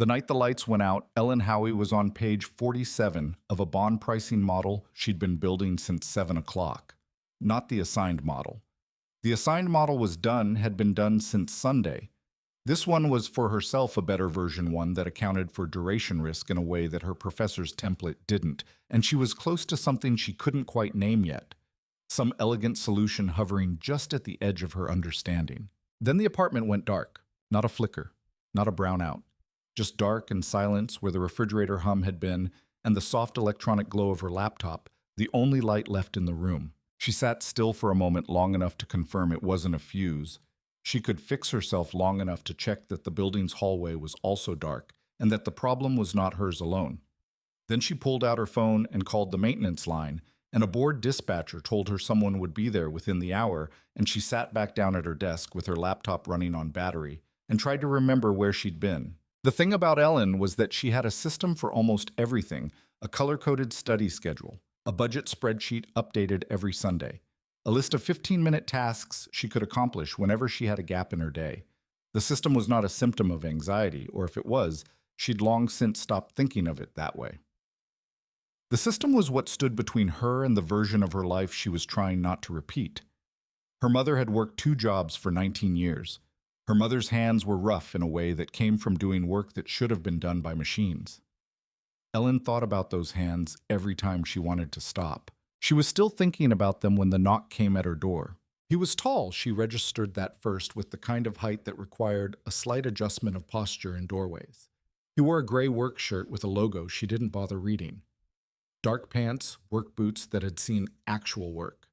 The night the lights went out, Ellen Howee was on page 47 of a bond pricing model she'd been building since 7 o'clock. Not the assigned model. The assigned model had been done since Sunday. This one was for herself a better version one that accounted for duration risk in a way that her professor's template didn't, and she was close to something she couldn't quite name yet. Some elegant solution hovering just at the edge of her understanding. Then the apartment went dark. Not a flicker, not a brownout. Just dark and silence where the refrigerator hum had been, and the soft electronic glow of her laptop, the only light left in the room. She sat still for a moment long enough to confirm it wasn't a fuse. She could fix herself long enough to check that the building's hallway was also dark, and that the problem was not hers alone. Then she pulled out her phone and called the maintenance line, and a bored dispatcher told her someone would be there within the hour, and she sat back down at her desk with her laptop running on battery, and tried to remember where she'd been. The thing about Ellen was that she had a system for almost everything, a color-coded study schedule, a budget spreadsheet updated every Sunday, a list of 15-minute tasks she could accomplish whenever she had a gap in her day. The system was not a symptom of anxiety, or if it was, she'd long since stopped thinking of it that way. The system was what stood between her and the version of her life she was trying not to repeat. Her mother had worked 2 jobs for 19 years. Her mother's hands were rough in a way that came from doing work that should have been done by machines. Ellen thought about those hands every time she wanted to stop. She was still thinking about them when the knock came at her door. He was tall, she registered that first, with the kind of height that required a slight adjustment of posture in doorways. He wore a gray work shirt with a logo she didn't bother reading. Dark pants, work boots that had seen actual work.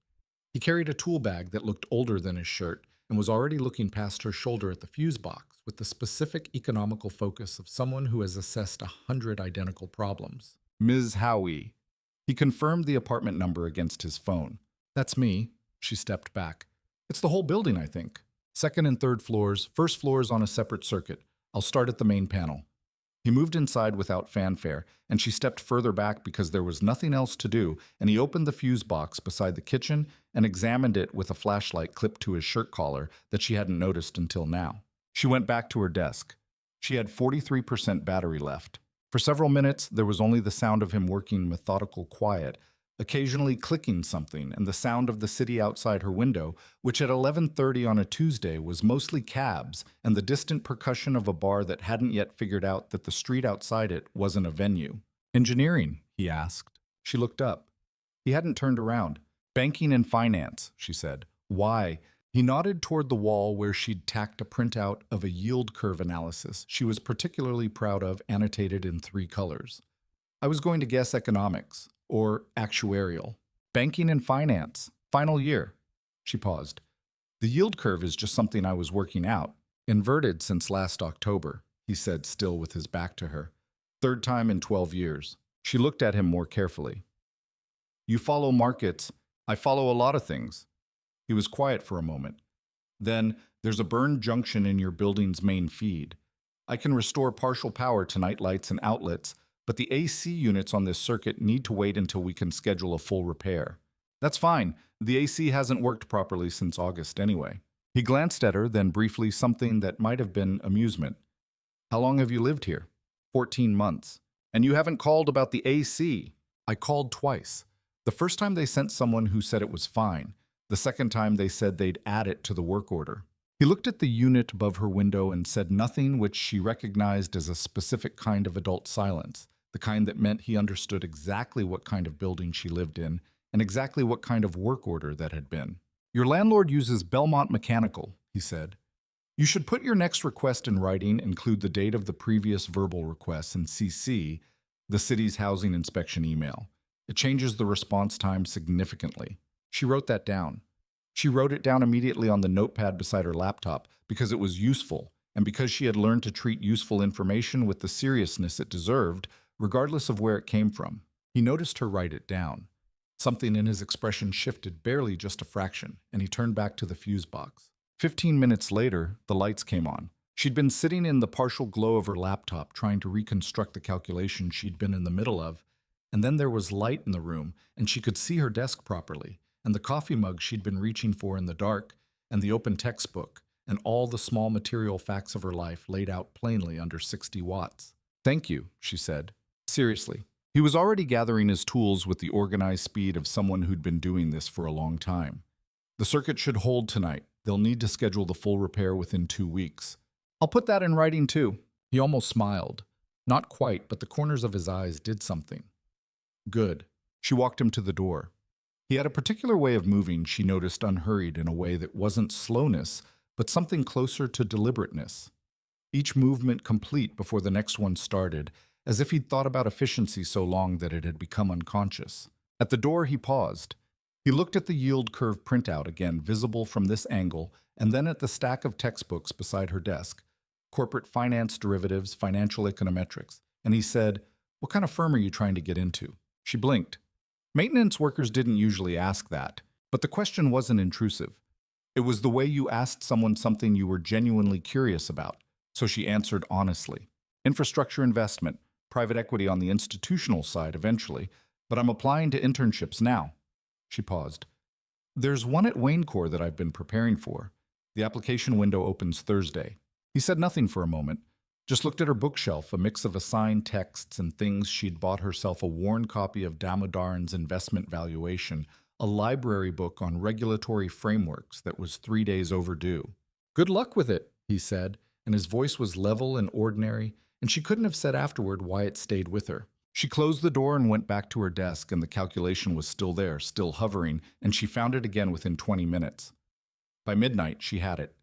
He carried a tool bag that looked older than his shirt, and was already looking past her shoulder at the fuse box with the specific economical focus of someone who has assessed 100 identical problems. Ms. Howee. He confirmed the apartment number against his phone. That's me. She stepped back. It's the whole building, I think. 2nd and 3rd floors, 1st floor is on a separate circuit. I'll start at the main panel. He moved inside without fanfare, and she stepped further back because there was nothing else to do, and he opened the fuse box beside the kitchen and examined it with a flashlight clipped to his shirt collar that she hadn't noticed until now. She went back to her desk. She had 43% battery left. For several minutes, there was only the sound of him working methodical quiet, occasionally clicking something, and the sound of the city outside her window, which at 11:30 on a Tuesday was mostly cabs, and the distant percussion of a bar that hadn't yet figured out that the street outside it wasn't a venue. Engineering, he asked. She looked up. He hadn't turned around. Banking and finance, she said. Why? He nodded toward the wall where she'd tacked a printout of a yield curve analysis she was particularly proud of, annotated in 3 colors. I was going to guess economics. Or actuarial. Banking and finance. Final year. She paused. The yield curve is just something I was working out. Inverted since last October, he said, still with his back to her. 3rd time in 12 years. She looked at him more carefully. You follow markets. I follow a lot of things. He was quiet for a moment. Then, there's a burned junction in your building's main feed. I can restore partial power to night lights and outlets, but the AC units on this circuit need to wait until we can schedule a full repair. That's fine. The AC hasn't worked properly since August anyway. He glanced at her, then briefly something that might have been amusement. How long have you lived here? 14 months. And you haven't called about the AC. I called twice. The first time they sent someone who said it was fine. The second time they said they'd add it to the work order. He looked at the unit above her window and said nothing which she recognized as a specific kind of adult silence. The kind that meant he understood exactly what kind of building she lived in and exactly what kind of work order that had been. Your landlord uses Belmont Mechanical, he said. You should put your next request in writing, include the date of the previous verbal request, and CC the city's housing inspection email. It changes the response time significantly. She wrote that down. She wrote it down immediately on the notepad beside her laptop because it was useful, and because she had learned to treat useful information with the seriousness it deserved, regardless of where it came from. He noticed her write it down. Something in his expression shifted barely just a fraction, and he turned back to the fuse box. 15 minutes later, the lights came on. She'd been sitting in the partial glow of her laptop trying to reconstruct the calculation she'd been in the middle of, and then there was light in the room, and she could see her desk properly, and the coffee mug she'd been reaching for in the dark, and the open textbook, and all the small material facts of her life laid out plainly under 60 watts. Thank you, she said. Seriously. He was already gathering his tools with the organized speed of someone who'd been doing this for a long time. The circuit should hold tonight. They'll need to schedule the full repair within 2 weeks. I'll put that in writing too. He almost smiled. Not quite, but the corners of his eyes did something. Good. She walked him to the door. He had a particular way of moving she noticed unhurried in a way that wasn't slowness, but something closer to deliberateness. Each movement complete before the next one started, as if he'd thought about efficiency so long that it had become unconscious. At the door, he paused. He looked at the yield curve printout again, visible from this angle, and then at the stack of textbooks beside her desk, corporate finance derivatives, financial econometrics, and he said, "What kind of firm are you trying to get into?" She blinked. Maintenance workers didn't usually ask that, but the question wasn't intrusive. It was the way you asked someone something you were genuinely curious about, so she answered honestly. Infrastructure investment, private equity on the institutional side eventually, but I'm applying to internships now. She paused. There's one at Waynecore that I've been preparing for. The application window opens Thursday. He said nothing for a moment, just looked at her bookshelf, a mix of assigned texts and things she'd bought herself, a worn copy of Damodaran's Investment Valuation, a library book on regulatory frameworks that was 3 days overdue. Good luck with it, he said, and his voice was level and ordinary, and she couldn't have said afterward why it stayed with her. She closed the door and went back to her desk, and the calculation was still there, still hovering, and she found it again within 20 minutes. By midnight, she had it.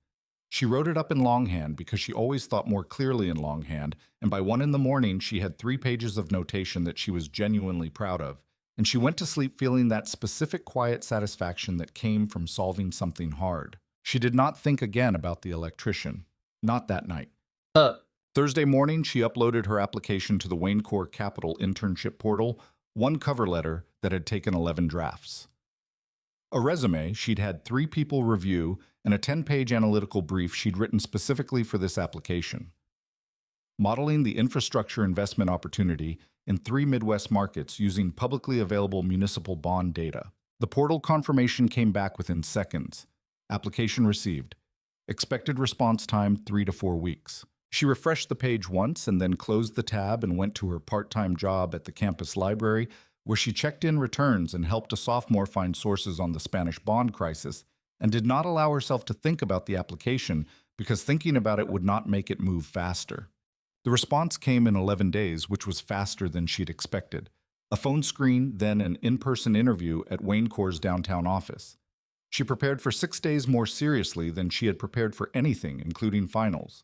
She wrote it up in longhand because she always thought more clearly in longhand, and by 1 in the morning she had 3 pages of notation that she was genuinely proud of, and she went to sleep feeling that specific quiet satisfaction that came from solving something hard. She did not think again about the electrician. Not that night. Thursday morning, she uploaded her application to the Waynecore Capital internship portal, one cover letter that had taken 11 drafts. A resume she'd had 3 people review, and a 10-page analytical brief she'd written specifically for this application. Modeling the infrastructure investment opportunity in 3 Midwest markets using publicly available municipal bond data. The portal confirmation came back within seconds. Application received. Expected response time 3 to 4 weeks. She refreshed the page once and then closed the tab and went to her part-time job at the campus library, where she checked in returns and helped a sophomore find sources on the Spanish bond crisis, and did not allow herself to think about the application because thinking about it would not make it move faster. The response came in 11 days, which was faster than she'd expected. A phone screen, then an in-person interview at Waynecore's downtown office. She prepared for 6 days more seriously than she had prepared for anything, including finals.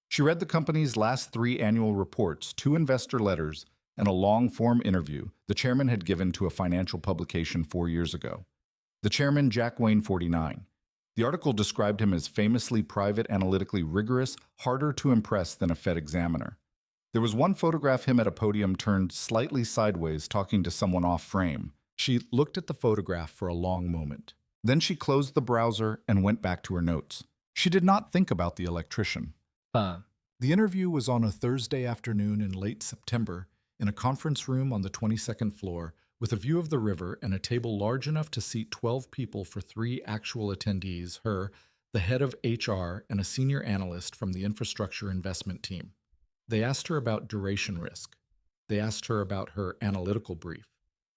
She read the company's last 3 annual reports, 2 investor letters, and a long-form interview the chairman had given to a financial publication 4 years ago. The chairman, Jack Wayne, 49. The article described him as famously private, analytically rigorous, harder to impress than a Fed examiner. There was one photograph him at a podium turned slightly sideways talking to someone off frame. She looked at the photograph for a long moment. Then she closed the browser and went back to her notes. She did not think about the electrician. The interview was on a Thursday afternoon in late September in a conference room on the 22nd floor with a view of the river and a table large enough to seat 12 people for 3 actual attendees, her, the head of HR, and a senior analyst from the infrastructure investment team. They asked her about duration risk. They asked her about her analytical brief.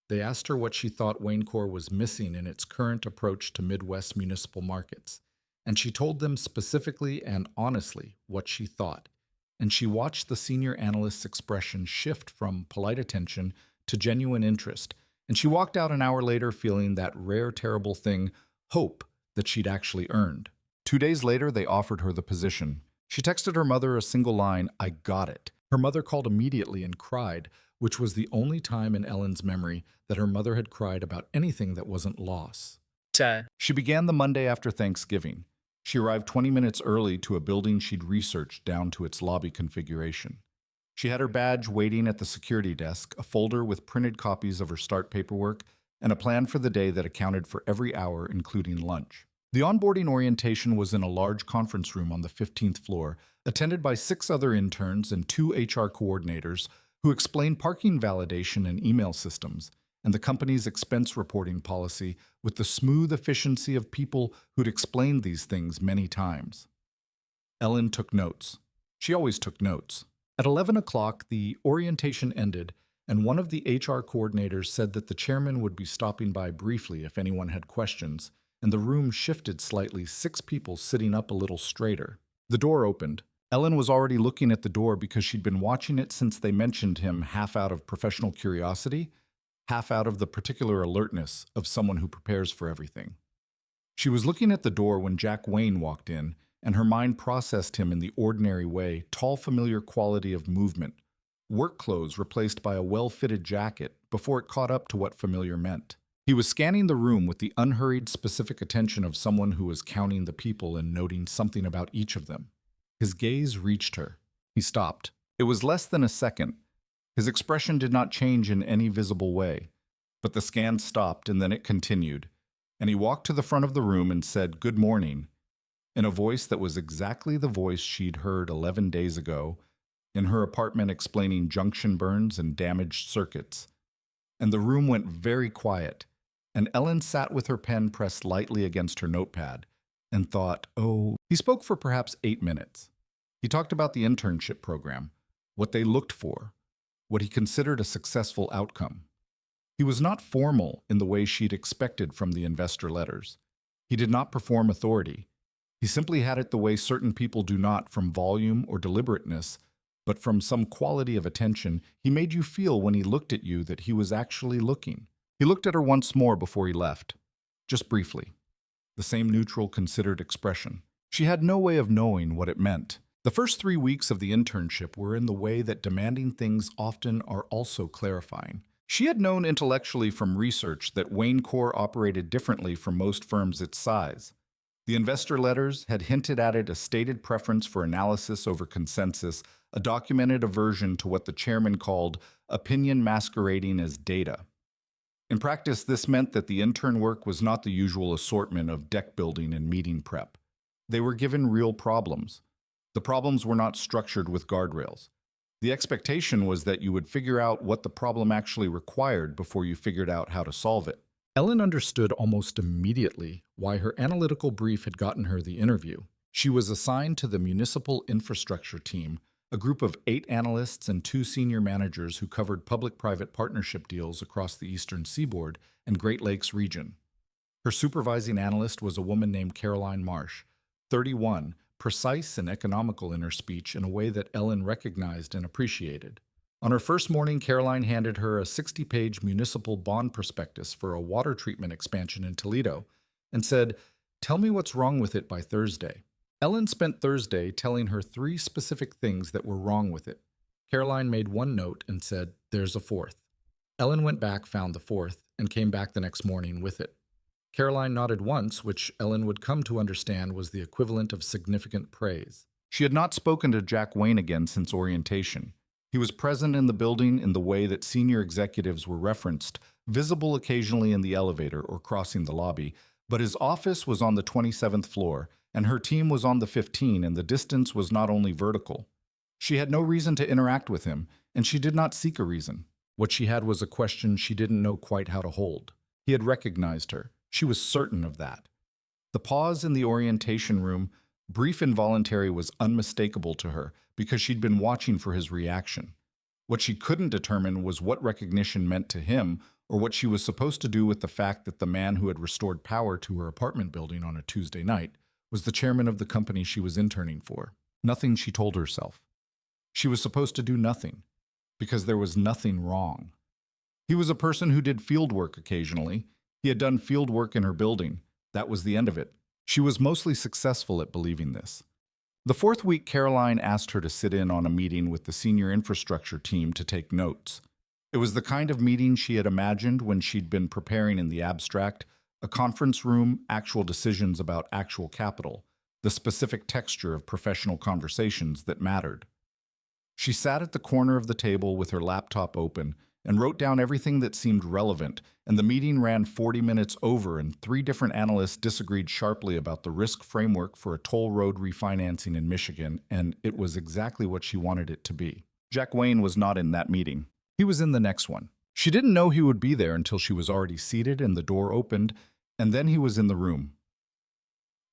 They asked her what she thought Waynecore was missing in its current approach to Midwest municipal markets. And she told them specifically and honestly what she thought. And she watched the senior analyst's expression shift from polite attention to genuine interest, and she walked out an hour later feeling that rare, terrible thing, hope, that she'd actually earned. 2 days later, they offered her the position. She texted her mother a single line, "I got it." Her mother called immediately and cried, which was the only time in Ellen's memory that her mother had cried about anything that wasn't loss. She began the Monday after Thanksgiving. She arrived 20 minutes early to a building she'd researched down to its lobby configuration. She had her badge waiting at the security desk, a folder with printed copies of her start paperwork, and a plan for the day that accounted for every hour, including lunch. The onboarding orientation was in a large conference room on the 15th floor, attended by 6 other interns and 2 HR coordinators who explained parking validation and email systems, and the company's expense reporting policy with the smooth efficiency of people who'd explained these things many times. Ellen took notes. She always took notes. At 11 o'clock, the orientation ended, and one of the HR coordinators said that the chairman would be stopping by briefly if anyone had questions, and the room shifted slightly, 6 people sitting up a little straighter. The door opened. Ellen was already looking at the door because she'd been watching it since they mentioned him, half out of professional curiosity, half out of the particular alertness of someone who prepares for everything. She was looking at the door when Jack Wayne walked in, and her mind processed him in the ordinary way, tall, familiar quality of movement, work clothes replaced by a well-fitted jacket before it caught up to what familiar meant. He was scanning the room with the unhurried, specific attention of someone who was counting the people and noting something about each of them. His gaze reached her. He stopped. It was less than a second. His expression did not change in any visible way, but the scan stopped and then it continued, and he walked to the front of the room and said, "Good morning," in a voice that was exactly the voice she'd heard 11 days ago in her apartment explaining junction burns and damaged circuits. And the room went very quiet, and Ellen sat with her pen pressed lightly against her notepad and thought, oh, he spoke for perhaps 8 minutes. He talked about the internship program, what they looked for, what he considered a successful outcome. He was not formal in the way she'd expected from the investor letters. He did not perform authority. He simply had it the way certain people do not from volume or deliberateness, but from some quality of attention. He made you feel when he looked at you that he was actually looking. He looked at her once more before he left, just briefly. The same neutral, considered expression. She had no way of knowing what it meant. The first 3 weeks of the internship were in the way that demanding things often are also clarifying. She had known intellectually from research that Wayne Corp operated differently from most firms its size. The investor letters had hinted at it a stated preference for analysis over consensus, a documented aversion to what the chairman called opinion masquerading as data. In practice, this meant that the intern work was not the usual assortment of deck building and meeting prep. They were given real problems. The problems were not structured with guardrails. The expectation was that you would figure out what the problem actually required before you figured out how to solve it. Ellen understood almost immediately why her analytical brief had gotten her the interview. She was assigned to the municipal infrastructure team, a group of 8 analysts and 2 senior managers who covered public-private partnership deals across the Eastern Seaboard and Great Lakes region. Her supervising analyst was a woman named Caroline Marsh, 31, precise and economical in her speech in a way that Ellen recognized and appreciated. On her first morning, Caroline handed her a 60-page municipal bond prospectus for a water treatment expansion in Toledo and said, "Tell me what's wrong with it by Thursday." Ellen spent Thursday telling her 3 specific things that were wrong with it. Caroline made 1 note and said, "There's a 4th." Ellen went back, found the 4th, and came back the next morning with it. Caroline nodded once, which Ellen would come to understand was the equivalent of significant praise. She had not spoken to Jack Wayne again since orientation. He was present in the building in the way that senior executives were referenced, visible occasionally in the elevator or crossing the lobby, but his office was on the 27th floor, and her team was on the 15, and the distance was not only vertical. She had no reason to interact with him, and she did not seek a reason. What she had was a question she didn't know quite how to hold. He had recognized her. She was certain of that. The pause in the orientation room, brief involuntary, was unmistakable to her because she'd been watching for his reaction. What she couldn't determine was what recognition meant to him or what she was supposed to do with the fact that the man who had restored power to her apartment building on a Tuesday night was the chairman of the company she was interning for. Nothing, she told herself. She was supposed to do nothing because there was nothing wrong. He was a person who did field work occasionally. He had done field work in her building. That was the end of it. She was mostly successful at believing this. The 4th week, Caroline asked her to sit in on a meeting with the senior infrastructure team to take notes. It was the kind of meeting she had imagined when she'd been preparing in the abstract, a conference room, actual decisions about actual capital, the specific texture of professional conversations that mattered. She sat at the corner of the table with her laptop open and wrote down everything that seemed relevant, and the meeting ran 40 minutes over, and 3 different analysts disagreed sharply about the risk framework for a toll road refinancing in Michigan, and it was exactly what she wanted it to be. Jack Wayne was not in that meeting. He was in the next one. She didn't know he would be there until she was already seated and the door opened, and then he was in the room.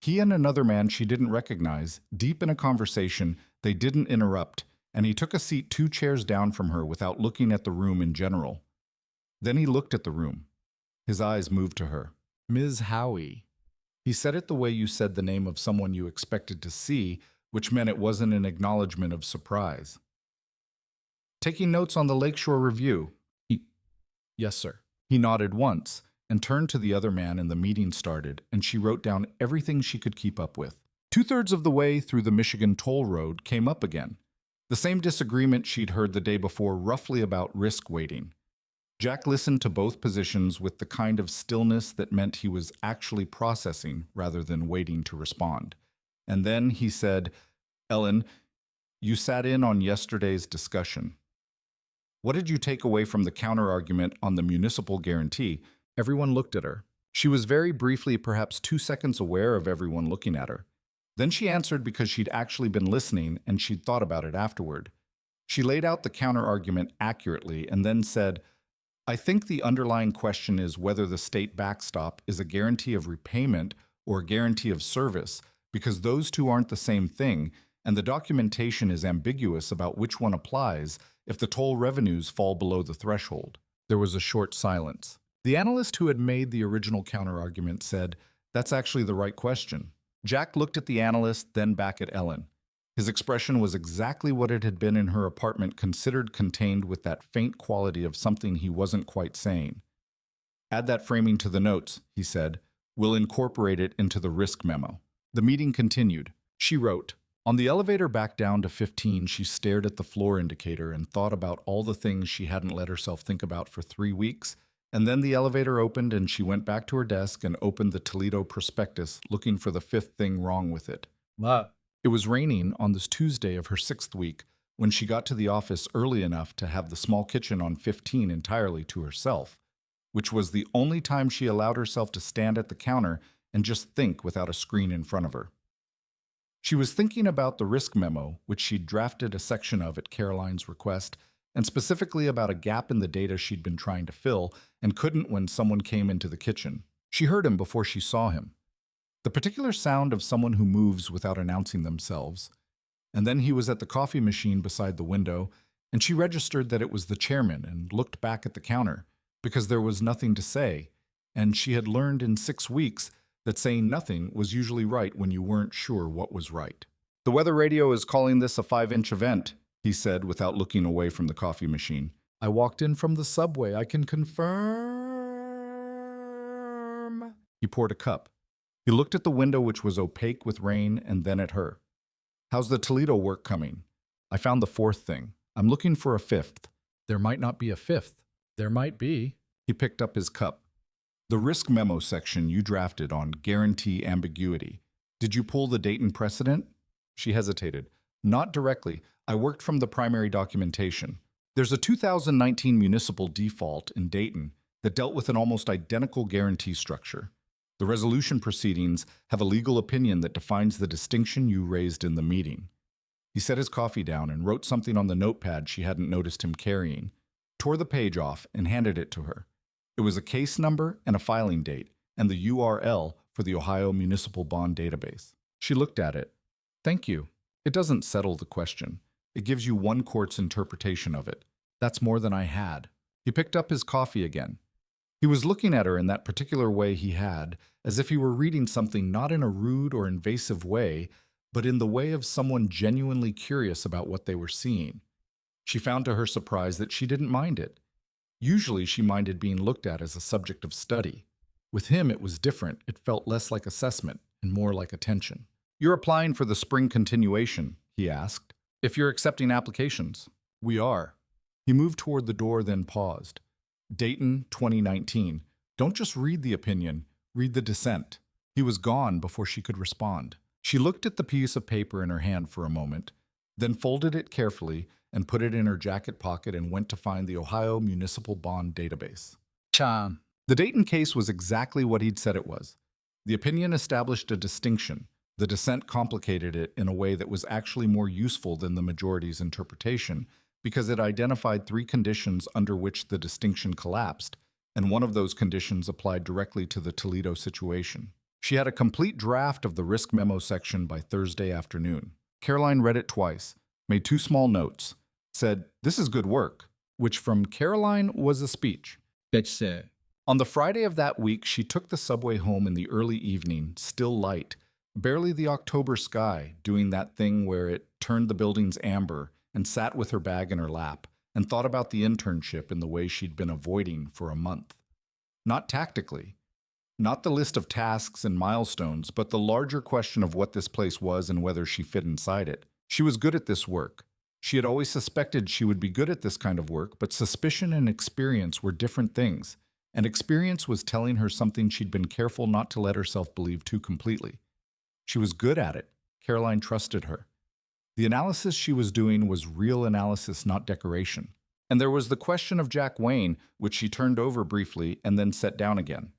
He and another man she didn't recognize, deep in a conversation they didn't interrupt, and he took a seat 2 chairs down from her without looking at the room in general. Then he looked at the room. His eyes moved to her. Ms. Howee. He said it the way you said the name of someone you expected to see, which meant it wasn't an acknowledgement of surprise. Taking notes on the Lakeshore Review? Yes, sir. He nodded once and turned to the other man, and the meeting started, and she wrote down everything she could keep up with. 2/3 of the way through the Michigan toll road came up again. The same disagreement she'd heard the day before, roughly about risk weighting. Jack listened to both positions with the kind of stillness that meant he was actually processing rather than waiting to respond. And then he said, Ellen, you sat in on yesterday's discussion. What did you take away from the counterargument on the municipal guarantee? Everyone looked at her. She was very briefly, perhaps 2 seconds, aware of everyone looking at her. Then she answered because she'd actually been listening and she'd thought about it afterward. She laid out the counterargument accurately and then said, I think the underlying question is whether the state backstop is a guarantee of repayment or a guarantee of service, because those two aren't the same thing, and the documentation is ambiguous about which one applies if the toll revenues fall below the threshold. There was a short silence. The analyst who had made the original counterargument said, That's actually the right question. Jack looked at the analyst, then back at Ellen. His expression was exactly what it had been in her apartment, considered contained with that faint quality of something he wasn't quite saying. Add that framing to the notes, he said. We'll incorporate it into the risk memo. The meeting continued. She wrote, On the elevator back down to 15, she stared at the floor indicator and thought about all the things she hadn't let herself think about for 3 weeks, and then the elevator opened and she went back to her desk and opened the Toledo prospectus, looking for the 5th thing wrong with it. It was raining on this Tuesday of her 6th week when she got to the office early enough to have the small kitchen on 15 entirely to herself, which was the only time she allowed herself to stand at the counter and just think without a screen in front of her. She was thinking about the risk memo, which she'd drafted a section of at Caroline's request, and specifically about a gap in the data she'd been trying to fill and couldn't when someone came into the kitchen. She heard him before she saw him. The particular sound of someone who moves without announcing themselves. And then he was at the coffee machine beside the window, and she registered that it was the chairman and looked back at the counter, because there was nothing to say, and she had learned in 6 weeks that saying nothing was usually right when you weren't sure what was right. The weather radio is calling this a 5-inch event, he said without looking away from the coffee machine. I walked in from the subway. I can confirm. He poured a cup. He looked at the window, which was opaque with rain, and then at her. How's the Toledo work coming? I found the 4th thing. I'm looking for a 5th. There might not be a 5th. There might be. He picked up his cup. The risk memo section you drafted on guarantee ambiguity. Did you pull the Dayton precedent? She hesitated. Not directly. I worked from the primary documentation. There's a 2019 municipal default in Dayton that dealt with an almost identical guarantee structure. The resolution proceedings have a legal opinion that defines the distinction you raised in the meeting. He set his coffee down and wrote something on the notepad she hadn't noticed him carrying, tore the page off, and handed it to her. It was a case number and a filing date, and the URL for the Ohio Municipal Bond Database. She looked at it. Thank you. It doesn't settle the question. It gives you one court's interpretation of it. That's more than I had. He picked up his coffee again. He was looking at her in that particular way he had, as if he were reading something not in a rude or invasive way, but in the way of someone genuinely curious about what they were seeing. She found to her surprise that she didn't mind it. Usually she minded being looked at as a subject of study. With him it was different. It felt less like assessment and more like attention. You're applying for the spring continuation, he asked. If you're accepting applications. We are. He moved toward the door, then paused. Dayton, 2019. Don't just read the opinion, read the dissent. He was gone before she could respond. She looked at the piece of paper in her hand for a moment, then folded it carefully and put it in her jacket pocket and went to find the Ohio Municipal Bond Database. Chan. The Dayton case was exactly what he'd said it was. The opinion established a distinction. The dissent complicated it in a way that was actually more useful than the majority's interpretation, because it identified 3 conditions under which the distinction collapsed, and one of those conditions applied directly to the Toledo situation. She had a complete draft of the risk memo section by Thursday afternoon. Caroline read it twice, made two small notes, said, "This is good work," which from Caroline was a speech. Bece. On the Friday of that week, she took the subway home in the early evening, still light, barely the October sky, doing that thing where it turned the buildings amber, and sat with her bag in her lap and thought about the internship in the way she'd been avoiding for a month. Not tactically, not the list of tasks and milestones, but the larger question of what this place was and whether she fit inside it. She was good at this work. She had always suspected she would be good at this kind of work, but suspicion and experience were different things, and experience was telling her something she'd been careful not to let herself believe too completely. She was good at it. Caroline trusted her. The analysis she was doing was real analysis, not decoration. And there was the question of Jack Wayne, which she turned over briefly and then set down again.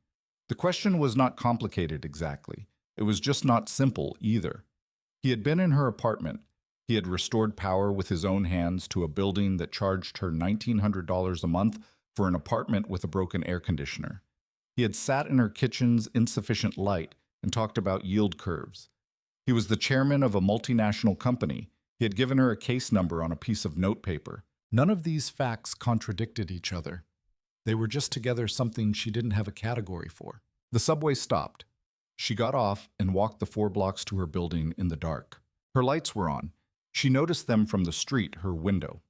The question was not complicated exactly. It was just not simple either. He had been in her apartment. He had restored power with his own hands to a building that charged her $1,900 a month for an apartment with a broken air conditioner. He had sat in her kitchen's insufficient light and talked about yield curves. He was the chairman of a multinational company. He had given her a case number on a piece of notepaper. None of these facts contradicted each other. They were just together something she didn't have a category for. The subway stopped. She got off and walked the 4 blocks to her building in the dark. Her lights were on. She noticed them from the street, her window.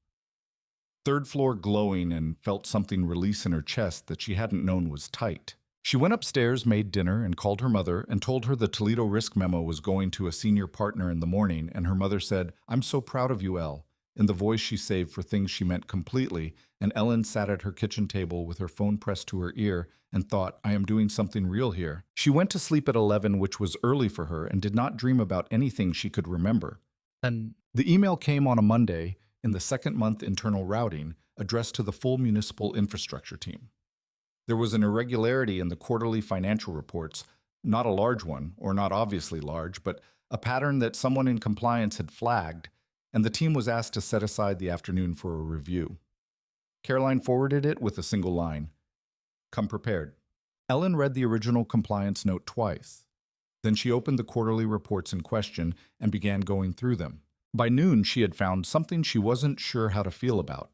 Third floor glowing, and felt something release in her chest that she hadn't known was tight. She went upstairs, made dinner, and called her mother and told her the Toledo risk memo was going to a senior partner in the morning, and her mother said, "I'm so proud of you, Elle," in the voice she saved for things she meant completely, and Ellen sat at her kitchen table with her phone pressed to her ear and thought, "I am doing something real here." She went to sleep at 11, which was early for her, and did not dream about anything she could remember. And The email came on a Monday in the second month internal routing, addressed to the full municipal infrastructure team. There was an irregularity in the quarterly financial reports, not a large one, or not obviously large, but a pattern that someone in compliance had flagged, and the team was asked to set aside the afternoon for a review. Caroline forwarded it with a single line, "Come prepared." Ellen read the original compliance note twice. Then she opened the quarterly reports in question and began going through them. By noon, she had found something she wasn't sure how to feel about.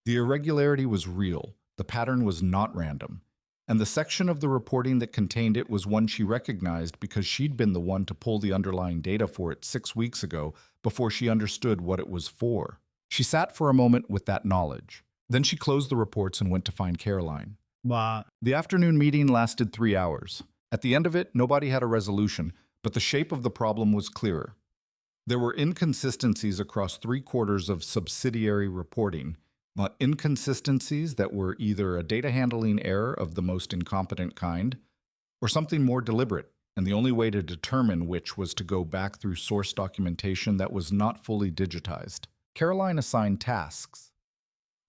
The irregularity was real. The pattern was not random. And the section of the reporting that contained it was one she recognized because she'd been the one to pull the underlying data for it 6 weeks ago before she understood what it was for. She sat for a moment with that knowledge. Then she closed the reports and went to find Caroline. The afternoon meeting lasted 3 hours. At the end of it, nobody had a resolution, but the shape of the problem was clearer. There were inconsistencies across 3/4 of subsidiary reporting, but inconsistencies that were either a data handling error of the most incompetent kind or something more deliberate, and the only way to determine which was to go back through source documentation that was not fully digitized. Caroline assigned tasks.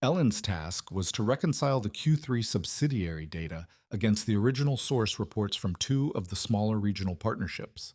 Ellen's task was to reconcile the Q3 subsidiary data against the original source reports from 2 of the smaller regional partnerships.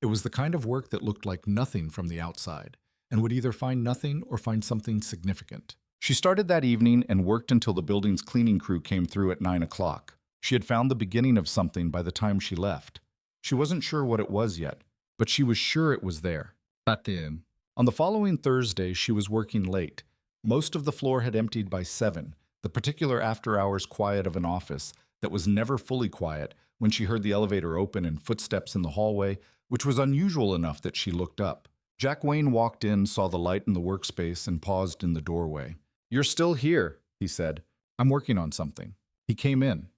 It was the kind of work that looked like nothing from the outside, and would either find nothing or find something significant. She started that evening and worked until the building's cleaning crew came through at 9 o'clock. She had found the beginning of something by the time she left. She wasn't sure what it was yet, but she was sure it was there. Batim. On the following Thursday, she was working late. Most of the floor had emptied by 7, the particular after-hours quiet of an office that was never fully quiet when she heard the elevator open and footsteps in the hallway, which was unusual enough that she looked up. Jack Wayne walked in, saw the light in the workspace, and paused in the doorway. "You're still here," he said. "I'm working on something." He came in.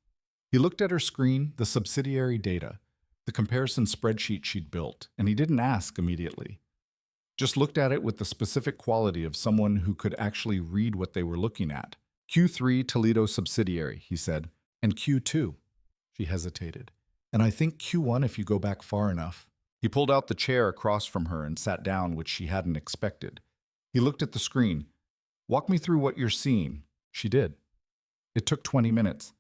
He looked at her screen, the subsidiary data, the comparison spreadsheet she'd built, and he didn't ask immediately. Just looked at it with the specific quality of someone who could actually read what they were looking at. "Q3 Toledo subsidiary," he said. "And Q2. She hesitated. "And I think Q1 if you go back far enough." He pulled out the chair across from her and sat down, which she hadn't expected. He looked at the screen. "Walk me through what you're seeing." She did. It took 20 minutes.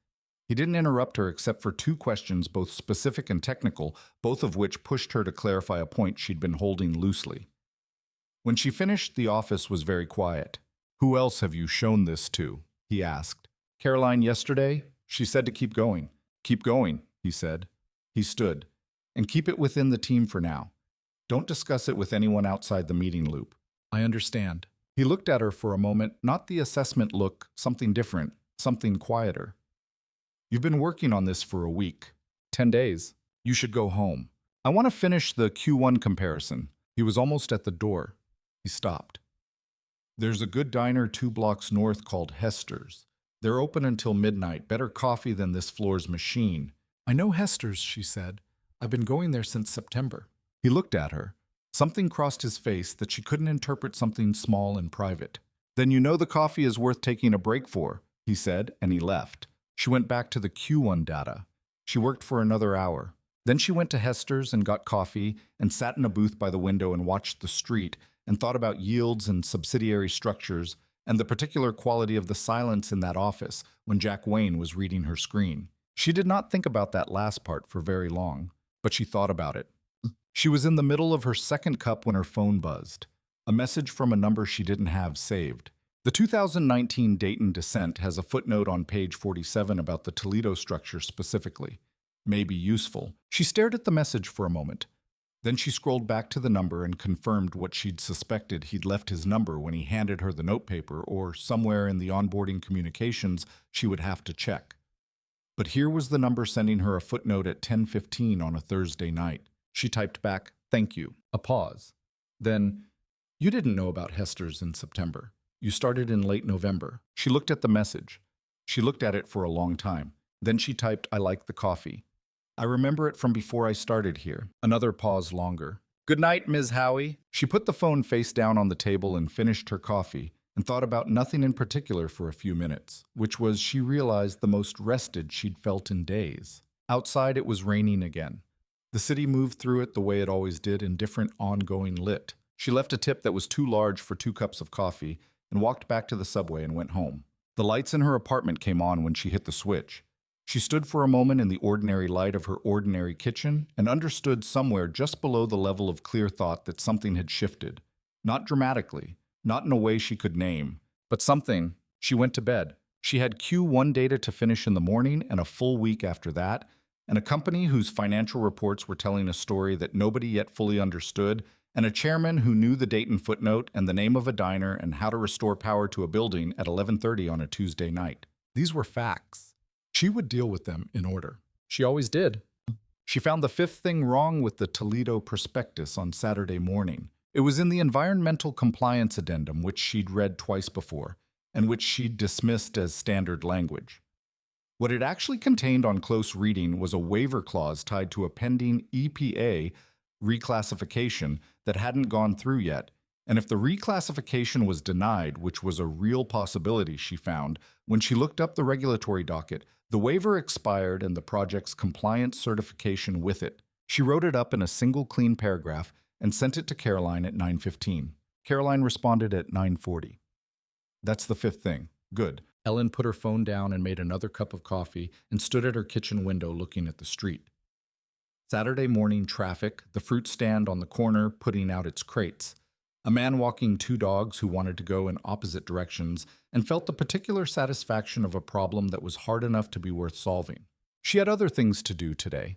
He didn't interrupt her except for 2 questions, both specific and technical, both of which pushed her to clarify a point she'd been holding loosely. When she finished, the office was very quiet. "Who else have you shown this to?" he asked. "Caroline yesterday. She said to keep going." "Keep going," he said. He stood. "And keep it within the team for now. Don't discuss it with anyone outside the meeting loop." I understand. He looked at her for a moment, not the assessment look, something different, something quieter. You've been working on this for a week. 10 days. You should go home. I want to finish the Q1 comparison. He was almost at the door. He stopped. There's a good diner 2 blocks north called Hester's. They're open until midnight. Better coffee than this floor's machine. I know Hester's, she said. I've been going there since September. He looked at her. Something crossed his face that she couldn't interpret something small and private. Then you know the coffee is worth taking a break for, he said, and he left. She went back to the Q1 data. She worked for another hour. Then she went to Hester's and got coffee and sat in a booth by the window and watched the street and thought about yields and subsidiary structures and the particular quality of the silence in that office when Jack Wayne was reading her screen. She did not think about that last part for very long, but she thought about it. She was in the middle of her second cup when her phone buzzed. A message from a number she didn't have saved. The 2019 Dayton Descent has a footnote on page 47 about the Toledo structure specifically. May be useful. She stared at the message for a moment. Then she scrolled back to the number and confirmed what she'd suspected. He'd left his number when he handed her the notepaper, or somewhere in the onboarding communications she would have to check. But here was the number sending her a footnote at 10:15 on a Thursday night. She typed back, "Thank you." A pause. Then, "You didn't know about Hester's in September. You started in late November." She looked at the message. She looked at it for a long time. Then she typed, "I like the coffee. I remember it from before I started here." Another pause longer. "Good night, Ms. Howee." She put the phone face down on the table and finished her coffee and thought about nothing in particular for a few minutes, which was, she realized, the most rested she'd felt in days. Outside, it was raining again. The city moved through it the way it always did, in different ongoing lit. She left a tip that was too large for 2 cups of coffee and walked back to the subway and went home. The lights in her apartment came on when she hit the switch. She stood for a moment in the ordinary light of her ordinary kitchen and understood somewhere just below the level of clear thought that something had shifted. Not dramatically, not in a way she could name, but something. She went to bed. She had Q1 data to finish in the morning and a full week after that, and a company whose financial reports were telling a story that nobody yet fully understood, and a chairman who knew the Dayton footnote and the name of a diner and how to restore power to a building at 11:30 on a Tuesday night. These were facts. She would deal with them in order. She always did. She found the 5th thing wrong with the Toledo prospectus on Saturday morning. It was in the environmental compliance addendum, which she'd read twice before, and which she'd dismissed as standard language. What it actually contained on close reading was a waiver clause tied to a pending EPA reclassification that hadn't gone through yet, and if the reclassification was denied, which was a real possibility she found, when she looked up the regulatory docket, the waiver expired and the project's compliance certification with it. She wrote it up in a single clean paragraph and sent it to Caroline at 9:15. Caroline responded at 9:40. That's the 5th thing. Good. Ellen put her phone down and made another cup of coffee and stood at her kitchen window looking at the street. Saturday morning traffic, the fruit stand on the corner putting out its crates, a man walking 2 dogs who wanted to go in opposite directions and felt the particular satisfaction of a problem that was hard enough to be worth solving. She had other things to do today.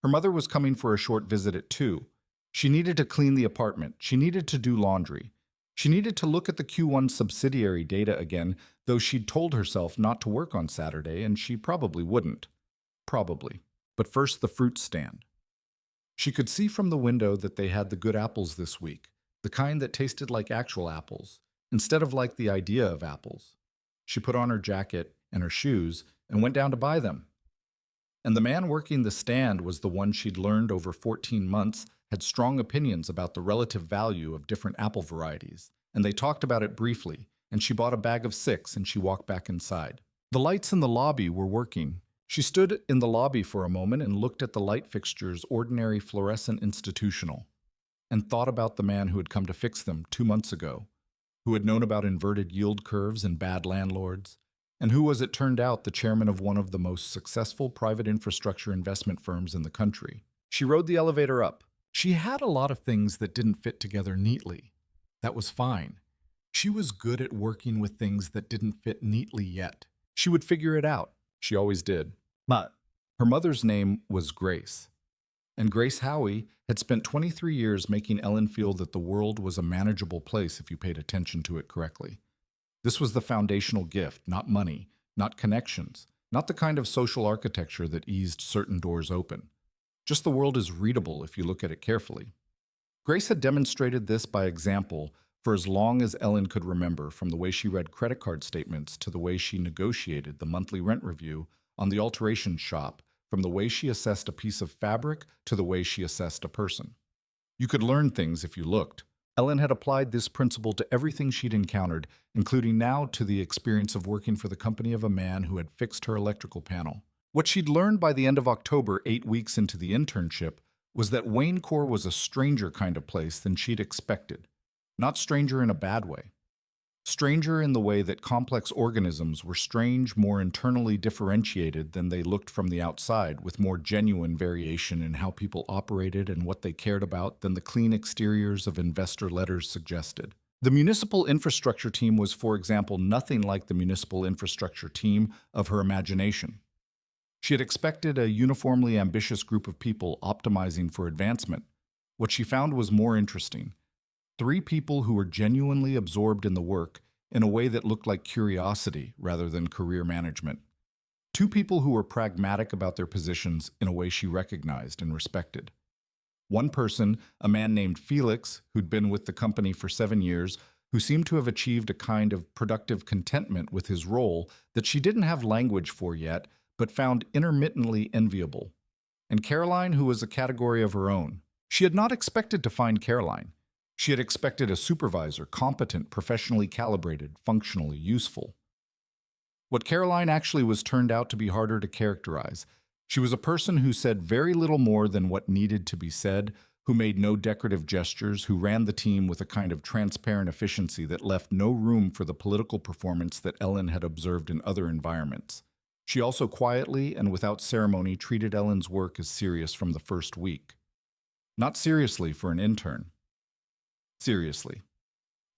Her mother was coming for a short visit at 2. She needed to clean the apartment. She needed to do laundry. She needed to look at the Q1 subsidiary data again, though she'd told herself not to work on Saturday, and she probably wouldn't. Probably. But first, the fruit stand. She could see from the window that they had the good apples this week, the kind that tasted like actual apples, instead of like the idea of apples. She put on her jacket and her shoes and went down to buy them. And the man working the stand was the one she'd learned over 14 months had strong opinions about the relative value of different apple varieties, and they talked about it briefly, and she bought a bag of 6 and she walked back inside. The lights in the lobby were working. She stood in the lobby for a moment and looked at the light fixtures, ordinary fluorescent institutional, and thought about the man who had come to fix them 2 months ago, who had known about inverted yield curves and bad landlords, and who was, it turned out, the chairman of one of the most successful private infrastructure investment firms in the country. She rode the elevator up. She had a lot of things that didn't fit together neatly. That was fine. She was good at working with things that didn't fit neatly yet. She would figure it out. She always did. But her mother's name was Grace. And Grace Howee had spent 23 years making Ellen feel that the world was a manageable place if you paid attention to it correctly. This was the foundational gift, not money, not connections, not the kind of social architecture that eased certain doors open. Just the world is readable if you look at it carefully. Grace had demonstrated this by example for as long as Ellen could remember, from the way she read credit card statements to the way she negotiated the monthly rent review on the alteration shop, from the way she assessed a piece of fabric to the way she assessed a person. You could learn things if you looked. Ellen had applied this principle to everything she'd encountered, including now to the experience of working for the company of a man who had fixed her electrical panel. What she'd learned by the end of October, 8 weeks into the internship, was that Wayne Corps was a stranger kind of place than she'd expected. Not stranger in a bad way. Stranger in the way that complex organisms were strange, more internally differentiated than they looked from the outside, with more genuine variation in how people operated and what they cared about than the clean exteriors of investor letters suggested. The municipal infrastructure team was, for example, nothing like the municipal infrastructure team of her imagination. She had expected a uniformly ambitious group of people optimizing for advancement. What she found was more interesting. 3 people who were genuinely absorbed in the work in a way that looked like curiosity rather than career management. 2 people who were pragmatic about their positions in a way she recognized and respected. One person, a man named Felix, who'd been with the company for 7 years, who seemed to have achieved a kind of productive contentment with his role that she didn't have language for yet, but found intermittently enviable. And Caroline, who was a category of her own. She had not expected to find Caroline. She had expected a supervisor, competent, professionally calibrated, functionally useful. What Caroline actually was turned out to be harder to characterize. She was a person who said very little more than what needed to be said, who made no decorative gestures, who ran the team with a kind of transparent efficiency that left no room for the political performance that Ellen had observed in other environments. She also quietly and without ceremony treated Ellen's work as serious from the first week. Not seriously for an intern. Seriously.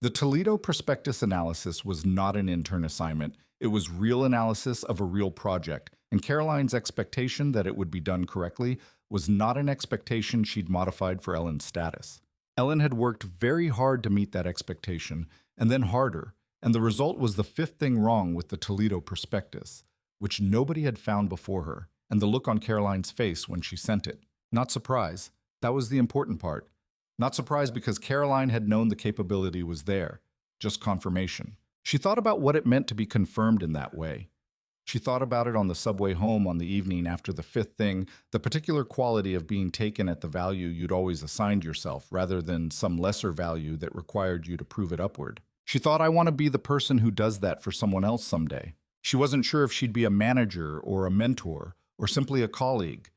The Toledo prospectus analysis was not an intern assignment. It was real analysis of a real project, and Caroline's expectation that it would be done correctly was not an expectation she'd modified for Ellen's status. Ellen had worked very hard to meet that expectation, and then harder, and the result was the 5th thing wrong with the Toledo prospectus, which nobody had found before her, and the look on Caroline's face when she sent it. Not surprise. That was the important part. Not surprised because Caroline had known the capability was there, just confirmation. She thought about what it meant to be confirmed in that way. She thought about it on the subway home on the evening after the 5th thing, the particular quality of being taken at the value you'd always assigned yourself, rather than some lesser value that required you to prove it upward. She thought, I want to be the person who does that for someone else someday. She wasn't sure if she'd be a manager or a mentor or simply a colleague.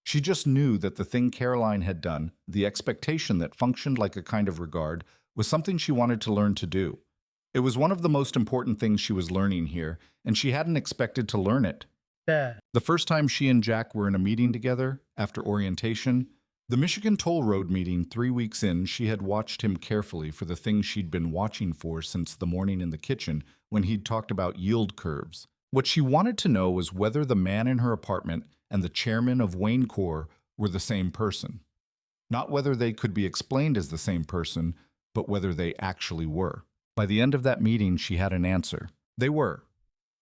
She just knew that the thing Caroline had done, the expectation that functioned like a kind of regard, was something she wanted to learn to do. It was one of the most important things she was learning here, and she hadn't expected to learn it. The first time she and Jack were in a meeting together, after orientation, the Michigan Toll Road meeting 3 weeks in, she had watched him carefully for the thing she'd been watching for since the morning in the kitchen when he'd talked about yield curves. What she wanted to know was whether the man in her apartment and the chairman of Wayne Corps were the same person. Not whether they could be explained as the same person, but whether they actually were. By the end of that meeting, she had an answer. They were.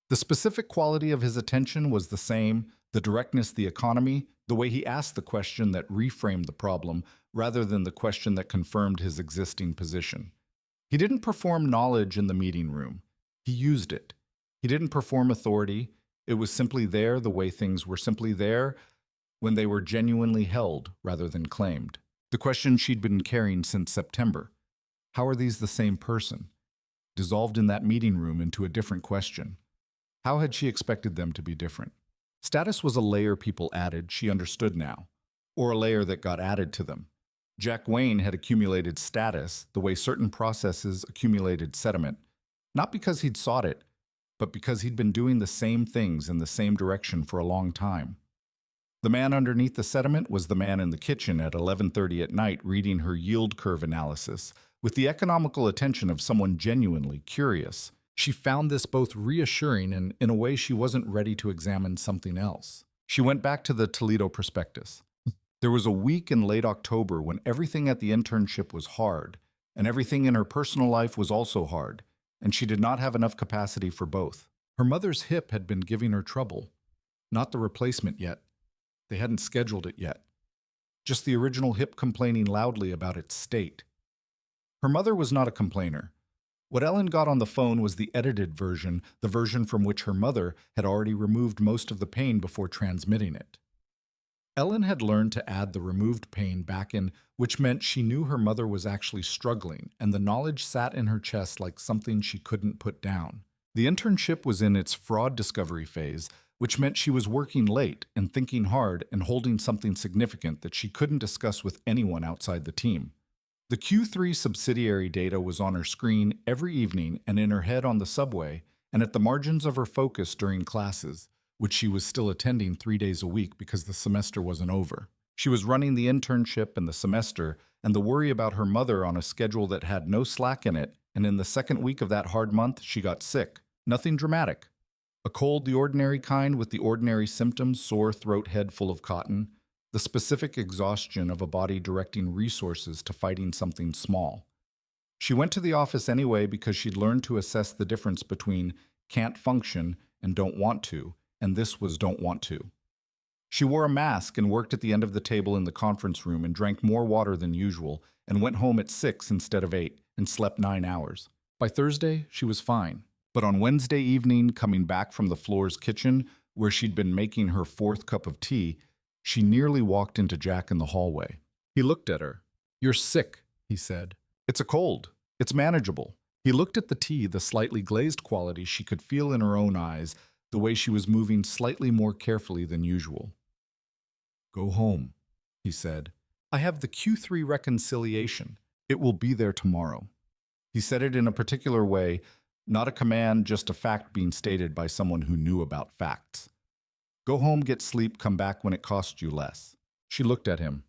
The specific quality of his attention was the same, the directness, the economy, the way he asked the question that reframed the problem, rather than the question that confirmed his existing position. He didn't perform knowledge in the meeting room. He used it. He didn't perform authority. It was simply there the way things were simply there when they were genuinely held rather than claimed. The question she'd been carrying since September. How are these the same person? Dissolved in that meeting room into a different question. How had she expected them to be different? Status was a layer people added, she understood now, or a layer that got added to them. Jack Wayne had accumulated status the way certain processes accumulated sediment, not because he'd sought it, but because he'd been doing the same things in the same direction for a long time. The man underneath the sediment was the man in the kitchen at 11:30 at night reading her yield curve analysis with the economical attention of someone genuinely curious. She found this both reassuring and, in a way, she wasn't ready to examine something else. She went back to the Toledo prospectus. There was a week in late October when everything at the internship was hard, and everything in her personal life was also hard, and she did not have enough capacity for both. Her mother's hip had been giving her trouble. Not the replacement yet. They hadn't scheduled it yet. Just the original hip complaining loudly about its state. Her mother was not a complainer. What Ellen got on the phone was the edited version, the version from which her mother had already removed most of the pain before transmitting it. Ellen had learned to add the removed pain back in, which meant she knew her mother was actually struggling, and the knowledge sat in her chest like something she couldn't put down. The internship was in its fraud discovery phase, which meant she was working late and thinking hard and holding something significant that she couldn't discuss with anyone outside the team. The Q3 subsidiary data was on her screen every evening and in her head on the subway and at the margins of her focus during classes, which she was still attending 3 days a week because the semester wasn't over. She was running the internship and the semester and the worry about her mother on a schedule that had no slack in it, and in the second week of that hard month, she got sick. Nothing dramatic. A cold the ordinary kind with the ordinary symptoms, sore throat, head full of cotton, the specific exhaustion of a body directing resources to fighting something small. She went to the office anyway because she'd learned to assess the difference between can't function and don't want to, and this was don't want to. She wore a mask and worked at the end of the table in the conference room and drank more water than usual and went home at 6 instead of 8 and slept 9 hours. By Thursday, she was fine. But on Wednesday evening, coming back from the floor's kitchen, where she'd been making her 4th cup of tea, she nearly walked into Jack in the hallway. He looked at her. "You're sick," he said. "It's a cold. It's manageable." He looked at the tea, the slightly glazed quality she could feel in her own eyes, the way she was moving slightly more carefully than usual. "Go home," he said. "I have the Q3 reconciliation. It will be there tomorrow." He said it in a particular way, not a command, just a fact being stated by someone who knew about facts. "Go home, get sleep, come back when it costs you less." She looked at him.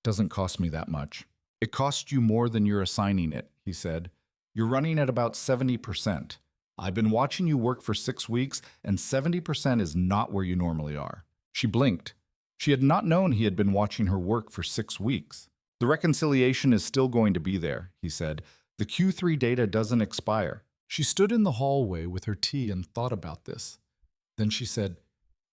"Doesn't cost me that much." "It costs you more than you're assigning it," he said. "You're running at about 70%. I've been watching you work for 6 weeks, and 70% is not where you normally are." She blinked. She had not known he had been watching her work for 6 weeks. "The reconciliation is still going to be there," he said. "The Q3 data doesn't expire." She stood in the hallway with her tea and thought about this. Then she said,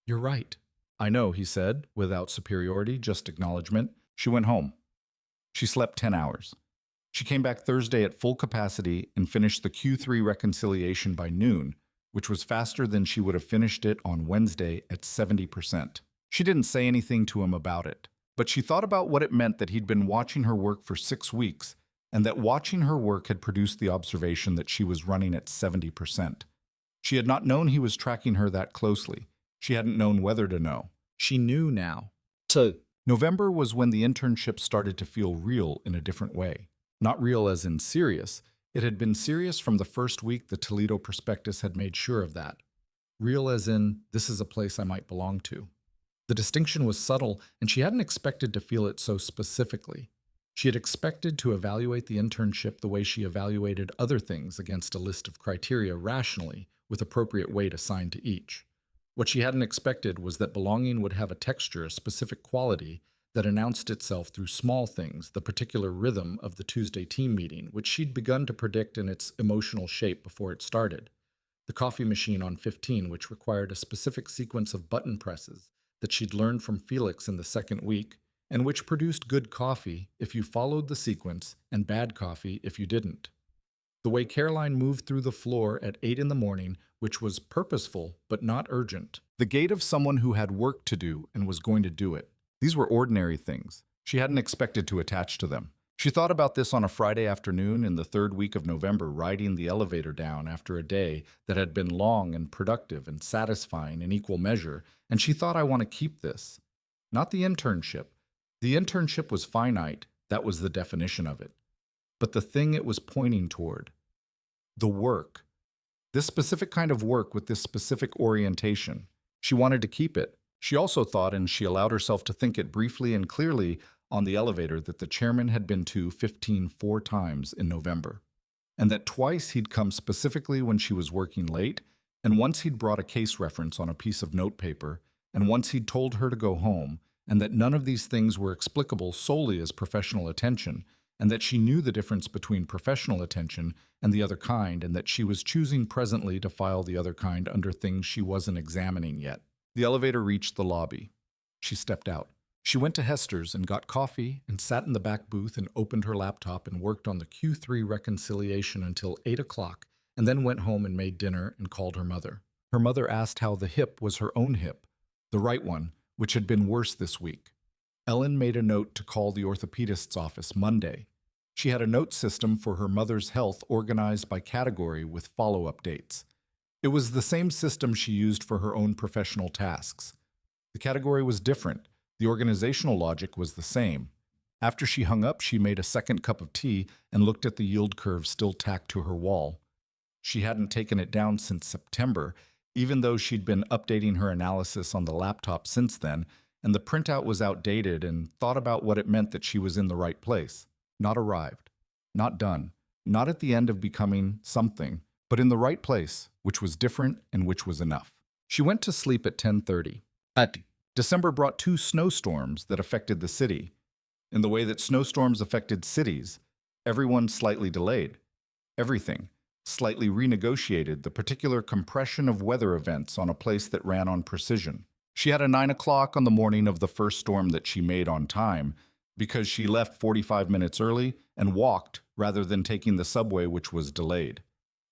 "You're right." "I know," he said, without superiority, just acknowledgement. She went home. She slept 10 hours. She came back Thursday at full capacity and finished the Q3 reconciliation by noon, which was faster than she would have finished it on Wednesday at 70%. She didn't say anything to him about it, but she thought about what it meant that he'd been watching her work for 6 weeks, and that watching her work had produced the observation that she was running at 70%. She had not known he was tracking her that closely. She hadn't known whether to know. She knew now. November was when the internship started to feel real in a different way. Not real as in serious. It had been serious from the first week the Toledo prospectus had made sure of that. Real as in, this is a place I might belong to. The distinction was subtle, and she hadn't expected to feel it so specifically. She had expected to evaluate the internship the way she evaluated other things against a list of criteria rationally, with appropriate weight assigned to each. What she hadn't expected was that belonging would have a texture, a specific quality, that announced itself through small things, the particular rhythm of the Tuesday team meeting, which she'd begun to predict in its emotional shape before it started. The coffee machine on 15, which required a specific sequence of button presses that she'd learned from Felix in the second week, and which produced good coffee if you followed the sequence and bad coffee if you didn't. The way Caroline moved through the floor at 8 in the morning, which was purposeful but not urgent. The gait of someone who had work to do and was going to do it. These were ordinary things. She hadn't expected to attach to them. She thought about this on a Friday afternoon in the third week of November, riding the elevator down after a day that had been long and productive and satisfying in equal measure, and she thought, I want to keep this. Not the internship. The internship was finite. That was the definition of it. But the thing it was pointing toward. The work. This specific kind of work with this specific orientation. She wanted to keep it. She also thought, and she allowed herself to think it briefly and clearly on the elevator, that the chairman had been to 15 4 times in November, and that twice he'd come specifically when she was working late, and once he'd brought a case reference on a piece of notepaper, and once he'd told her to go home, and that none of these things were explicable solely as professional attention, and that she knew the difference between professional attention and the other kind, and that she was choosing presently to file the other kind under things she wasn't examining yet. The elevator reached the lobby. She stepped out. She went to Hester's and got coffee and sat in the back booth and opened her laptop and worked on the Q3 reconciliation until 8 o'clock, and then went home and made dinner and called her mother. Her mother asked how the hip was her own hip, the right one, which had been worse this week. Ellen made a note to call the orthopedist's office Monday. She had a note system for her mother's health organized by category with follow-up dates. It was the same system she used for her own professional tasks. The category was different. The organizational logic was the same. After she hung up, she made a second cup of tea and looked at the yield curve still tacked to her wall. She hadn't taken it down since September, even though she'd been updating her analysis on the laptop since then, and the printout was outdated, and thought about what it meant that she was in the right place. Not arrived, not done, not at the end of becoming something, but in the right place, which was different and which was enough. She went to sleep at 10:30. December brought 2 snowstorms that affected the city. In the way that snowstorms affected cities, everyone slightly delayed. Everything slightly renegotiated the particular compression of weather events on a place that ran on precision. She had a 9 o'clock on the morning of the first storm that she made on time, because she left 45 minutes early and walked rather than taking the subway, which was delayed.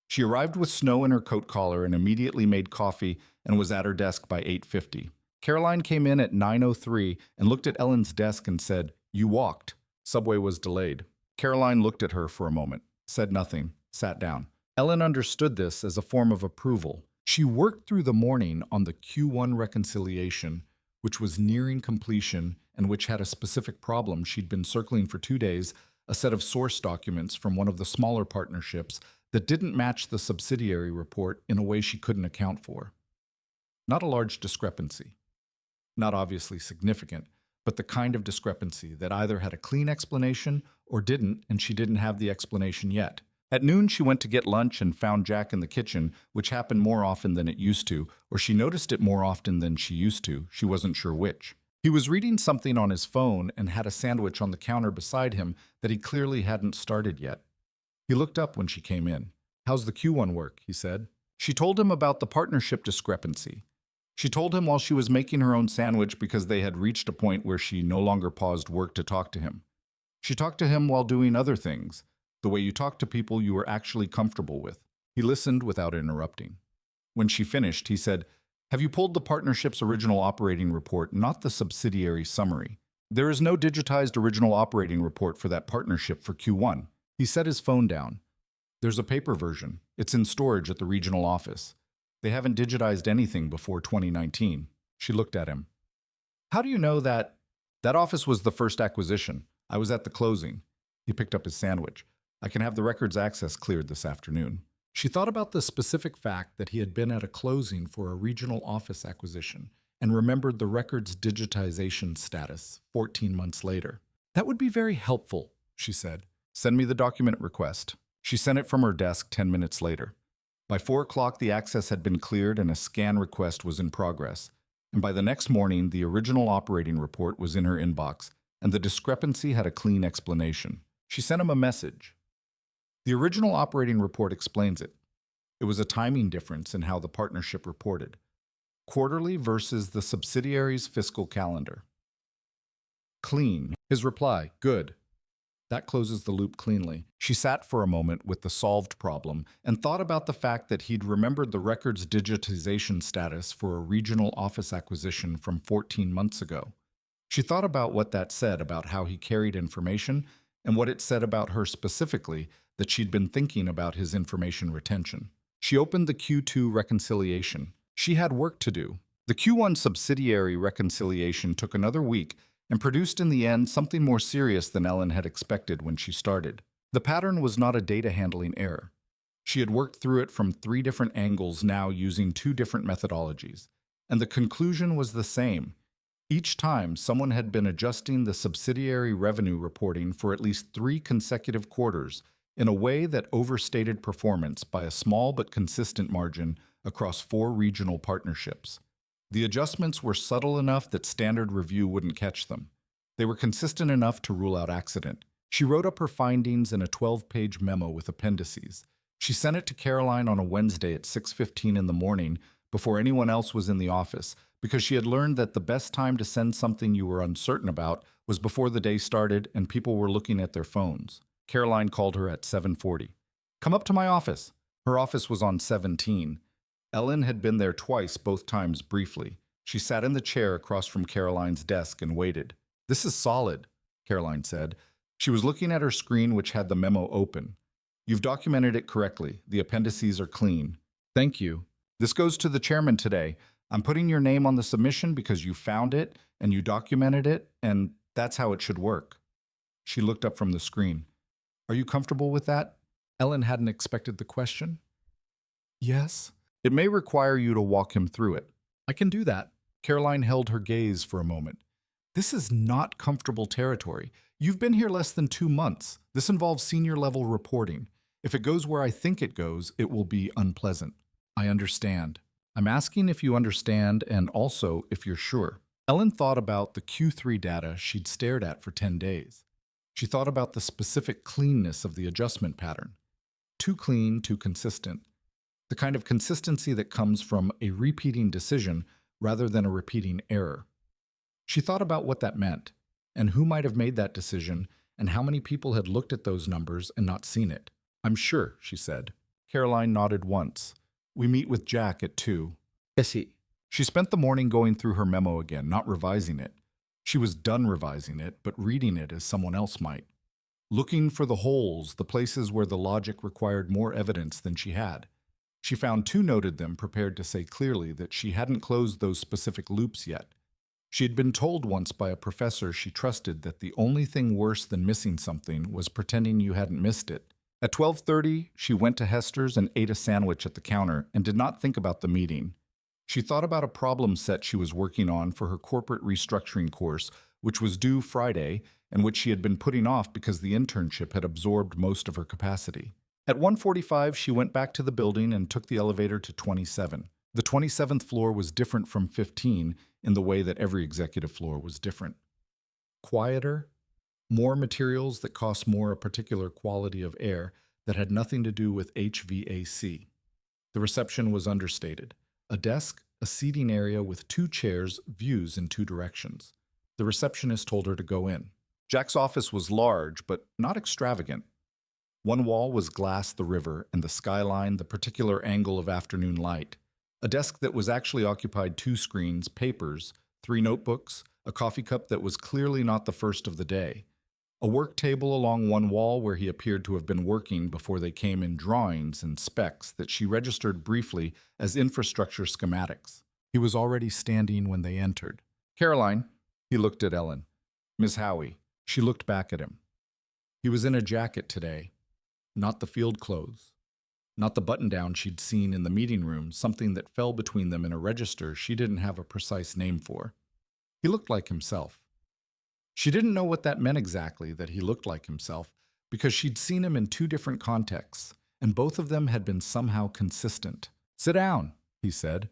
She arrived with snow in her coat collar and immediately made coffee and was at her desk by 8:50. Caroline came in at 9:03 and looked at Ellen's desk and said, "You walked. Subway was delayed." Caroline looked at her for a moment, said nothing, sat down. Ellen understood this as a form of approval. She worked through the morning on the Q1 reconciliation, which was nearing completion and which had a specific problem. She'd been circling for 2 days a set of source documents from one of the smaller partnerships that didn't match the subsidiary report in a way she couldn't account for. Not a large discrepancy. Not obviously significant, but the kind of discrepancy that either had a clean explanation or didn't, and she didn't have the explanation yet. At noon, she went to get lunch and found Jack in the kitchen, which happened more often than it used to, or she noticed it more often than she used to. She wasn't sure which. He was reading something on his phone and had a sandwich on the counter beside him that he clearly hadn't started yet. He looked up when she came in. "How's the Q1 work?" he said. She told him about the partnership discrepancy. She told him while she was making her own sandwich because they had reached a point where she no longer paused work to talk to him. She talked to him while doing other things, the way you talk to people you were actually comfortable with. He listened without interrupting. When she finished, he said, "Have you pulled the partnership's original operating report, not the subsidiary summary? There is no digitized original operating report for that partnership for Q1. He set his phone down. "There's a paper version. It's in storage at the regional office. They haven't digitized anything before 2019. She looked at him. "How do you know that? That office was the first acquisition. I was at the closing." He picked up his sandwich. "I can have the records access cleared this afternoon." She thought about the specific fact that he had been at a closing for a regional office acquisition and remembered the record's digitization status 14 months later. "That would be very helpful," she said. "Send me the document request." She sent it from her desk 10 minutes later. By 4 o'clock, the access had been cleared and a scan request was in progress. And by the next morning, the original operating report was in her inbox, and the discrepancy had a clean explanation. She sent him a message. The original operating report explains it. It was a timing difference in how the partnership reported. Quarterly versus the subsidiary's fiscal calendar. Clean. His reply, "Good." That closes the loop cleanly. She sat for a moment with the solved problem and thought about the fact that he'd remembered the record's digitization status for a regional office acquisition from 14 months ago. She thought about what that said about how he carried information and what it said about her specifically, that she'd been thinking about his information retention. She opened the Q2 reconciliation. She had work to do. The Q1 subsidiary reconciliation took another week and produced in the end something more serious than Ellen had expected when she started. The pattern was not a data handling error. She had worked through it from 3 different angles now using 2 different methodologies, and the conclusion was the same. Each time, someone had been adjusting the subsidiary revenue reporting for at least 3 consecutive quarters in a way that overstated performance by a small but consistent margin across 4 regional partnerships. The adjustments were subtle enough that standard review wouldn't catch them. They were consistent enough to rule out accident. She wrote up her findings in a 12-page memo with appendices. She sent it to Caroline on a Wednesday at 6:15 in the morning before anyone else was in the office, because she had learned that the best time to send something you were uncertain about was before the day started and people were looking at their phones. Caroline called her at 7:40. "Come up to my office." Her office was on 17. Ellen had been there twice, both times briefly. She sat in the chair across from Caroline's desk and waited. "This is solid," Caroline said. She was looking at her screen, which had the memo open. "You've documented it correctly. The appendices are clean." "Thank you. This goes to the chairman today. I'm putting your name on the submission because you found it and you documented it, and that's how it should work." She looked up from the screen. "Are you comfortable with that?" Ellen hadn't expected the question. "Yes." "It may require you to walk him through it." "I can do that." Caroline held her gaze for a moment. "This is not comfortable territory. You've been here less than 2 months. This involves senior-level reporting. If it goes where I think it goes, it will be unpleasant." "I understand. I'm asking if you understand and also if you're sure." Ellen thought about the Q3 data she'd stared at for 10 days. She thought about the specific cleanness of the adjustment pattern. Too clean, too consistent. The kind of consistency that comes from a repeating decision rather than a repeating error. She thought about what that meant, and who might have made that decision, and how many people had looked at those numbers and not seen it. "I'm sure," she said. Caroline nodded once. "We meet with Jack at 2. Yes. She spent the morning going through her memo again, not revising it. She was done revising it, but reading it as someone else might. Looking for the holes, the places where the logic required more evidence than she had. She found 2 noted them, prepared to say clearly that she hadn't closed those specific loops yet. She had been told once by a professor she trusted that the only thing worse than missing something was pretending you hadn't missed it. At 12:30, she went to Hester's and ate a sandwich at the counter and did not think about the meeting. She thought about a problem set she was working on for her corporate restructuring course, which was due Friday and which she had been putting off because the internship had absorbed most of her capacity. At 1:45, she went back to the building and took the elevator to 27. The 27th floor was different from 15 in the way that every executive floor was different. Quieter, more materials that cost more, a particular quality of air that had nothing to do with HVAC. The reception was understated. A desk, a seating area with 2 chairs, views in 2 directions. The receptionist told her to go in. Jack's office was large, but not extravagant. One wall was glass the river and the skyline, the particular angle of afternoon light. A desk that was actually occupied 2 screens, papers, 3 notebooks, a coffee cup that was clearly not the first of the day. A work table along one wall where he appeared to have been working before they came in drawings and specs that she registered briefly as infrastructure schematics. He was already standing when they entered. "Caroline," he looked at Ellen. "Miss Howee." She looked back at him. He was in a jacket today, not the field clothes, not the button-down she'd seen in the meeting room, something that fell between them in a register she didn't have a precise name for. He looked like himself. She didn't know what that meant exactly, that he looked like himself, because she'd seen him in 2 different contexts, and both of them had been somehow consistent. "Sit down," he said,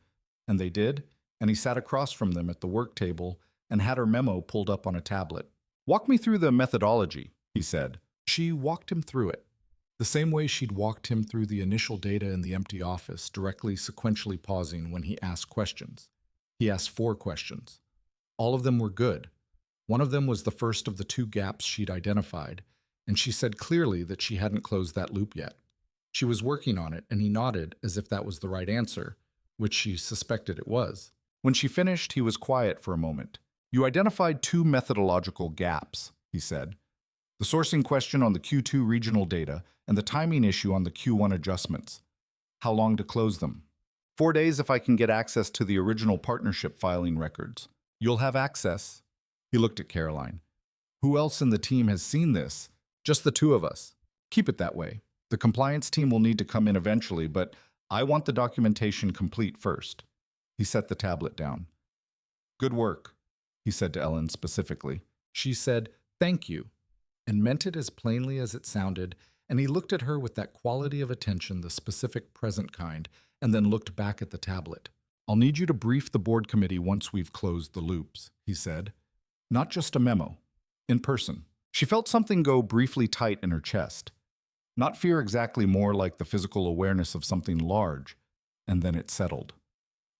and they did, and he sat across from them at the work table and had her memo pulled up on a tablet. "Walk me through the methodology," he said. She walked him through it, the same way she'd walked him through the initial data in the empty office, directly sequentially pausing when he asked questions. He asked 4 questions. All of them were good. One of them was the first of the 2 gaps she'd identified, and she said clearly that she hadn't closed that loop yet. She was working on it, and he nodded as if that was the right answer, which she suspected it was. When she finished, he was quiet for a moment. "You identified 2 methodological gaps," he said. "The sourcing question on the Q2 regional data and the timing issue on the Q1 adjustments. How long to close them?" 4 days if I can get access to the original partnership filing records." "You'll have access." He looked at Caroline. "Who else in the team has seen this?" "Just the 2 of us." "Keep it that way. The compliance team will need to come in eventually, but I want the documentation complete first." He set the tablet down. "Good work," he said to Ellen specifically. She said, "Thank you," and meant it as plainly as it sounded, and he looked at her with that quality of attention, the specific present kind, and then looked back at the tablet. I'll need you to brief the board committee once we've closed the loops, he said. Not just a memo. In person. She felt something go briefly tight in her chest. Not fear exactly, more like the physical awareness of something large, and then it settled.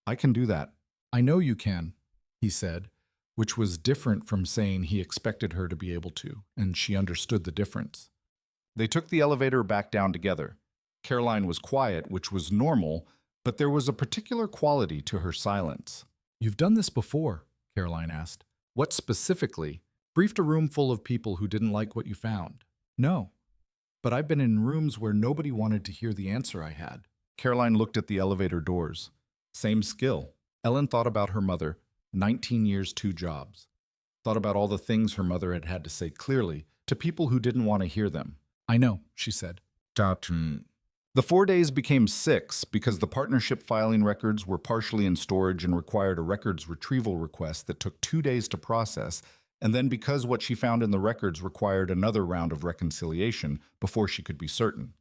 I can do that. I know you can, he said, which was different from saying he expected her to be able to, and she understood the difference. They took the elevator back down together. Caroline was quiet, which was normal, but there was a particular quality to her silence. You've done this before, Caroline asked. What specifically? Briefed a room full of people who didn't like what you found. No. But I've been in rooms where nobody wanted to hear the answer I had. Caroline looked at the elevator doors. Same skill. Ellen thought about her mother, 19 years, 2 jobs. Thought about all the things her mother had had to say clearly to people who didn't want to hear them. I know, she said. The 4 days became 6 because the partnership filing records were partially in storage and required a records retrieval request that took 2 days to process, and then because what she found in the records required another round of reconciliation before she could be certain.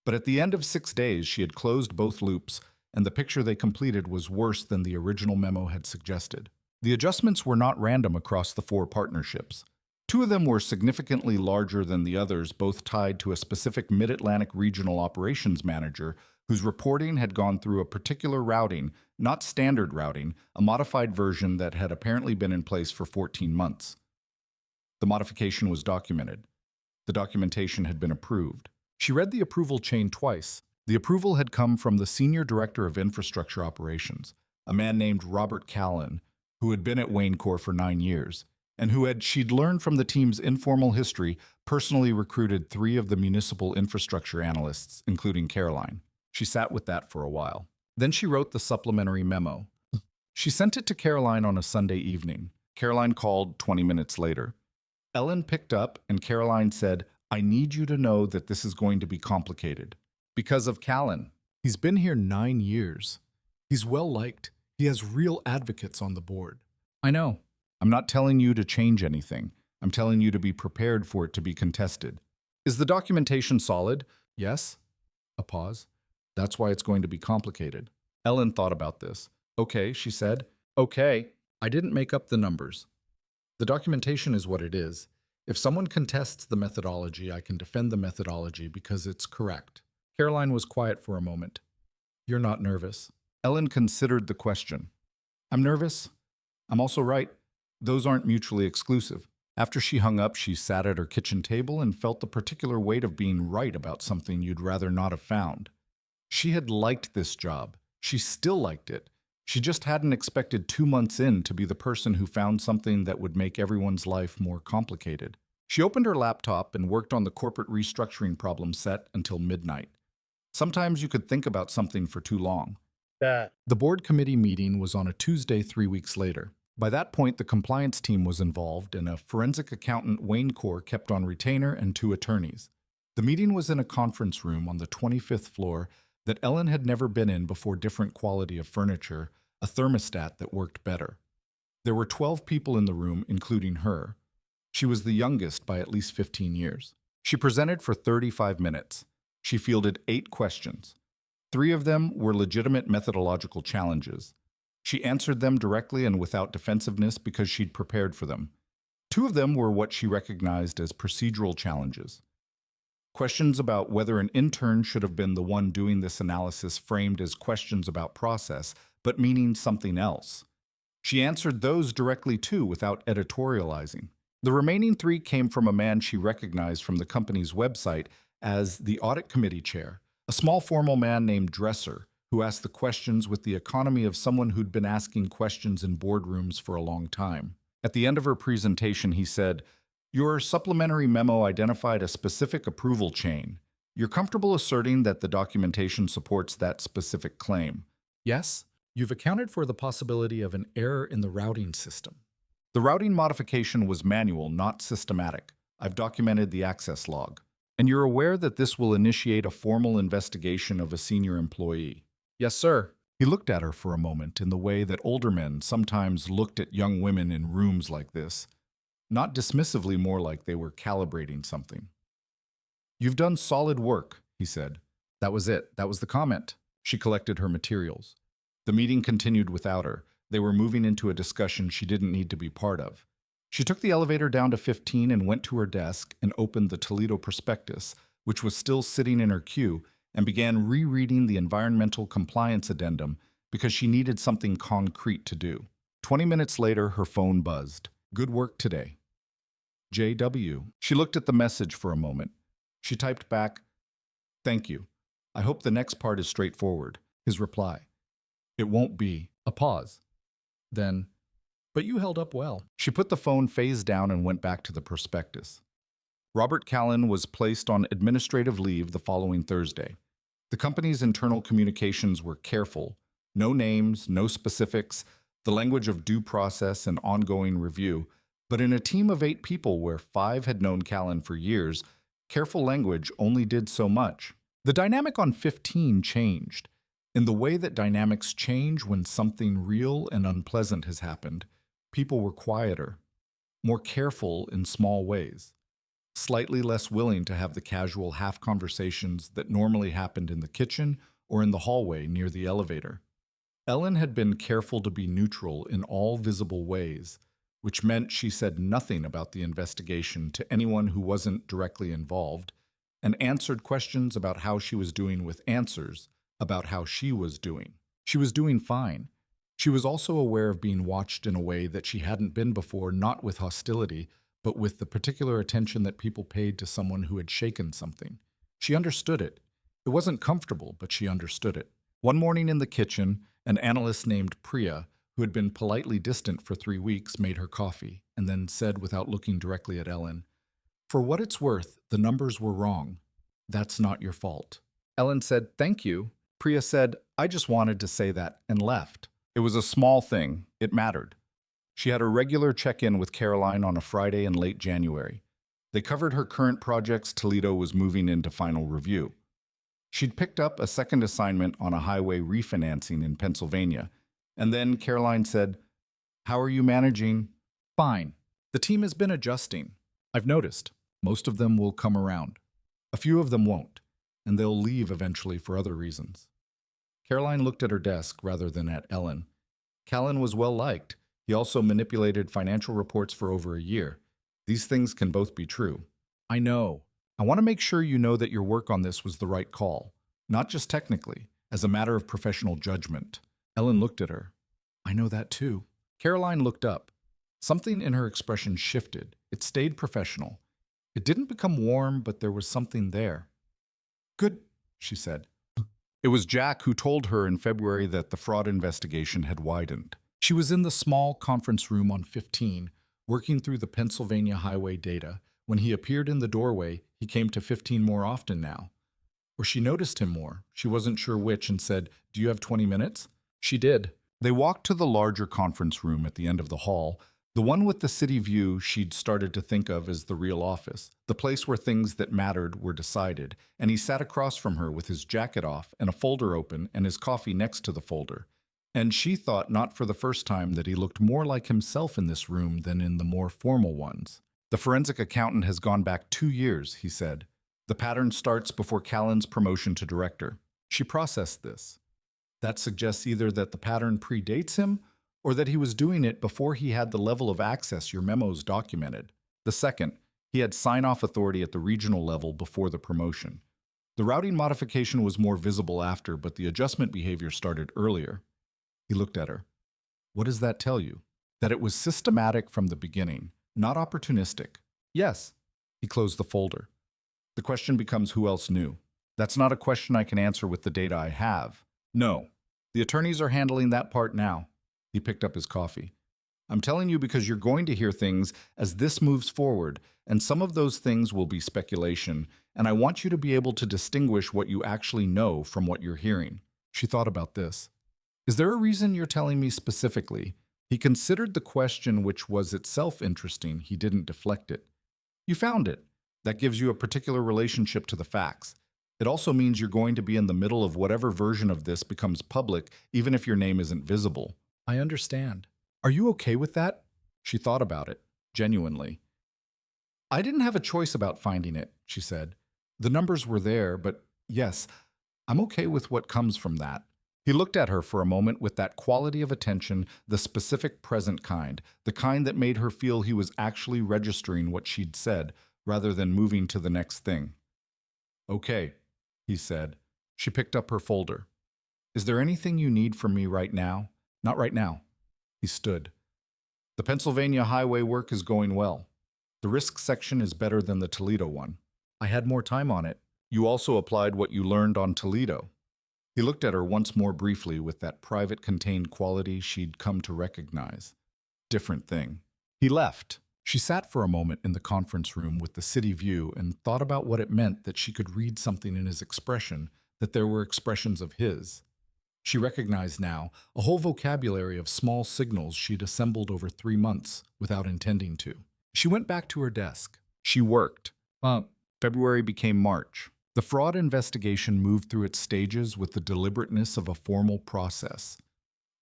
But at the end of 6 days, she had closed both loops, and the picture they completed was worse than the original memo had suggested. The adjustments were not random across the 4 partnerships. 2 of them were significantly larger than the others, both tied to a specific Mid-Atlantic regional operations manager whose reporting had gone through a particular routing, not standard routing, a modified version that had apparently been in place for 14 months. The modification was documented. The documentation had been approved. She read the approval chain twice. The approval had come from the Senior Director of Infrastructure Operations, a man named Robert Callan, who had been at Wayne Corps for 9 years, and who she'd learned from the team's informal history, personally recruited 3 of the municipal infrastructure analysts, including Caroline. She sat with that for a while. Then she wrote the supplementary memo. She sent it to Caroline on a Sunday evening. Caroline called 20 minutes later. Ellen picked up, and Caroline said, I need you to know that this is going to be complicated. Because of Callan. He's been here 9 years. He's well-liked. He has real advocates on the board. I know. I'm not telling you to change anything. I'm telling you to be prepared for it to be contested. Is the documentation solid? Yes. A pause. That's why it's going to be complicated. Ellen thought about this. Okay, she said. Okay. I didn't make up the numbers. The documentation is what it is. If someone contests the methodology, I can defend the methodology because it's correct. Caroline was quiet for a moment. You're not nervous. Ellen considered the question. I'm nervous. I'm also right. Those aren't mutually exclusive. After she hung up, she sat at her kitchen table and felt the particular weight of being right about something you'd rather not have found. She had liked this job. She still liked it. She just hadn't expected 2 months in to be the person who found something that would make everyone's life more complicated. She opened her laptop and worked on the corporate restructuring problem set until midnight. Sometimes you could think about something for too long. The board committee meeting was on a Tuesday 3 weeks later. By that point, the compliance team was involved, and a forensic accountant Wayne Corps kept on retainer and 2 attorneys. The meeting was in a conference room on the 25th floor that Ellen had never been in before. Different quality of furniture, a thermostat that worked better. There were 12 people in the room, including her. She was the youngest by at least 15 years. She presented for 35 minutes. She fielded 8 questions. 3 of them were legitimate methodological challenges. She answered them directly and without defensiveness because she'd prepared for them. 2 of them were what she recognized as procedural challenges. Questions about whether an intern should have been the one doing this analysis, framed as questions about process, but meaning something else. She answered those directly too, without editorializing. The remaining 3 came from a man she recognized from the company's website as the audit committee chair, a small formal man named Dresser, who asked the questions with the economy of someone who'd been asking questions in boardrooms for a long time. At the end of her presentation, he said, Your supplementary memo identified a specific approval chain. You're comfortable asserting that the documentation supports that specific claim? Yes. You've accounted for the possibility of an error in the routing system. The routing modification was manual, not systematic. I've documented the access log. And you're aware that this will initiate a formal investigation of a senior employee? Yes, sir. He looked at her for a moment in the way that older men sometimes looked at young women in rooms like this. Not dismissively, more like they were calibrating something. You've done solid work, he said. That was it. That was the comment. She collected her materials. The meeting continued without her. They were moving into a discussion she didn't need to be part of. She took the elevator down to 15 and went to her desk and opened the Toledo prospectus, which was still sitting in her queue, and began rereading the environmental compliance addendum because she needed something concrete to do. 20 minutes later, her phone buzzed. Good work today. JW. She looked at the message for a moment. She typed back, "Thank you. I hope the next part is straightforward." His reply, "It won't be." A pause. Then, "But you held up well." She put the phone face down and went back to the prospectus. Robert Callan was placed on administrative leave the following Thursday. The company's internal communications were careful. No names, no specifics, the language of due process and ongoing review. But in a team of 8 people where 5 had known Callan for years, careful language only did so much. The dynamic on 15 changed. In the way that dynamics change when something real and unpleasant has happened, people were quieter, more careful in small ways, slightly less willing to have the casual half-conversations that normally happened in the kitchen or in the hallway near the elevator. Ellen had been careful to be neutral in all visible ways, which meant she said nothing about the investigation to anyone who wasn't directly involved, and answered questions about how she was doing with answers about how she was doing. She was doing fine. She was also aware of being watched in a way that she hadn't been before, not with hostility, but with the particular attention that people paid to someone who had shaken something. She understood it. It wasn't comfortable, but she understood it. One morning in the kitchen, an analyst named Priya, who had been politely distant for 3 weeks, made her coffee, and then said without looking directly at Ellen, "For what it's worth, the numbers were wrong. That's not your fault." Ellen said, "Thank you." Priya said, "I just wanted to say that," and left. It was a small thing. It mattered. She had a regular check-in with Caroline on a Friday in late January. They covered her current projects Toledo was moving into final review. She'd picked up a second assignment on a highway refinancing in Pennsylvania, and then Caroline said, "How are you managing?" "Fine. The team has been adjusting. I've noticed. Most of them will come around. A few of them won't, and they'll leave eventually for other reasons." Caroline looked at her desk rather than at Ellen. Callan was well liked. He also manipulated financial reports for over a year. These things can both be true. "I know. I want to make sure you know that your work on this was the right call, not just technically, as a matter of professional judgment." Ellen looked at her. "I know that too." Caroline looked up. Something in her expression shifted. It stayed professional. It didn't become warm, but there was something there. "Good," she said. It was Jack who told her in February that the fraud investigation had widened. She was in the small conference room on 15, working through the Pennsylvania highway data. When he appeared in the doorway, he came to 15 more often now. Or she noticed him more. She wasn't sure which and said, "Do you have 20 minutes?" She did. They walked to the larger conference room at the end of the hall, the one with the city view she'd started to think of as the real office, the place where things that mattered were decided, and he sat across from her with his jacket off and a folder open and his coffee next to the folder. And she thought not for the first time that he looked more like himself in this room than in the more formal ones. "The forensic accountant has gone back 2 years, he said. "The pattern starts before Callan's promotion to director." She processed this. That suggests either that the pattern predates him or that he was doing it before he had the level of access your memos documented. The second, he had sign-off authority at the regional level before the promotion. The routing modification was more visible after, but the adjustment behavior started earlier. He looked at her. "What does that tell you?" "That it was systematic from the beginning, not opportunistic." "Yes." He closed the folder. "The question becomes who else knew." "That's not a question I can answer with the data I have." "No. The attorneys are handling that part now." He picked up his coffee. "I'm telling you because you're going to hear things as this moves forward, and some of those things will be speculation, and I want you to be able to distinguish what you actually know from what you're hearing." She thought about this. "Is there a reason you're telling me specifically?" He considered the question, which was itself interesting. He didn't deflect it. "You found it. That gives you a particular relationship to the facts. It also means you're going to be in the middle of whatever version of this becomes public, even if your name isn't visible." "I understand. Are you okay with that?" She thought about it, genuinely. "I didn't have a choice about finding it," she said. "The numbers were there, but yes, I'm okay with what comes from that. He looked at her for a moment with that quality of attention, the specific present kind, the kind that made her feel he was actually registering what she'd said, rather than moving to the next thing. "Okay," he said. She picked up her folder. "Is there anything you need from me right now?" "Not right now." He stood. "The Pennsylvania highway work is going well. The risk section is better than the Toledo one. I had more time on it. You also applied what you learned on Toledo." He looked at her once more briefly with that private contained quality she'd come to recognize. Different thing. He left. She sat for a moment in the conference room with the city view and thought about what it meant that she could read something in his expression, that there were expressions of his. She recognized now a whole vocabulary of small signals she'd assembled over 3 months without intending to. She went back to her desk. She worked. February became March. The fraud investigation moved through its stages with the deliberateness of a formal process.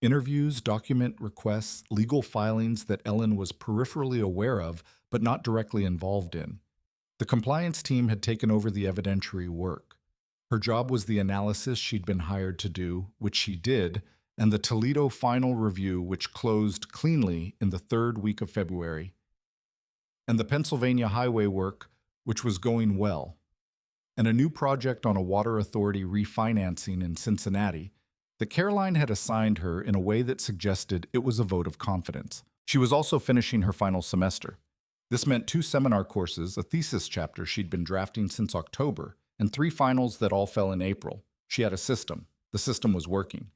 Interviews, document requests, legal filings that Ellen was peripherally aware of but not directly involved in. The compliance team had taken over the evidentiary work. Her job was the analysis she'd been hired to do, which she did, and the Toledo final review, which closed cleanly in the 3rd week of February. And the Pennsylvania highway work, which was going well. And a new project on a water authority refinancing in Cincinnati that Caroline had assigned her in a way that suggested it was a vote of confidence. She was also finishing her final semester. This meant 2 seminar courses, a thesis chapter she'd been drafting since October, and 3 finals that all fell in April. She had a system. The system was working.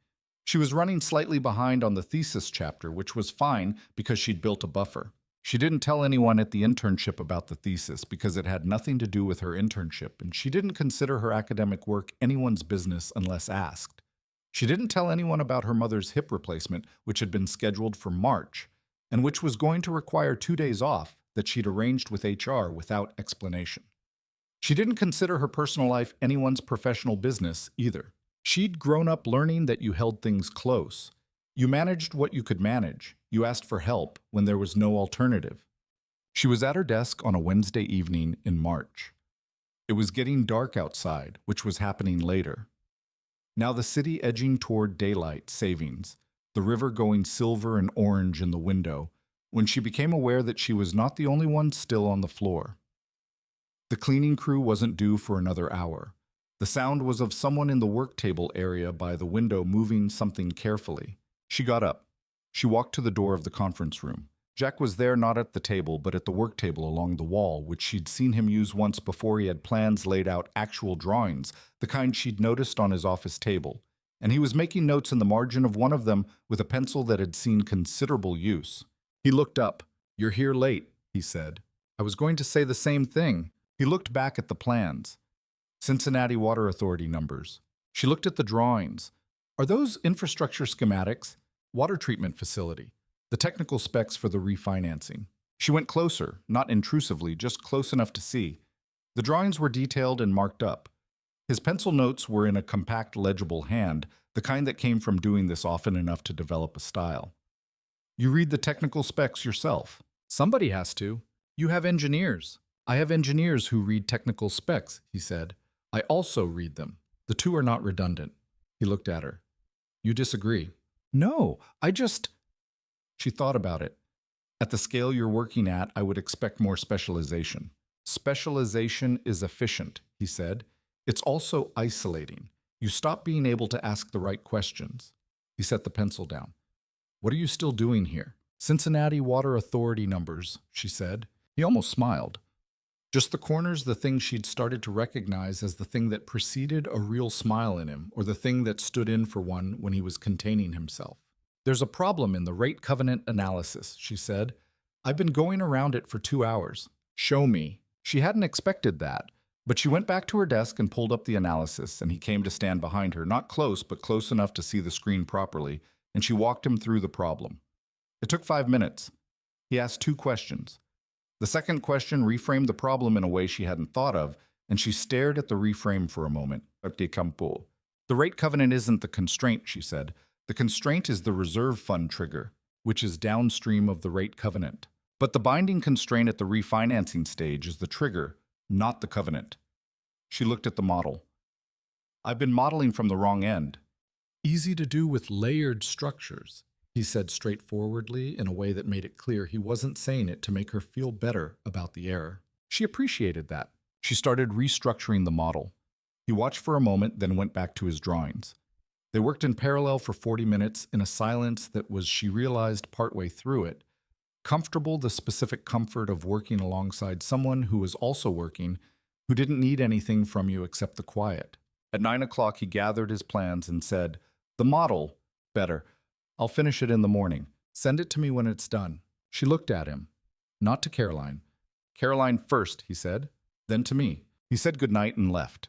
She was running slightly behind on the thesis chapter, which was fine because she'd built a buffer. She didn't tell anyone at the internship about the thesis because it had nothing to do with her internship, and she didn't consider her academic work anyone's business unless asked. She didn't tell anyone about her mother's hip replacement, which had been scheduled for March, and which was going to require 2 days off that she'd arranged with HR without explanation. She didn't consider her personal life anyone's professional business either. She'd grown up learning that you held things close. You managed what you could manage. You asked for help when there was no alternative. She was at her desk on a Wednesday evening in March. It was getting dark outside, which was happening later. Now the city edging toward daylight savings, the river going silver and orange in the window, when she became aware that she was not the only one still on the floor. The cleaning crew wasn't due for another hour. The sound was of someone in the work table area by the window moving something carefully. She got up. She walked to the door of the conference room. Jack was there, not at the table, but at the work table along the wall, which she'd seen him use once before he had plans laid out, actual drawings, the kind she'd noticed on his office table. And he was making notes in the margin of one of them with a pencil that had seen considerable use. He looked up. "You're here late," he said. "I was going to say the same thing." He looked back at the plans. Cincinnati Water Authority numbers. She looked at the drawings. "Are those infrastructure schematics? Water treatment facility. The technical specs for the refinancing." She went closer, not intrusively, just close enough to see. The drawings were detailed and marked up. His pencil notes were in a compact, legible hand, the kind that came from doing this often enough to develop a style. "You read the technical specs yourself." "Somebody has to. You have engineers." "I have engineers who read technical specs," he said. "I also read them. The two are not redundant." He looked at her. "You disagree?" "No, I just—" She thought about it. "At the scale you're working at, I would expect more specialization." "Specialization is efficient," he said. "It's also isolating. You stop being able to ask the right questions." He set the pencil down. "What are you still doing here?" "Cincinnati Water Authority numbers," she said. He almost smiled. Just the corners, the thing she'd started to recognize as the thing that preceded a real smile in him, or the thing that stood in for one when he was containing himself. "There's a problem in the rate covenant analysis," she said. "I've been going around it for 2 hours. Show me." She hadn't expected that, but she went back to her desk and pulled up the analysis, and he came to stand behind her, not close, but close enough to see the screen properly, and she walked him through the problem. It took 5 minutes. He asked 2 questions. The second question reframed the problem in a way she hadn't thought of, and she stared at the reframe for a moment. "The rate covenant isn't the constraint," she said. "The constraint is the reserve fund trigger, which is downstream of the rate covenant. But the binding constraint at the refinancing stage is the trigger, not the covenant." She looked at the model. "I've been modeling from the wrong end." Easy to do with layered structures, he said straightforwardly in a way that made it clear he wasn't saying it to make her feel better about the error. She appreciated that. She started restructuring the model. He watched for a moment, then went back to his drawings. They worked in parallel for 40 minutes in a silence that was, she realized partway through it, comfortable, the specific comfort of working alongside someone who was also working, who didn't need anything from you except the quiet. At 9 o'clock, he gathered his plans and said, "The model, better. I'll finish it in the morning. Send it to me when it's done." She looked at him. Not to Caroline. "Caroline first," he said. "Then to me." He said goodnight and left.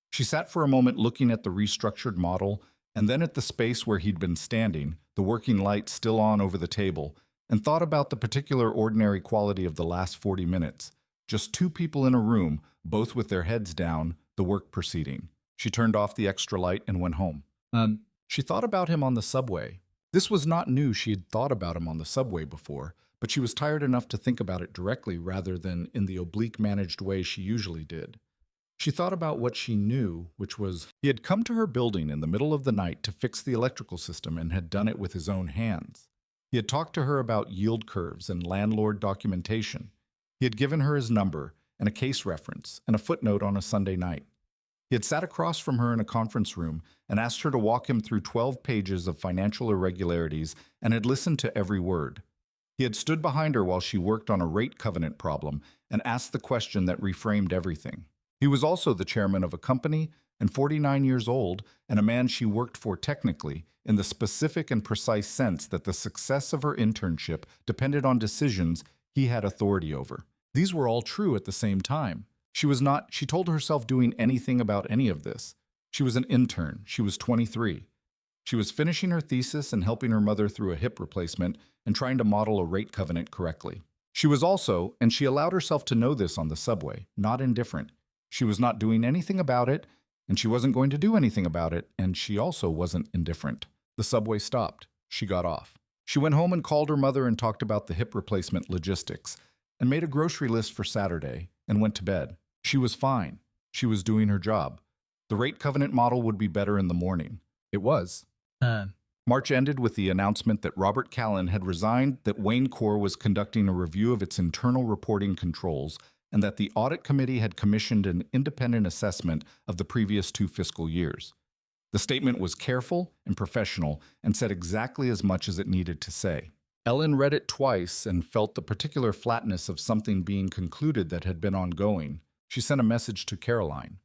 She sat for a moment looking at the restructured model and then at the space where he'd been standing, the working light still on over the table, and thought about the particular ordinary quality of the last 40 minutes. Just two people in a room, both with their heads down, the work proceeding. She turned off the extra light and went home. She thought about him on the subway. This was not new. She had thought about him on the subway before, but she was tired enough to think about it directly rather than in the oblique managed way she usually did. She thought about what she knew, which was he had come to her building in the middle of the night to fix the electrical system and had done it with his own hands. He had talked to her about yield curves and landlord documentation. He had given her his number and a case reference and a footnote on a Sunday night. He had sat across from her in a conference room and asked her to walk him through 12 pages of financial irregularities and had listened to every word. He had stood behind her while she worked on a rate covenant problem and asked the question that reframed everything. He was also the chairman of a company and 49 years old and a man she worked for technically in the specific and precise sense that the success of her internship depended on decisions he had authority over. These were all true at the same time. She told herself, doing anything about any of this. She was an intern. She was 23. She was finishing her thesis and helping her mother through a hip replacement and trying to model a rate covenant correctly. She was also, and she allowed herself to know this on the subway, not indifferent. She was not doing anything about it, and she wasn't going to do anything about it, and she also wasn't indifferent. The subway stopped. She got off. She went home and called her mother and talked about the hip replacement logistics, and made a grocery list for Saturday, and went to bed. She was fine. She was doing her job. The rate covenant model would be better in the morning. It was. March ended with the announcement that Robert Callan had resigned, that Wayne Corps was conducting a review of its internal reporting controls, and that the audit committee had commissioned an independent assessment of the previous 2 fiscal years. The statement was careful and professional and said exactly as much as it needed to say. Ellen read it twice and felt the particular flatness of something being concluded that had been ongoing. She sent a message to Caroline.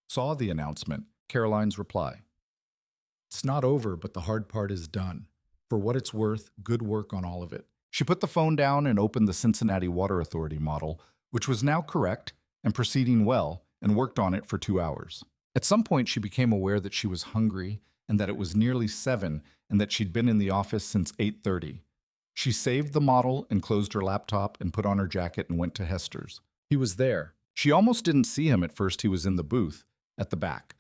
Saw the announcement. Caroline's reply. "It's not over, but the hard part is done. For what it's worth, good work on all of it." She put the phone down and opened the Cincinnati Water Authority model, which was now correct and proceeding well, and worked on it for 2 hours. At some point, she became aware that she was hungry and that it was nearly 7 and that she'd been in the office since 8:30. She saved the model and closed her laptop and put on her jacket and went to Hester's. He was there. She almost didn't see him at first. He was in the booth, at the back.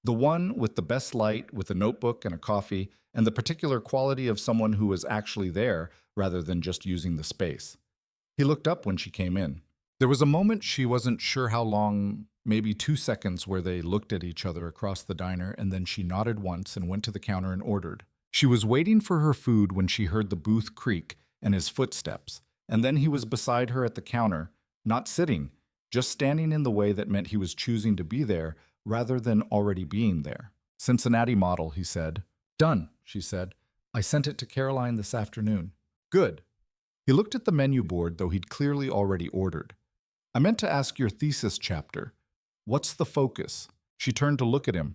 The one with the best light, with a notebook and a coffee, and the particular quality of someone who was actually there rather than just using the space. He looked up when she came in. There was a moment, she wasn't sure how long, maybe 2 seconds, where they looked at each other across the diner, and then she nodded once and went to the counter and ordered. She was waiting for her food when she heard the booth creak and his footsteps, and then he was beside her at the counter, not sitting, just standing in the way that meant he was choosing to be there rather than already being there. "Cincinnati model," he said. "Done," she said. "I sent it to Caroline this afternoon." "Good." He looked at the menu board, though he'd clearly already ordered. "I meant to ask your thesis chapter. What's the focus?" She turned to look at him.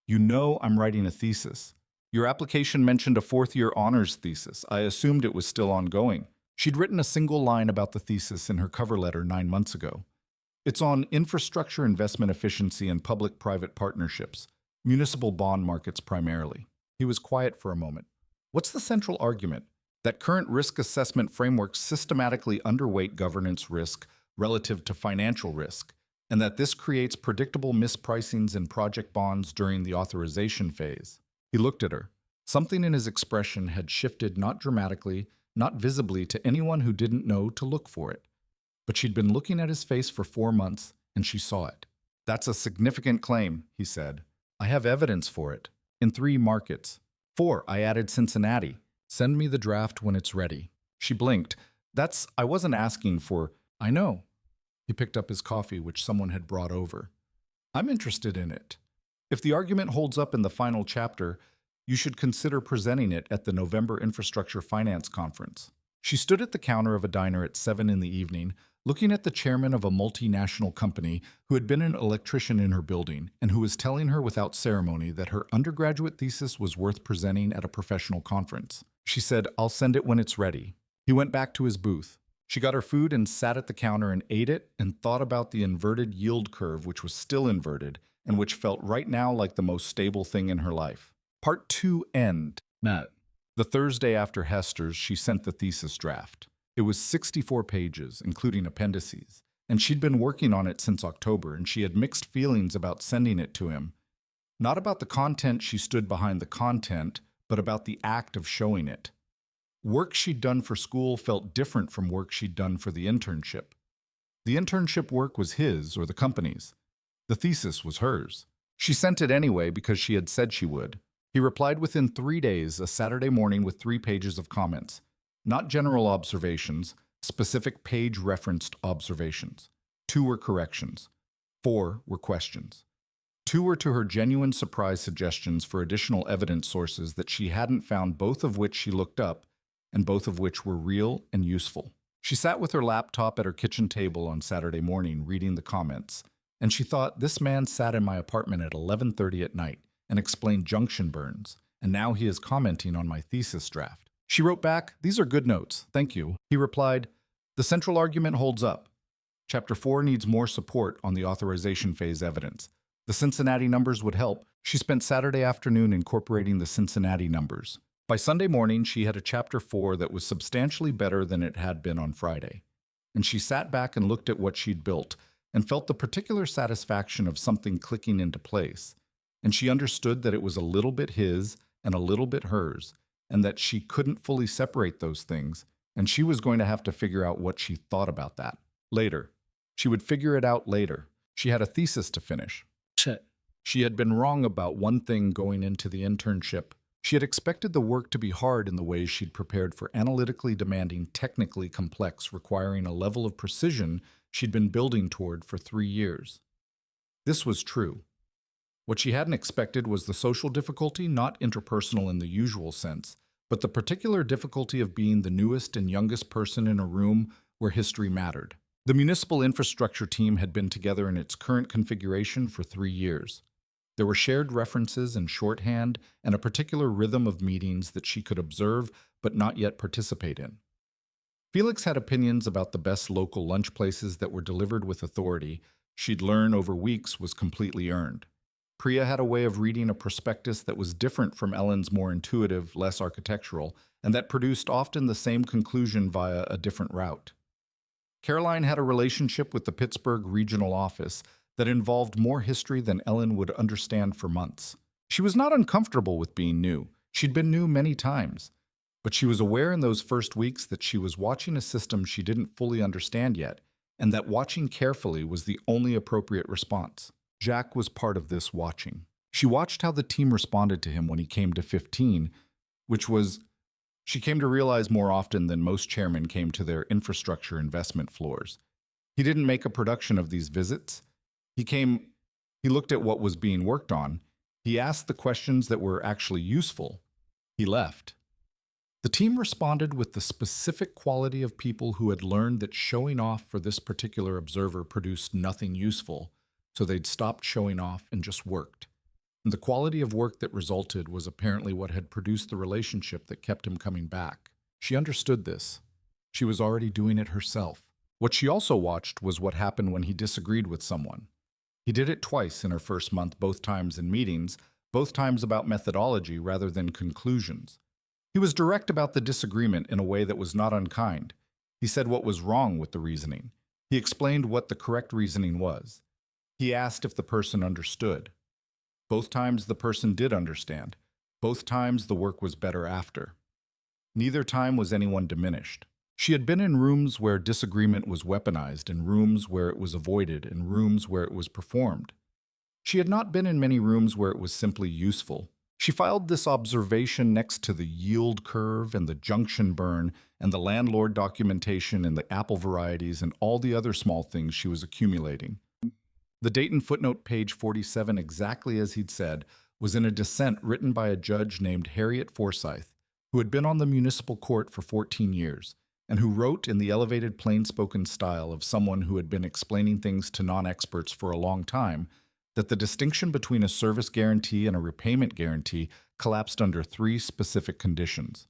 "You know I'm writing a thesis. Your application mentioned a 4th-year honors thesis. I assumed it was still ongoing." She'd written a single line about the thesis in her cover letter 9 months ago. "It's on infrastructure investment efficiency and public-private partnerships, municipal bond markets primarily." He was quiet for a moment. "What's the central argument? That current risk assessment frameworks systematically underweight governance risk relative to financial risk, and that this creates predictable mispricings in project bonds during the authorization phase." He looked at her. Something in his expression had shifted, not dramatically, not visibly to anyone who didn't know to look for it. But she'd been looking at his face for 4 months, and she saw it. "That's a significant claim," he said. "I have evidence for it." In 3 markets. 4, I added Cincinnati. Send me the draft when it's ready. She blinked. I wasn't asking for, I know. He picked up his coffee, which someone had brought over. I'm interested in it. If the argument holds up in the final chapter, you should consider presenting it at the November Infrastructure Finance Conference. She stood at the counter of a diner at 7 in the evening, looking at the chairman of a multinational company who had been an electrician in her building and who was telling her without ceremony that her undergraduate thesis was worth presenting at a professional conference. She said, I'll send it when it's ready. He went back to his booth. She got her food and sat at the counter and ate it and thought about the inverted yield curve, which was still inverted and which felt right now like the most stable thing in her life. Part 2 end. Matt. The Thursday after Hester's, she sent the thesis draft. It was 64 pages, including appendices, and she'd been working on it since October, and she had mixed feelings about sending it to him. Not about the content she stood behind the content, but about the act of showing it. Work she'd done for school felt different from work she'd done for the internship. The internship work was his or the company's. The thesis was hers. She sent it anyway because she had said she would. He replied within 3 days, a Saturday morning with 3 pages of comments. Not general observations, specific page-referenced observations. 2 were corrections. 4 were questions. 2 were to her genuine surprise suggestions for additional evidence sources that she hadn't found, both of which she looked up, and both of which were real and useful. She sat with her laptop at her kitchen table on Saturday morning reading the comments, and she thought, this man sat in my apartment at 11:30 at night and explained junction burns, and now he is commenting on my thesis draft. She wrote back, these are good notes, thank you. He replied, the central argument holds up. Chapter 4 needs more support on the authorization phase evidence. The Cincinnati numbers would help. She spent Saturday afternoon incorporating the Cincinnati numbers. By Sunday morning, she had a Chapter 4 that was substantially better than it had been on Friday. And she sat back and looked at what she'd built and felt the particular satisfaction of something clicking into place. And she understood that it was a little bit his and a little bit hers, and that she couldn't fully separate those things, and she was going to have to figure out what she thought about that. Later. She would figure it out later. She had a thesis to finish. Shit. She had been wrong about one thing going into the internship. She had expected the work to be hard in the ways she'd prepared for analytically demanding, technically complex, requiring a level of precision she'd been building toward for 3 years. This was true. What she hadn't expected was the social difficulty, not interpersonal in the usual sense, but the particular difficulty of being the newest and youngest person in a room where history mattered. The municipal infrastructure team had been together in its current configuration for 3 years. There were shared references and shorthand and a particular rhythm of meetings that she could observe but not yet participate in. Felix had opinions about the best local lunch places that were delivered with authority she'd learn over weeks was completely earned. Priya had a way of reading a prospectus that was different from Ellen's more intuitive, less architectural, and that produced often the same conclusion via a different route. Caroline had a relationship with the Pittsburgh regional office that involved more history than Ellen would understand for months. She was not uncomfortable with being new. She'd been new many times. But she was aware in those first weeks that she was watching a system she didn't fully understand yet, and that watching carefully was the only appropriate response. Jack was part of this watching. She watched how the team responded to him when he came to 15, which was, she came to realize more often than most chairmen came to their infrastructure investment floors. He didn't make a production of these visits. He looked at what was being worked on. He asked the questions that were actually useful. He left. The team responded with the specific quality of people who had learned that showing off for this particular observer produced nothing useful, so they'd stopped showing off and just worked. And the quality of work that resulted was apparently what had produced the relationship that kept him coming back. She understood this. She was already doing it herself. What she also watched was what happened when he disagreed with someone. He did it twice in her first month, both times in meetings, both times about methodology rather than conclusions. He was direct about the disagreement in a way that was not unkind. He said what was wrong with the reasoning. He explained what the correct reasoning was. He asked if the person understood. Both times the person did understand. Both times the work was better after. Neither time was anyone diminished. She had been in rooms where disagreement was weaponized, in rooms where it was avoided, in rooms where it was performed. She had not been in many rooms where it was simply useful. She filed this observation next to the yield curve and the junction burn and the landlord documentation and the apple varieties and all the other small things she was accumulating. The date and footnote, page 47, exactly as he'd said, was in a dissent written by a judge named Harriet Forsyth, who had been on the municipal court for 14 years, and who wrote in the elevated, plain-spoken style of someone who had been explaining things to non-experts for a long time, that the distinction between a service guarantee and a repayment guarantee collapsed under 3 specific conditions.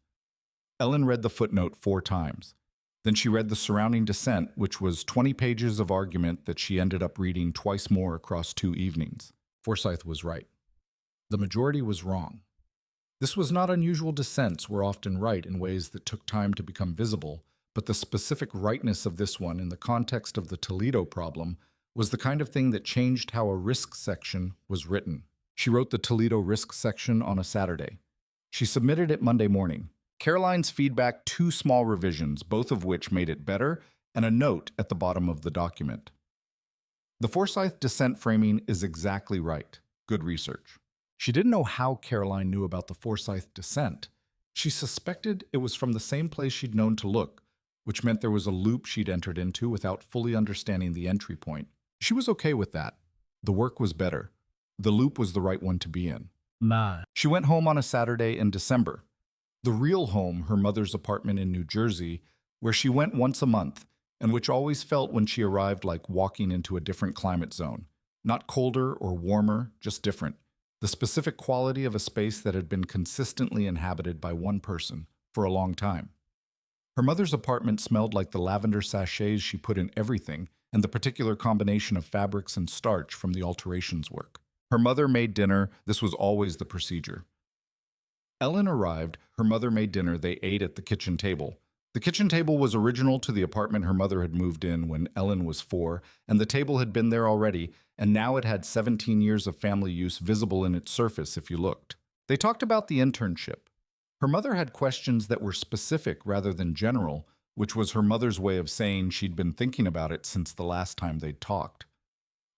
Ellen read the footnote 4 times. Then she read the surrounding dissent, which was 20 pages of argument that she ended up reading twice more across 2 evenings. Forsyth was right. The majority was wrong. This was not unusual. Dissents were often right in ways that took time to become visible, but the specific rightness of this one in the context of the Toledo problem was the kind of thing that changed how a risk section was written. She wrote the Toledo risk section on a Saturday. She submitted it Monday morning. Caroline's feedback, 2 small revisions, both of which made it better, and a note at the bottom of the document. The Forsyth dissent framing is exactly right. Good research. She didn't know how Caroline knew about the Forsyth dissent. She suspected it was from the same place she'd known to look, which meant there was a loop she'd entered into without fully understanding the entry point. She was okay with that. The work was better. The loop was the right one to be in. She went home on a Saturday in December. The real home, her mother's apartment in New Jersey, where she went once a month, and which always felt when she arrived like walking into a different climate zone. Not colder or warmer, just different. The specific quality of a space that had been consistently inhabited by one person for a long time. Her mother's apartment smelled like the lavender sachets she put in everything and the particular combination of fabrics and starch from the alterations work. Her mother made dinner. This was always the procedure. Ellen arrived. Her mother made dinner. They ate at the kitchen table. The kitchen table was original to the apartment her mother had moved in when Ellen was 4, and the table had been there already, and now it had 17 years of family use visible in its surface if you looked. They talked about the internship. Her mother had questions that were specific rather than general, which was her mother's way of saying she'd been thinking about it since the last time they'd talked.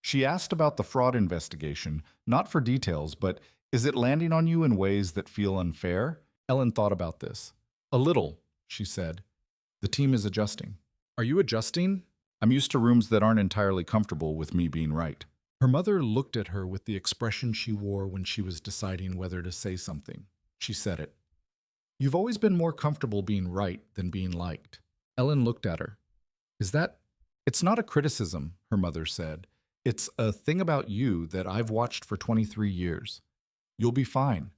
She asked about the fraud investigation, not for details, but is it landing on you in ways that feel unfair? Ellen thought about this. A little, she said. The team is adjusting. Are you adjusting? I'm used to rooms that aren't entirely comfortable with me being right. Her mother looked at her with the expression she wore when she was deciding whether to say something. She said it. You've always been more comfortable being right than being liked. Ellen looked at her. Is that? It's not a criticism, her mother said. It's a thing about you that I've watched for 23 years. You'll be fine.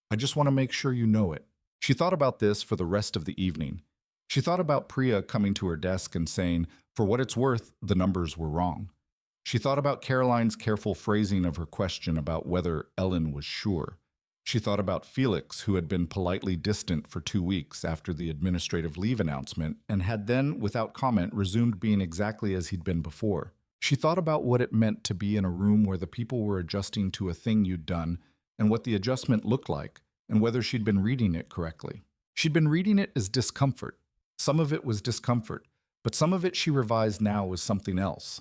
I just want to make sure you know it. She thought about this for the rest of the evening. She thought about Priya coming to her desk and saying, for what it's worth, the numbers were wrong. She thought about Caroline's careful phrasing of her question about whether Ellen was sure. She thought about Felix, who had been politely distant for 2 weeks after the administrative leave announcement and had then, without comment, resumed being exactly as he'd been before. She thought about what it meant to be in a room where the people were adjusting to a thing you'd done and what the adjustment looked like and whether she'd been reading it correctly. She'd been reading it as discomfort. Some of it was discomfort, but some of it she revised now as something else.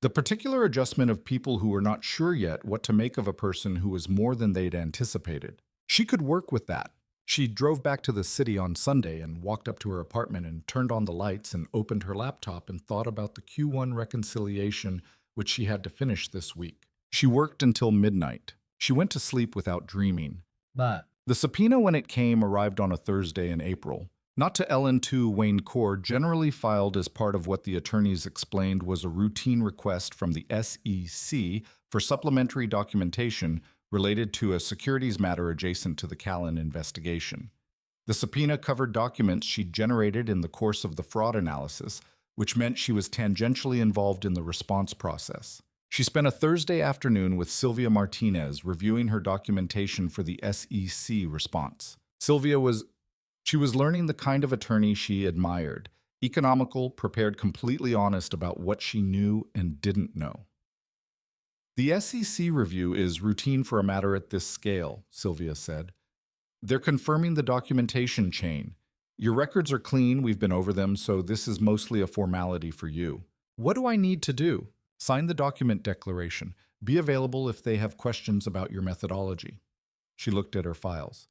The particular adjustment of people who were not sure yet what to make of a person who was more than they'd anticipated. She could work with that. She drove back to the city on Sunday and walked up to her apartment and turned on the lights and opened her laptop and thought about the Q1 reconciliation which she had to finish this week. She worked until midnight. She went to sleep without dreaming. But The subpoena, when it came, arrived on a Thursday in April. Not to Ellen to Wayne Court, generally filed as part of what the attorneys explained was a routine request from the SEC for supplementary documentation related to a securities matter adjacent to the Callan investigation. The subpoena covered documents she'd generated in the course of the fraud analysis, which meant she was tangentially involved in the response process. She spent a Thursday afternoon with Sylvia Martinez reviewing her documentation for the SEC response. She was learning the kind of attorney she admired, economical, prepared, completely honest about what she knew and didn't know. The SEC review is routine for a matter at this scale, Sylvia said. They're confirming the documentation chain. Your records are clean, we've been over them, so this is mostly a formality for you. What do I need to do? Sign the document declaration. Be available if they have questions about your methodology. She looked at her files.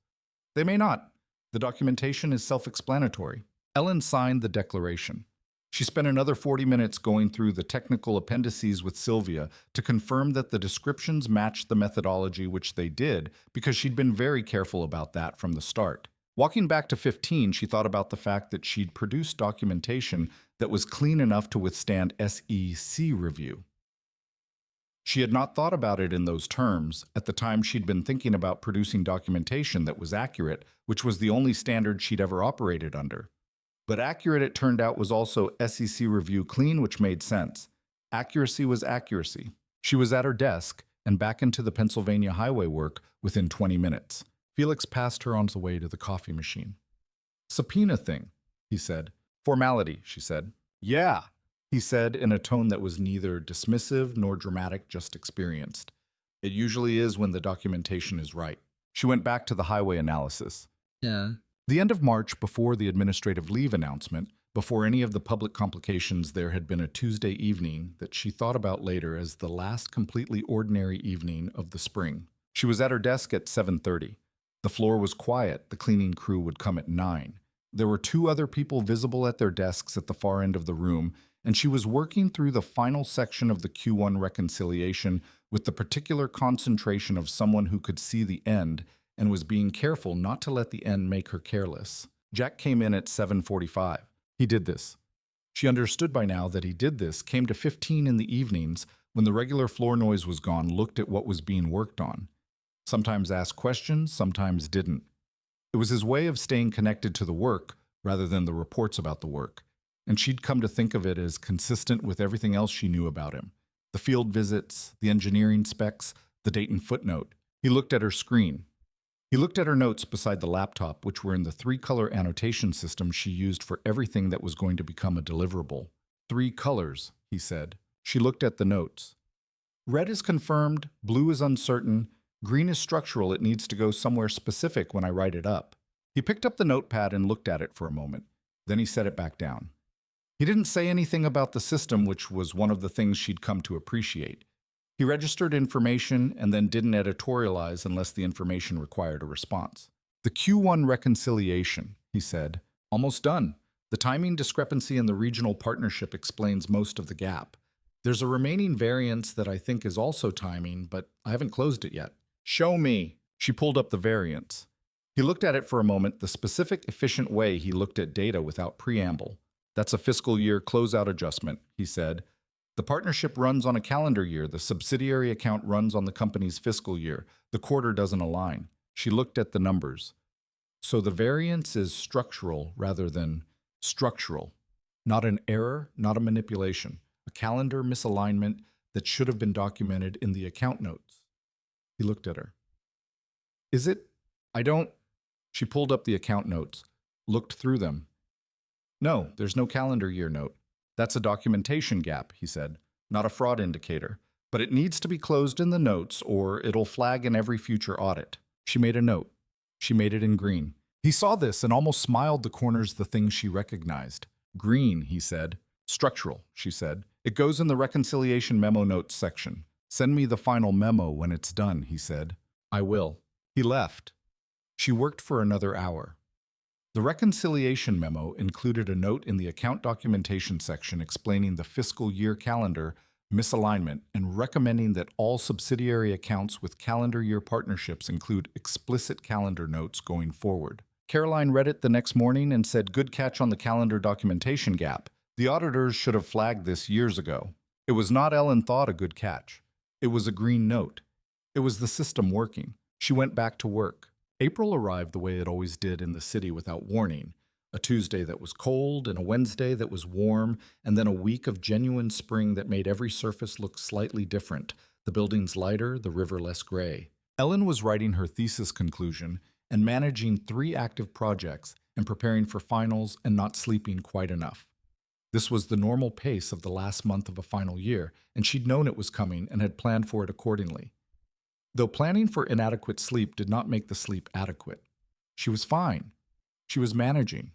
They may not. The documentation is self-explanatory. Ellen signed the declaration. She spent another 40 minutes going through the technical appendices with Sylvia to confirm that the descriptions matched the methodology, which they did, because she'd been very careful about that from the start. Walking back to 15, she thought about the fact that she'd produced documentation that was clean enough to withstand SEC review. She had not thought about it in those terms. At the time, she'd been thinking about producing documentation that was accurate, which was the only standard she'd ever operated under. But accurate, it turned out, was also SEC review clean, which made sense. Accuracy was accuracy. She was at her desk and back into the Pennsylvania highway work within 20 minutes. Felix passed her on the way to the coffee machine. Subpoena thing, he said. Formality, she said. Yeah, he said in a tone that was neither dismissive nor dramatic, just experienced. It usually is when the documentation is right. She went back to the highway analysis. Yeah. The end of March, before the administrative leave announcement, before any of the public complications, there had been a Tuesday evening that she thought about later as the last completely ordinary evening of the spring. She was at her desk at 7:30. The floor was quiet. The cleaning crew would come at 9. There were 2 other people visible at their desks at the far end of the room, and she was working through the final section of the Q1 reconciliation with the particular concentration of someone who could see the end and was being careful not to let the end make her careless. Jack came in at 7:45. He did this. She understood by now that he did this, came to 15 in the evenings when the regular floor noise was gone, looked at what was being worked on. Sometimes asked questions, sometimes didn't. It was his way of staying connected to the work rather than the reports about the work, and she'd come to think of it as consistent with everything else she knew about him. The field visits, the engineering specs, the date and footnote. He looked at her screen. He looked at her notes beside the laptop, which were in the 3-color annotation system she used for everything that was going to become a deliverable. 3 colors, he said. She looked at the notes. Red is confirmed, blue is uncertain, green is structural, it needs to go somewhere specific when I write it up. He picked up the notepad and looked at it for a moment. Then he set it back down. He didn't say anything about the system, which was one of the things she'd come to appreciate. He registered information and then didn't editorialize unless the information required a response. The Q1 reconciliation, he said. Almost done. The timing discrepancy in the regional partnership explains most of the gap. There's a remaining variance that I think is also timing, but I haven't closed it yet. Show me. She pulled up the variance. He looked at it for a moment, the specific, efficient way he looked at data without preamble. That's a fiscal year closeout adjustment, he said. The partnership runs on a calendar year. The subsidiary account runs on the company's fiscal year. The quarter doesn't align. She looked at the numbers. So the variance is structural rather than structural. Not an error, not a manipulation. A calendar misalignment that should have been documented in the account notes. He looked at her. Is it? I don't. She pulled up the account notes, looked through them. No, there's no calendar year note. That's a documentation gap, he said, not a fraud indicator. But it needs to be closed in the notes or it'll flag in every future audit. She made a note. She made it in green. He saw this and almost smiled the corners the things she recognized. Green, he said. Structural, she said. It goes in the reconciliation memo notes section. Send me the final memo when it's done, he said. I will. He left. She worked for another hour. The reconciliation memo included a note in the account documentation section explaining the fiscal year calendar misalignment and recommending that all subsidiary accounts with calendar year partnerships include explicit calendar notes going forward. Caroline read it the next morning and said, "Good catch on the calendar documentation gap. The auditors should have flagged this years ago." It was not, Ellen thought, a good catch. It was a green note. It was the system working. She went back to work. April arrived the way it always did in the city without warning. A Tuesday that was cold and a Wednesday that was warm, and then a week of genuine spring that made every surface look slightly different, the buildings lighter, the river less gray. Ellen was writing her thesis conclusion and managing 3 active projects and preparing for finals and not sleeping quite enough. This was the normal pace of the last month of a final year, and she'd known it was coming and had planned for it accordingly. Though planning for inadequate sleep did not make the sleep adequate. She was fine. She was managing.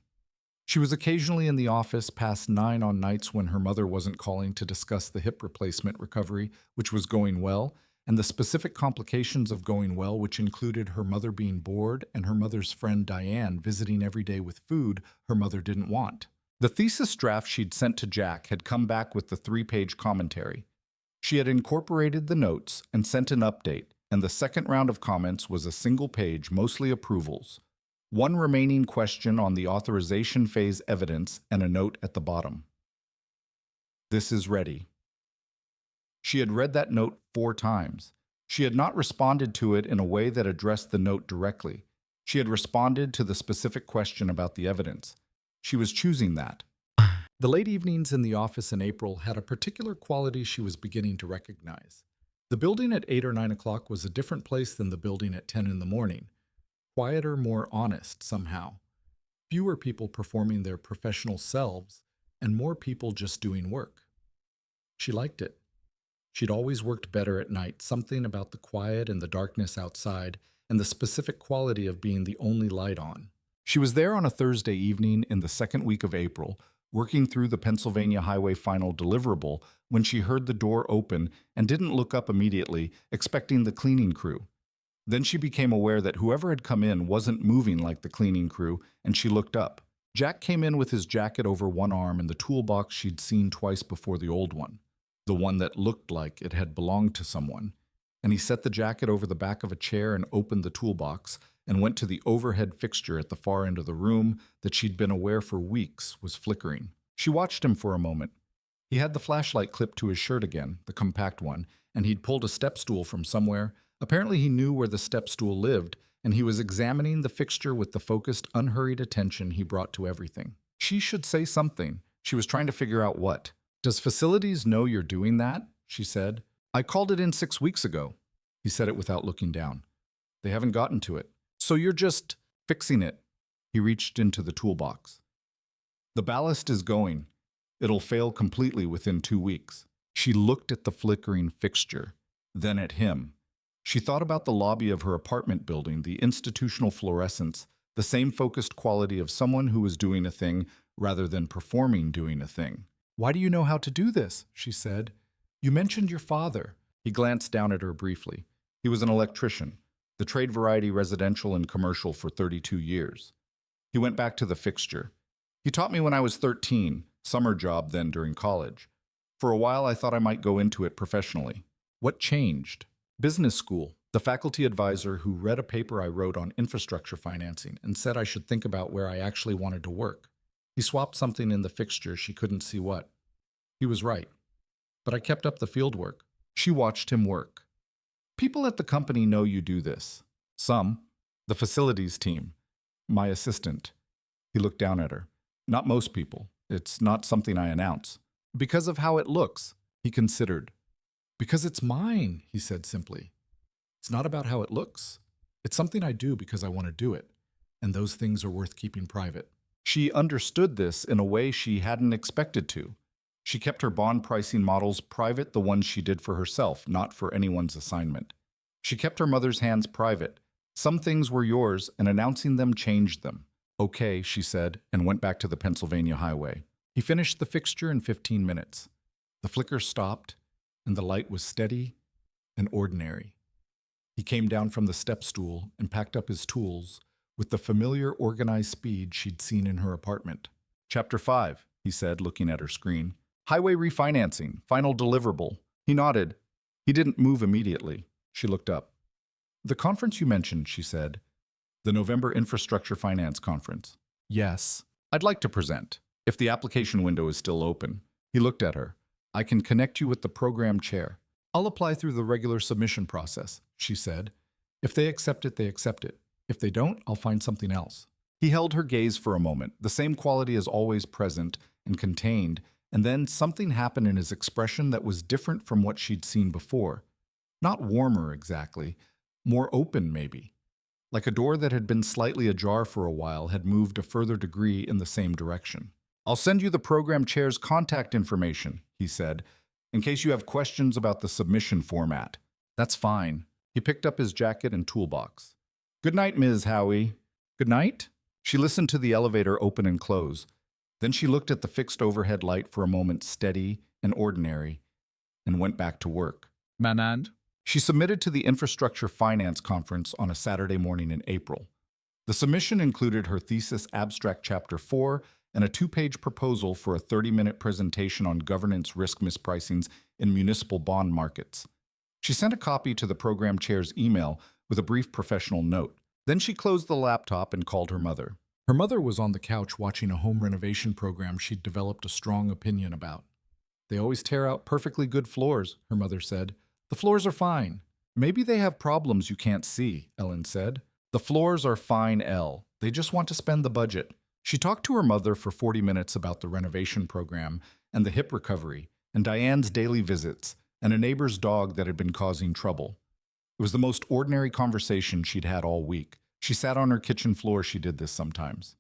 She was occasionally in the office past 9 on nights when her mother wasn't calling to discuss the hip replacement recovery, which was going well, and the specific complications of going well, which included her mother being bored and her mother's friend Diane visiting every day with food her mother didn't want. The thesis draft she'd sent to Jack had come back with the 3-page commentary. She had incorporated the notes and sent an update, and the second round of comments was a single page, mostly approvals. One remaining question on the authorization phase evidence and a note at the bottom. This is ready. She had read that note 4 times. She had not responded to it in a way that addressed the note directly. She had responded to the specific question about the evidence. She was choosing that. The late evenings in the office in April had a particular quality she was beginning to recognize. The building at 8 or 9 o'clock was a different place than the building at 10 in the morning. Quieter, more honest somehow. Fewer people performing their professional selves, and more people just doing work. She liked it. She'd always worked better at night, something about the quiet and the darkness outside, and the specific quality of being the only light on. She was there on a Thursday evening in the second week of April, working through the Pennsylvania Highway final deliverable, when she heard the door open and didn't look up immediately, expecting the cleaning crew. Then she became aware that whoever had come in wasn't moving like the cleaning crew, and she looked up. Jack came in with his jacket over one arm and the toolbox she'd seen twice before, the old one, the one that looked like it had belonged to someone. And he set the jacket over the back of a chair and opened the toolbox and went to the overhead fixture at the far end of the room that she'd been aware for weeks was flickering. She watched him for a moment. He had the flashlight clipped to his shirt again, the compact one, and he'd pulled a step stool from somewhere. Apparently he knew where the step stool lived, and he was examining the fixture with the focused, unhurried attention he brought to everything. She should say something. She was trying to figure out what. "Does facilities know you're doing that?" she said. "I called it in 6 weeks ago." He said it without looking down. "They haven't gotten to it. So you're just fixing it." He reached into the toolbox. "The ballast is going. It'll fail completely within 2 weeks." She looked at the flickering fixture, then at him. She thought about the lobby of her apartment building, the institutional fluorescence, the same focused quality of someone who was doing a thing rather than performing doing a thing. "Why do you know how to do this?" she said. "You mentioned your father." He glanced down at her briefly. He was an electrician, the trade variety residential and commercial for 32 years. He went back to the fixture. "He taught me when I was 13, summer job then during college. For a while I thought I might go into it professionally." "What changed?" "Business school. The faculty advisor who read a paper I wrote on infrastructure financing and said I should think about where I actually wanted to work. He swapped something in the fixture, she couldn't see what. He was right. But I kept up the field work." She watched him work. "People at the company know you do this." "Some. The facilities team. My assistant." He looked down at her. "Not most people. It's not something I announce." "Because of how it looks," he considered. "Because it's mine," he said simply. "It's not about how it looks. It's something I do because I want to do it, and those things are worth keeping private." She understood this in a way she hadn't expected to. She kept her bond pricing models private, the ones she did for herself, not for anyone's assignment. She kept her mother's hands private. Some things were yours, and announcing them changed them. "Okay," she said, and went back to the Pennsylvania Highway. He finished the fixture in 15 minutes. The flicker stopped, and the light was steady and ordinary. He came down from the step stool and packed up his tools with the familiar organized speed she'd seen in her apartment. "Chapter 5, he said, looking at her screen. "Highway refinancing, final deliverable." He nodded. He didn't move immediately. She looked up. "The conference you mentioned," she said. "The November Infrastructure Finance Conference." "Yes. I'd like to present, if the application window is still open." He looked at her. "I can connect you with the program chair." "I'll apply through the regular submission process," she said. "If they accept it, they accept it. If they don't, I'll find something else." He held her gaze for a moment, the same quality as always present and contained, and then something happened in his expression that was different from what she'd seen before. Not warmer exactly, more open maybe. Like a door that had been slightly ajar for a while had moved a further degree in the same direction. "I'll send you the program chair's contact information," he said, "in case you have questions about the submission format." "That's fine." He picked up his jacket and toolbox. "Good night, Ms. Howee." "Good night?" She listened to the elevator open and close. Then she looked at the fixed overhead light for a moment, steady and ordinary, and went back to work. Manand? She submitted to the Infrastructure Finance Conference on a Saturday morning in April. The submission included her thesis abstract chapter 4 and a 2-page proposal for a 30-minute presentation on governance risk mispricings in municipal bond markets. She sent a copy to the program chair's email with a brief professional note. Then she closed the laptop and called her mother. Her mother was on the couch watching a home renovation program she'd developed a strong opinion about. "They always tear out perfectly good floors," her mother said. "The floors are fine." "Maybe they have problems you can't see," Ellen said. "The floors are fine, Elle. They just want to spend the budget." She talked to her mother for 40 minutes about the renovation program and the hip recovery and Diane's daily visits and a neighbor's dog that had been causing trouble. It was the most ordinary conversation she'd had all week. She sat on her kitchen floor. She did this sometimes.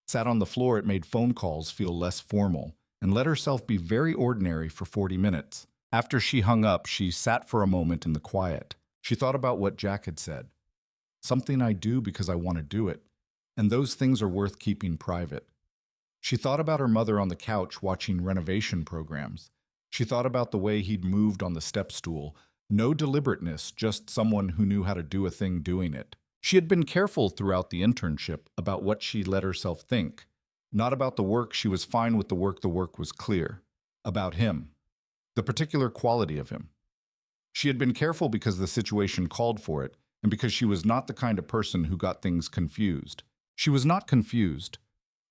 Sat on the floor, it made phone calls feel less formal, and let herself be very ordinary for 40 minutes. After she hung up, she sat for a moment in the quiet. She thought about what Jack had said. Something I do because I want to do it, and those things are worth keeping private. She thought about her mother on the couch watching renovation programs. She thought about the way he'd moved on the step stool. No deliberateness, just someone who knew how to do a thing doing it. She had been careful throughout the internship about what she let herself think. Not about the work. She was fine with the work. The work was clear. About him. The particular quality of him. She had been careful because the situation called for it, and because she was not the kind of person who got things confused. She was not confused.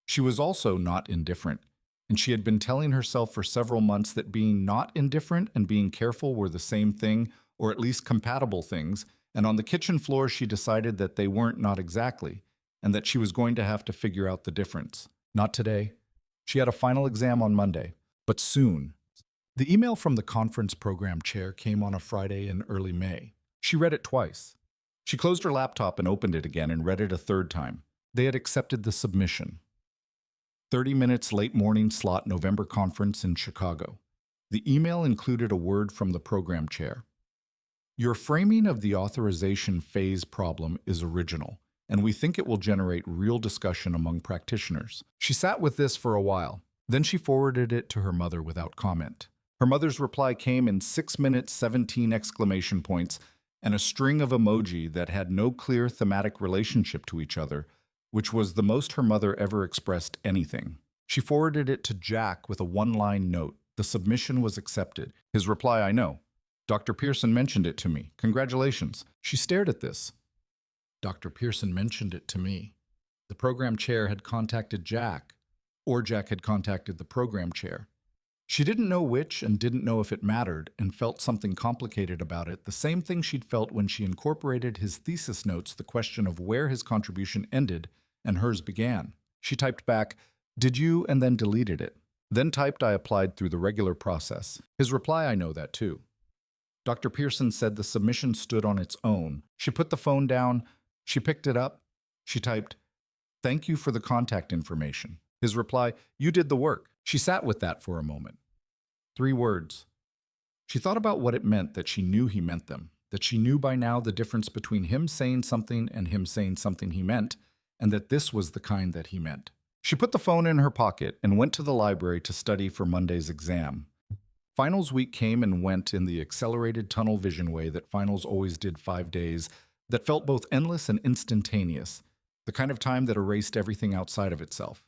She was also not indifferent, and she had been telling herself for several months that being not indifferent and being careful were the same thing, or at least compatible things, and on the kitchen floor she decided that they weren't, not exactly, and that she was going to have to figure out the difference. Not today. She had a final exam on Monday, but soon. The email from the conference program chair came on a Friday in early May. She read it twice. She closed her laptop and opened it again and read it a third time. They had accepted the submission. 30 minutes late morning slot November conference in Chicago. The email included a word from the program chair. Your framing of the authorization phase problem is original, and we think it will generate real discussion among practitioners. She sat with this for a while. Then she forwarded it to her mother without comment. Her mother's reply came in 6 minutes, 17 exclamation points, and a string of emoji that had no clear thematic relationship to each other, which was the most her mother ever expressed anything. She forwarded it to Jack with a one-line note. The submission was accepted. His reply, I know. Dr. Pearson mentioned it to me. Congratulations. She stared at this. Dr. Pearson mentioned it to me. The program chair had contacted Jack, or Jack had contacted the program chair. She didn't know which and didn't know if it mattered and felt something complicated about it, the same thing she'd felt when she incorporated his thesis notes, the question of where his contribution ended and hers began. She typed back, "Did you?" and then deleted it. Then typed, "I applied through the regular process." His reply, "I know that too." Dr. Pearson said the submission stood on its own. She put the phone down. She picked it up. She typed, "Thank you for the contact information." His reply, "You did the work." She sat with that for a moment. 3 words. She thought about what it meant that she knew he meant them, that she knew by now the difference between him saying something and him saying something he meant, and that this was the kind that he meant. She put the phone in her pocket and went to the library to study for Monday's exam. Finals week came and went in the accelerated tunnel vision way that finals always did. 5 days that felt both endless and instantaneous, the kind of time that erased everything outside of itself.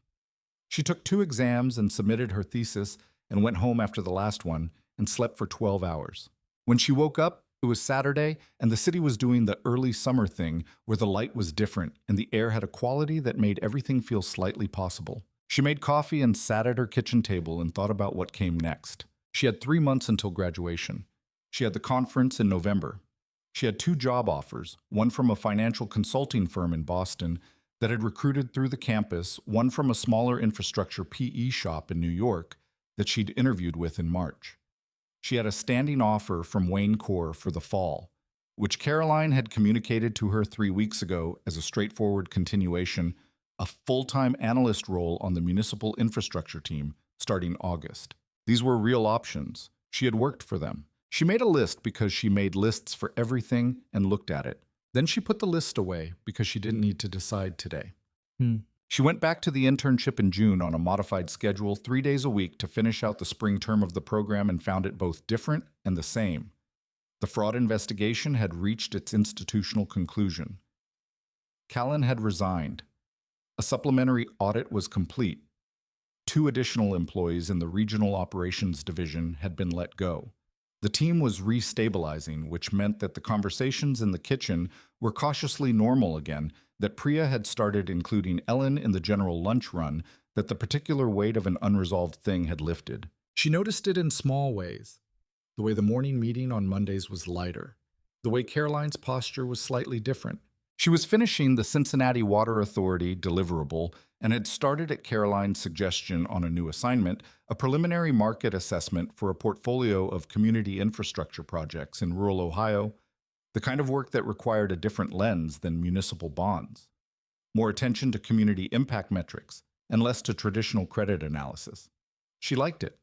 She took 2 exams and submitted her thesis and went home after the last one and slept for 12 hours. When she woke up, it was Saturday and the city was doing the early summer thing where the light was different and the air had a quality that made everything feel slightly possible. She made coffee and sat at her kitchen table and thought about what came next. She had 3 months until graduation. She had the conference in November. She had 2 job offers, one from a financial consulting firm in Boston that had recruited through the campus, one from a smaller infrastructure PE shop in New York that she'd interviewed with in March. She had a standing offer from Wayne Corr for the fall, which Caroline had communicated to her 3 weeks ago as a straightforward continuation, a full-time analyst role on the municipal infrastructure team starting August. These were real options. She had worked for them. She made a list because she made lists for everything and looked at it. Then she put the list away because she didn't need to decide today. She went back to the internship in June on a modified schedule, 3 days a week to finish out the spring term of the program and found it both different and the same. The fraud investigation had reached its institutional conclusion. Callan had resigned. A supplementary audit was complete. 2 additional employees in the Regional Operations Division had been let go. The team was restabilizing, which meant that the conversations in the kitchen were cautiously normal again, that Priya had started including Ellen in the general lunch run, that the particular weight of an unresolved thing had lifted. She noticed it in small ways. The way the morning meeting on Mondays was lighter. The way Caroline's posture was slightly different. She was finishing the Cincinnati Water Authority deliverable and had started at Caroline's suggestion on a new assignment, a preliminary market assessment for a portfolio of community infrastructure projects in rural Ohio, the kind of work that required a different lens than municipal bonds. More attention to community impact metrics and less to traditional credit analysis. She liked it.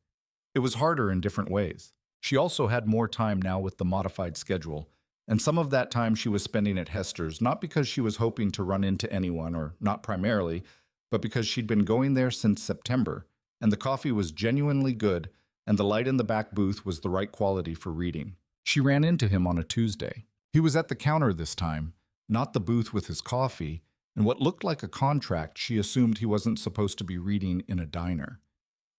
It was harder in different ways. She also had more time now with the modified schedule, and some of that time she was spending at Hester's, not because she was hoping to run into anyone, or not primarily, but because she'd been going there since September, and the coffee was genuinely good, and the light in the back booth was the right quality for reading. She ran into him on a Tuesday. He was at the counter this time, not the booth with his coffee, and what looked like a contract she assumed he wasn't supposed to be reading in a diner.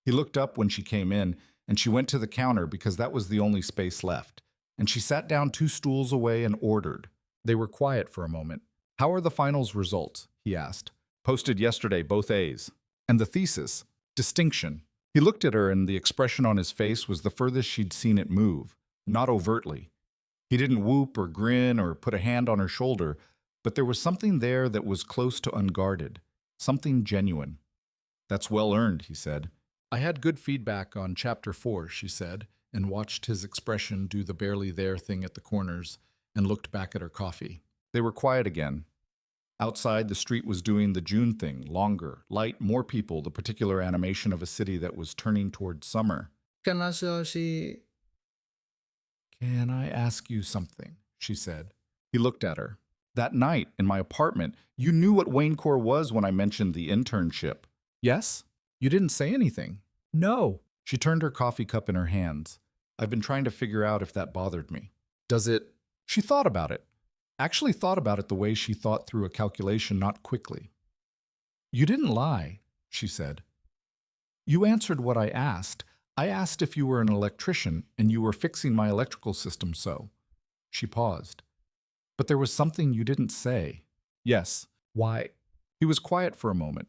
He looked up when she came in, and she went to the counter because that was the only space left. And she sat down 2 stools away and ordered. They were quiet for a moment. "How are the finals results?" he asked. "Posted yesterday, both A's. And the thesis? Distinction." He looked at her, and the expression on his face was the furthest she'd seen it move, not overtly. He didn't whoop or grin or put a hand on her shoulder, but there was something there that was close to unguarded, something genuine. "That's well earned," he said. "I had good feedback on Chapter 4, she said, and watched his expression do the barely there thing at the corners, and looked back at her coffee. They were quiet again. Outside, the street was doing the June thing, longer, light, more people, the particular animation of a city that was turning toward summer. Can I ask you something?" she said. He looked at her. "That night, in my apartment, you knew what Wayne Corps was when I mentioned the internship." "Yes? You didn't say anything." "No." She turned her coffee cup in her hands. "I've been trying to figure out if that bothered me." "Does it?" She thought about it. Actually thought about it the way she thought through a calculation, not quickly. "You didn't lie," she said. "You answered what I asked. I asked if you were an electrician, and you were fixing my electrical system so." She paused. "But there was something you didn't say." "Yes." "Why?" He was quiet for a moment.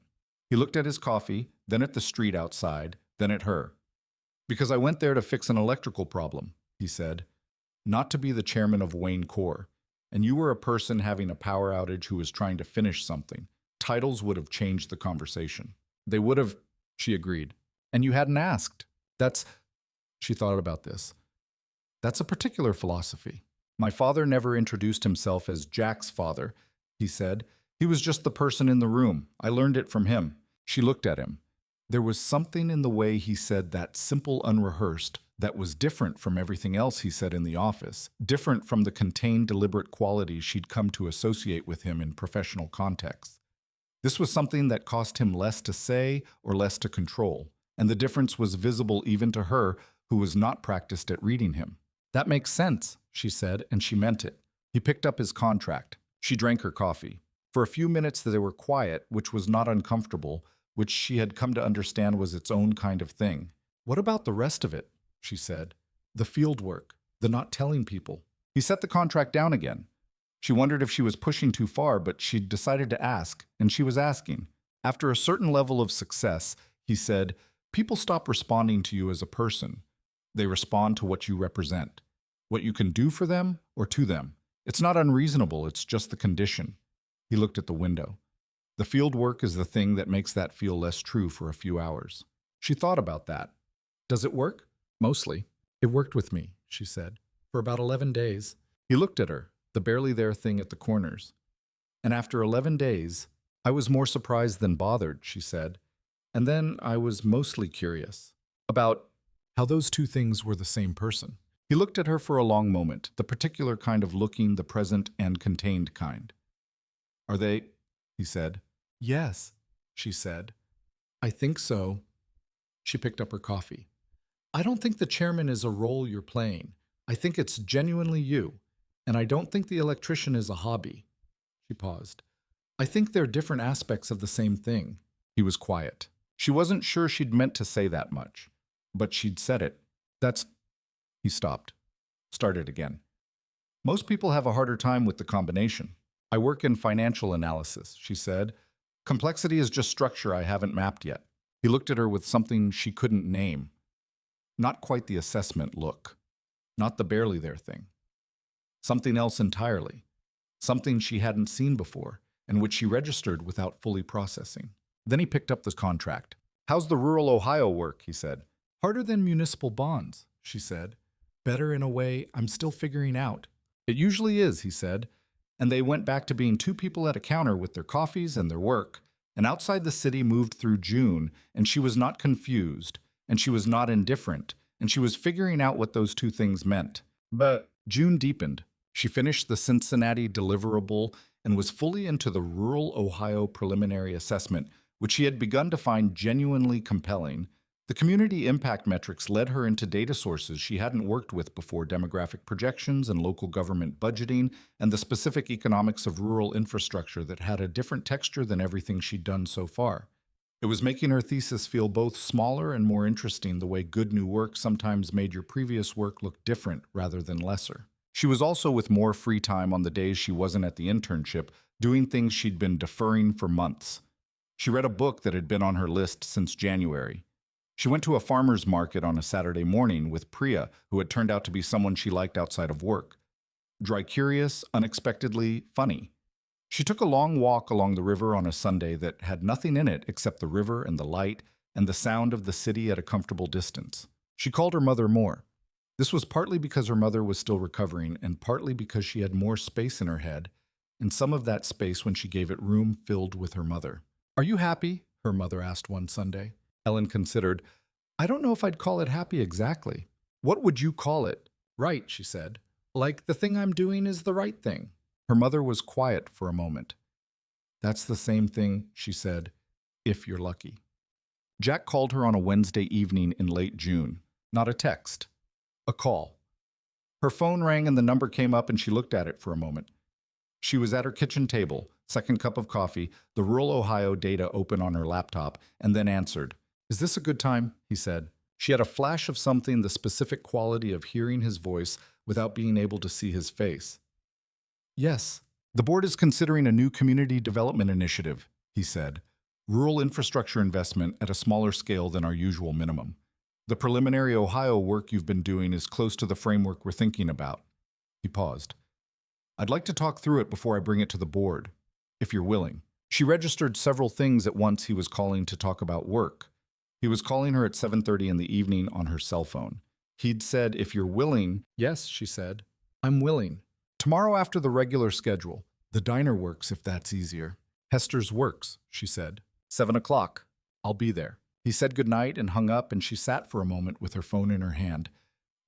He looked at his coffee, then at the street outside, then at her. "Because I went there to fix an electrical problem," he said. "Not to be the chairman of Wayne Corps. And you were a person having a power outage who was trying to finish something. Titles would have changed the conversation." "They would have," she agreed. "And you hadn't asked." She thought about this. "That's a particular philosophy. My father never introduced himself as Jack's father," he said. "He was just the person in the room. I learned it from him." She looked at him. There was something in the way he said that simple, unrehearsed, that was different from everything else he said in the office, different from the contained, deliberate qualities she'd come to associate with him in professional contexts. This was something that cost him less to say or less to control, and the difference was visible even to her, who was not practiced at reading him. "That makes sense," she said, and she meant it. He picked up his contract. She drank her coffee. For a few minutes they were quiet, which was not uncomfortable, which she had come to understand was its own kind of thing. "What about the rest of it?" she said. "The field work, the not telling people." He set the contract down again. She wondered if she was pushing too far, but she'd decided to ask, and she was asking. After a certain level of success, he said, "People stop responding to you as a person. They respond to what you represent, what you can do for them or to them. It's not unreasonable, it's just the condition." He looked at the window. "The field work is the thing that makes that feel less true for a few hours." She thought about that. "Does it work?" "Mostly. It worked with me," she said, "for about 11 days. He looked at her, the barely there thing at the corners. "And after 11 days, I was more surprised than bothered," she said. "And then I was mostly curious about how those 2 things were the same person." He looked at her for a long moment, the particular kind of looking, the present and contained kind. "Are they?" he said. "Yes," she said. "I think so." She picked up her coffee. "I don't think the chairman is a role you're playing. I think it's genuinely you, and I don't think the electrician is a hobby. She paused. I think they're different aspects of the same thing. He was quiet. She wasn't sure she'd meant to say that much, but she'd said it. That's... He stopped. Started again. Most people have a harder time with the combination. I work in financial analysis, she said. Complexity is just structure I haven't mapped yet. He looked at her with something she couldn't name. Not quite the assessment look. Not the barely there thing. Something else entirely. Something she hadn't seen before, and which she registered without fully processing. Then he picked up the contract. How's the rural Ohio work, he said. Harder than municipal bonds, she said. Better in a way I'm still figuring out. It usually is, he said. And they went back to being two people at a counter with their coffees and their work, and outside the city moved through June, and she was not confused, and she was not indifferent, and she was figuring out what those two things meant. But June deepened. She finished the Cincinnati deliverable and was fully into the rural Ohio preliminary assessment, which she had begun to find genuinely compelling. The community impact metrics led her into data sources she hadn't worked with before: demographic projections and local government budgeting, and the specific economics of rural infrastructure that had a different texture than everything she'd done so far. It was making her thesis feel both smaller and more interesting, the way good new work sometimes made your previous work look different rather than lesser. She was also with more free time on the days she wasn't at the internship, doing things she'd been deferring for months. She read a book that had been on her list since January. She went to a farmer's market on a Saturday morning with Priya, who had turned out to be someone she liked outside of work. Dry curious, unexpectedly funny. She took a long walk along the river on a Sunday that had nothing in it except the river and the light and the sound of the city at a comfortable distance. She called her mother more. This was partly because her mother was still recovering, and partly because she had more space in her head, and some of that space when she gave it room filled with her mother. Are you happy? Her mother asked one Sunday. Ellen considered. I don't know if I'd call it happy exactly. What would you call it? Right, she said. Like the thing I'm doing is the right thing. Her mother was quiet for a moment. That's the same thing, she said, if you're lucky. Jack called her on a Wednesday evening in late June. Not a text. A call. Her phone rang and the number came up and she looked at it for a moment. She was at her kitchen table, second cup of coffee, the rural Ohio data open on her laptop, and then answered. Is this a good time? He said. She had a flash of something, the specific quality of hearing his voice without being able to see his face. Yes. The board is considering a new community development initiative, he said. Rural infrastructure investment at a smaller scale than our usual minimum. The preliminary Ohio work you've been doing is close to the framework we're thinking about. He paused. I'd like to talk through it before I bring it to the board, if you're willing. She registered several things at once. He was calling to talk about work. He was calling her at 7:30 in the evening on her cell phone. He'd said, if you're willing. Yes, she said. I'm willing. Tomorrow after the regular schedule. The diner works if that's easier. Hester's works, she said. 7 o'clock. I'll be there. He said goodnight and hung up, and she sat for a moment with her phone in her hand.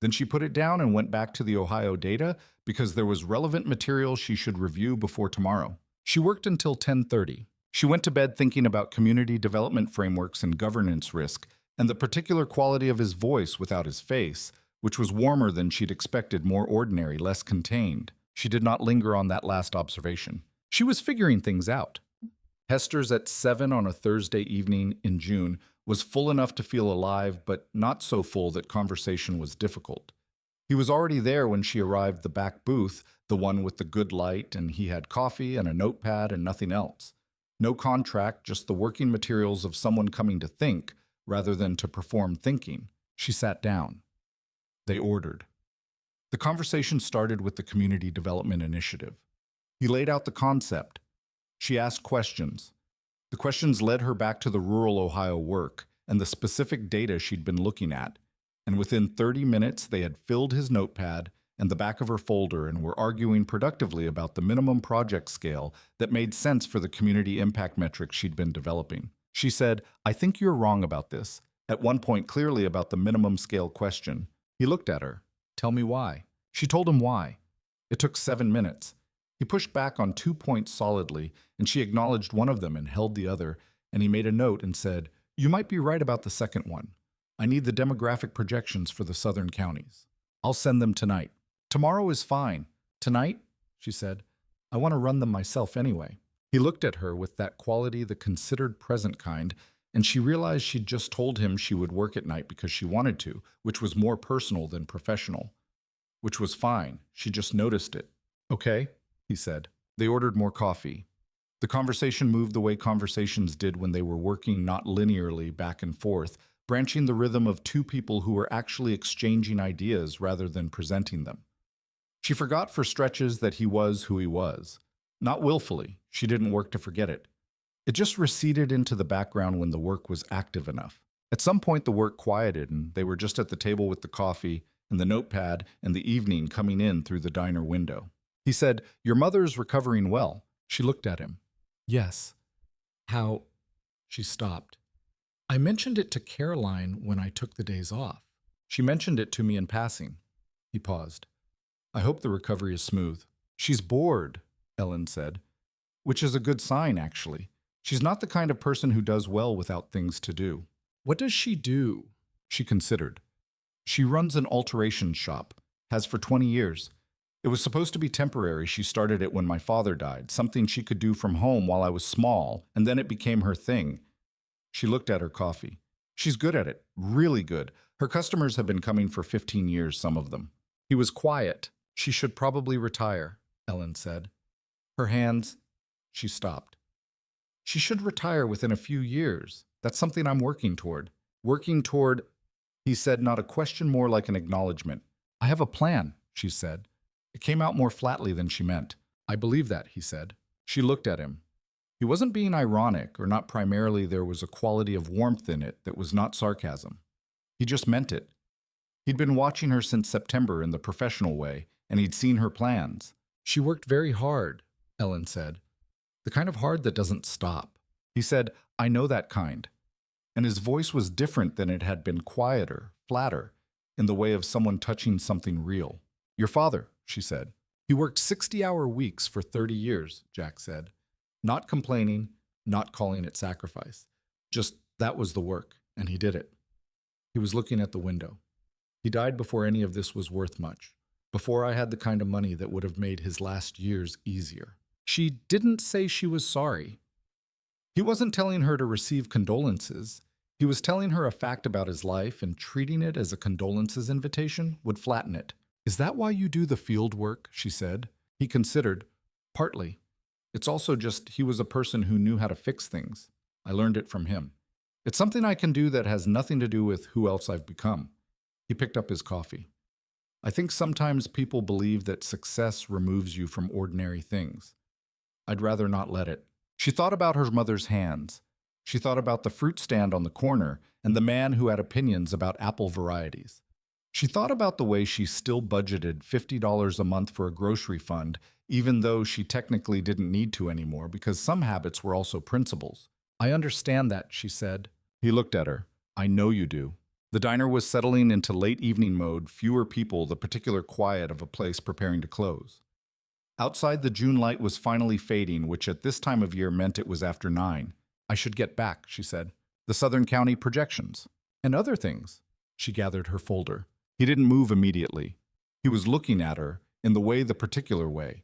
Then she put it down and went back to the Ohio data because there was relevant material she should review before tomorrow. She worked until 10:30. She went to bed thinking about community development frameworks and governance risk, and the particular quality of his voice without his face, which was warmer than she'd expected, more ordinary, less contained. She did not linger on that last observation. She was figuring things out. Hester's at 7 on a Thursday evening in June was full enough to feel alive, but not so full that conversation was difficult. He was already there when she arrived, the back booth, the one with the good light, and he had coffee and a notepad and nothing else. No contract, just the working materials of someone coming to think rather than to perform thinking. She sat down. They ordered. The conversation started with the Community Development Initiative. He laid out the concept. She asked questions. The questions led her back to the rural Ohio work and the specific data she'd been looking at, and within 30 minutes they had filled his notepad and the back of her folder and were arguing productively about the minimum project scale that made sense for the community impact metrics she'd been developing. She said, I think you're wrong about this, at one point clearly about the minimum scale question. He looked at her. Tell me why. She told him why. It took 7 minutes. He pushed back on 2 points solidly, and she acknowledged one of them and held the other, and he made a note and said, You might be right about the second one. I need the demographic projections for the southern counties. I'll send them tonight. Tomorrow is fine. Tonight, she said, I want to run them myself anyway. He looked at her with that quality, the considered present kind, and she realized she'd just told him she would work at night because she wanted to, which was more personal than professional. Which was fine. She just noticed it. Okay, he said. They ordered more coffee. The conversation moved the way conversations did when they were working not linearly back and forth, branching the rhythm of two people who were actually exchanging ideas rather than presenting them. She forgot for stretches that he was who he was. Not willfully, she didn't work to forget it. It just receded into the background when the work was active enough. At some point the work quieted and they were just at the table with the coffee and the notepad and the evening coming in through the diner window. He said, Your mother's recovering well. She looked at him. Yes. How? She stopped. I mentioned it to Caroline when I took the days off. She mentioned it to me in passing. He paused. I hope the recovery is smooth. She's bored, Ellen said, which is a good sign, actually. She's not the kind of person who does well without things to do. What does she do? She considered. She runs an alteration shop, has for 20 years. It was supposed to be temporary. She started it when my father died, something she could do from home while I was small, and then it became her thing. She looked at her coffee. She's good at it, really good. Her customers have been coming for 15 years, some of them. He was quiet. She should probably retire, Ellen said. Her hands, she stopped. She should retire within a few years. That's something I'm working toward. Working toward, he said, not a question, more like an acknowledgement. I have a plan, she said. It came out more flatly than she meant. I believe that, he said. She looked at him. He wasn't being ironic, or not primarily. There was a quality of warmth in it that was not sarcasm. He just meant it. He'd been watching her since September in the professional way, and he'd seen her plans. She worked very hard, Ellen said. The kind of hard that doesn't stop. He said, I know that kind. And his voice was different than it had been, quieter, flatter, in the way of someone touching something real. Your father, she said. He worked 60-hour weeks for 30 years, Jack said. Not complaining, not calling it sacrifice. Just that was the work, and he did it. He was looking at the window. He died before any of this was worth much, before I had the kind of money that would have made his last years easier. She didn't say she was sorry. He wasn't telling her to receive condolences. He was telling her a fact about his life, and treating it as a condolences invitation would flatten it. Is that why you do the field work? She said. He considered. Partly. It's also just he was a person who knew how to fix things. I learned it from him. It's something I can do that has nothing to do with who else I've become. He picked up his coffee. I think sometimes people believe that success removes you from ordinary things. I'd rather not let it. She thought about her mother's hands. She thought about the fruit stand on the corner and the man who had opinions about apple varieties. She thought about the way she still budgeted $50 a month for a grocery fund, even though she technically didn't need to anymore because some habits were also principles. I understand that, she said. He looked at her. I know you do. The diner was settling into late evening mode, fewer people, the particular quiet of a place preparing to close. Outside, the June light was finally fading, which at this time of year meant it was after 9. I should get back, she said. The Southern County projections. And other things. She gathered her folder. He didn't move immediately. He was looking at her, in the particular way.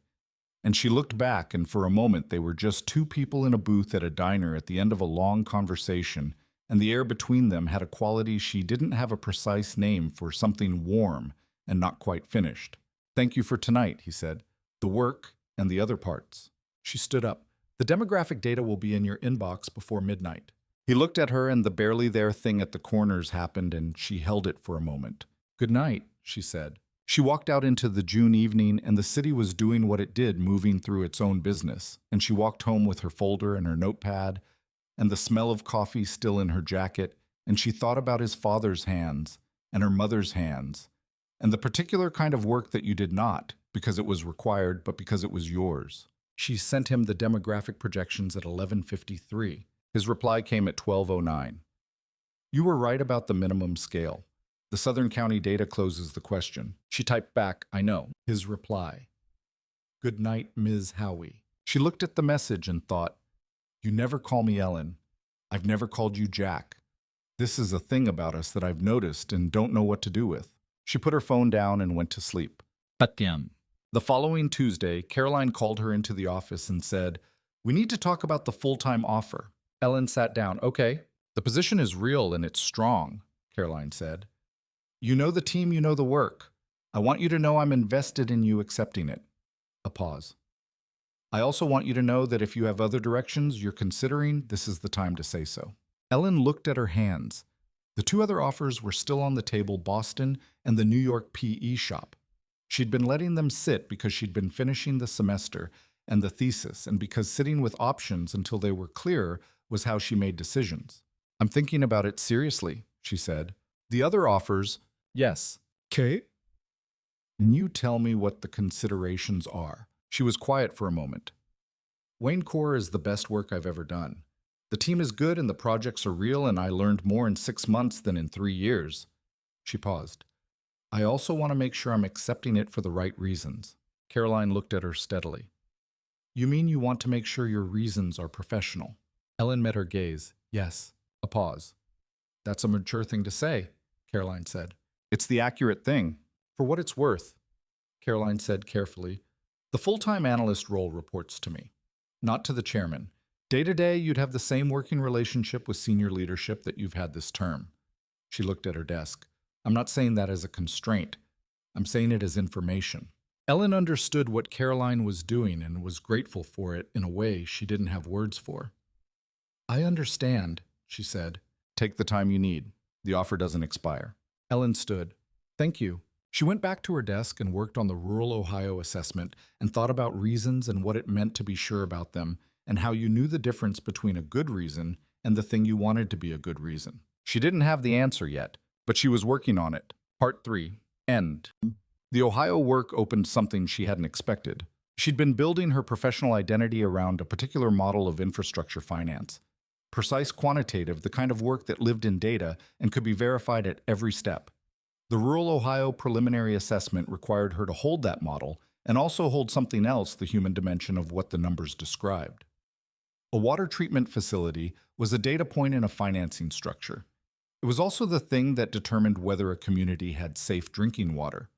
And she looked back, and for a moment they were just two people in a booth at a diner at the end of a long conversation, and the air between them had a quality she didn't have a precise name for, something warm and not quite finished. Thank you for tonight, he said. The work and the other parts. She stood up. The demographic data will be in your inbox before midnight. He looked at her, and the barely there thing at the corners happened, and she held it for a moment. Good night, she said. She walked out into the June evening, and the city was doing what it did, moving through its own business, and she walked home with her folder and her notepad, and the smell of coffee still in her jacket, and she thought about his father's hands, and her mother's hands, and the particular kind of work that you did not, because it was required, but because it was yours. She sent him the demographic projections at 11:53. His reply came at 12:09. You were right about the minimum scale. The Southern County data closes the question. She typed back, I know. His reply. Good night, Ms. Howee. She looked at the message and thought, you never call me Ellen. I've never called you Jack. This is a thing about us that I've noticed and don't know what to do with. She put her phone down and went to sleep. Patyam. The following Tuesday, Caroline called her into the office and said, "We need to talk about the full-time offer." Ellen sat down. "Okay, the position is real and it's strong," Caroline said. "You know the team, you know the work. I want you to know I'm invested in you accepting it." A pause. "I also want you to know that if you have other directions you're considering, this is the time to say so." Ellen looked at her hands. The two other offers were still on the table: Boston and the New York PE shop. She'd been letting them sit because she'd been finishing the semester and the thesis, and because sitting with options until they were clear was how she made decisions. "I'm thinking about it seriously," she said. "The other offers..." "Yes." Okay. "Can you tell me what the considerations are?" She was quiet for a moment. "Wayne Corps is the best work I've ever done. The team is good and the projects are real, and I learned more in 6 months than in 3 years. She paused. "I also want to make sure I'm accepting it for the right reasons." Caroline looked at her steadily. "You mean you want to make sure your reasons are professional?" Ellen met her gaze. "Yes." A pause. "That's a mature thing to say," Caroline said. "It's the accurate thing. For what it's worth," Caroline said carefully, "the full-time analyst role reports to me, not to the chairman. Day to day, you'd have the same working relationship with senior leadership that you've had this term." She looked at her desk. "I'm not saying that as a constraint. I'm saying it as information." Ellen understood what Caroline was doing and was grateful for it in a way she didn't have words for. "I understand," she said. "Take the time you need. The offer doesn't expire." Ellen stood. "Thank you." She went back to her desk and worked on the rural Ohio assessment and thought about reasons and what it meant to be sure about them, and how you knew the difference between a good reason and the thing you wanted to be a good reason. She didn't have the answer yet, but she was working on it. Part 3. End. The Ohio work opened something she hadn't expected. She'd been building her professional identity around a particular model of infrastructure finance. Precise, quantitative, the kind of work that lived in data and could be verified at every step. The rural Ohio preliminary assessment required her to hold that model and also hold something else, the human dimension of what the numbers described. A water treatment facility was a data point in a financing structure. It was also the thing that determined whether a community had safe drinking water.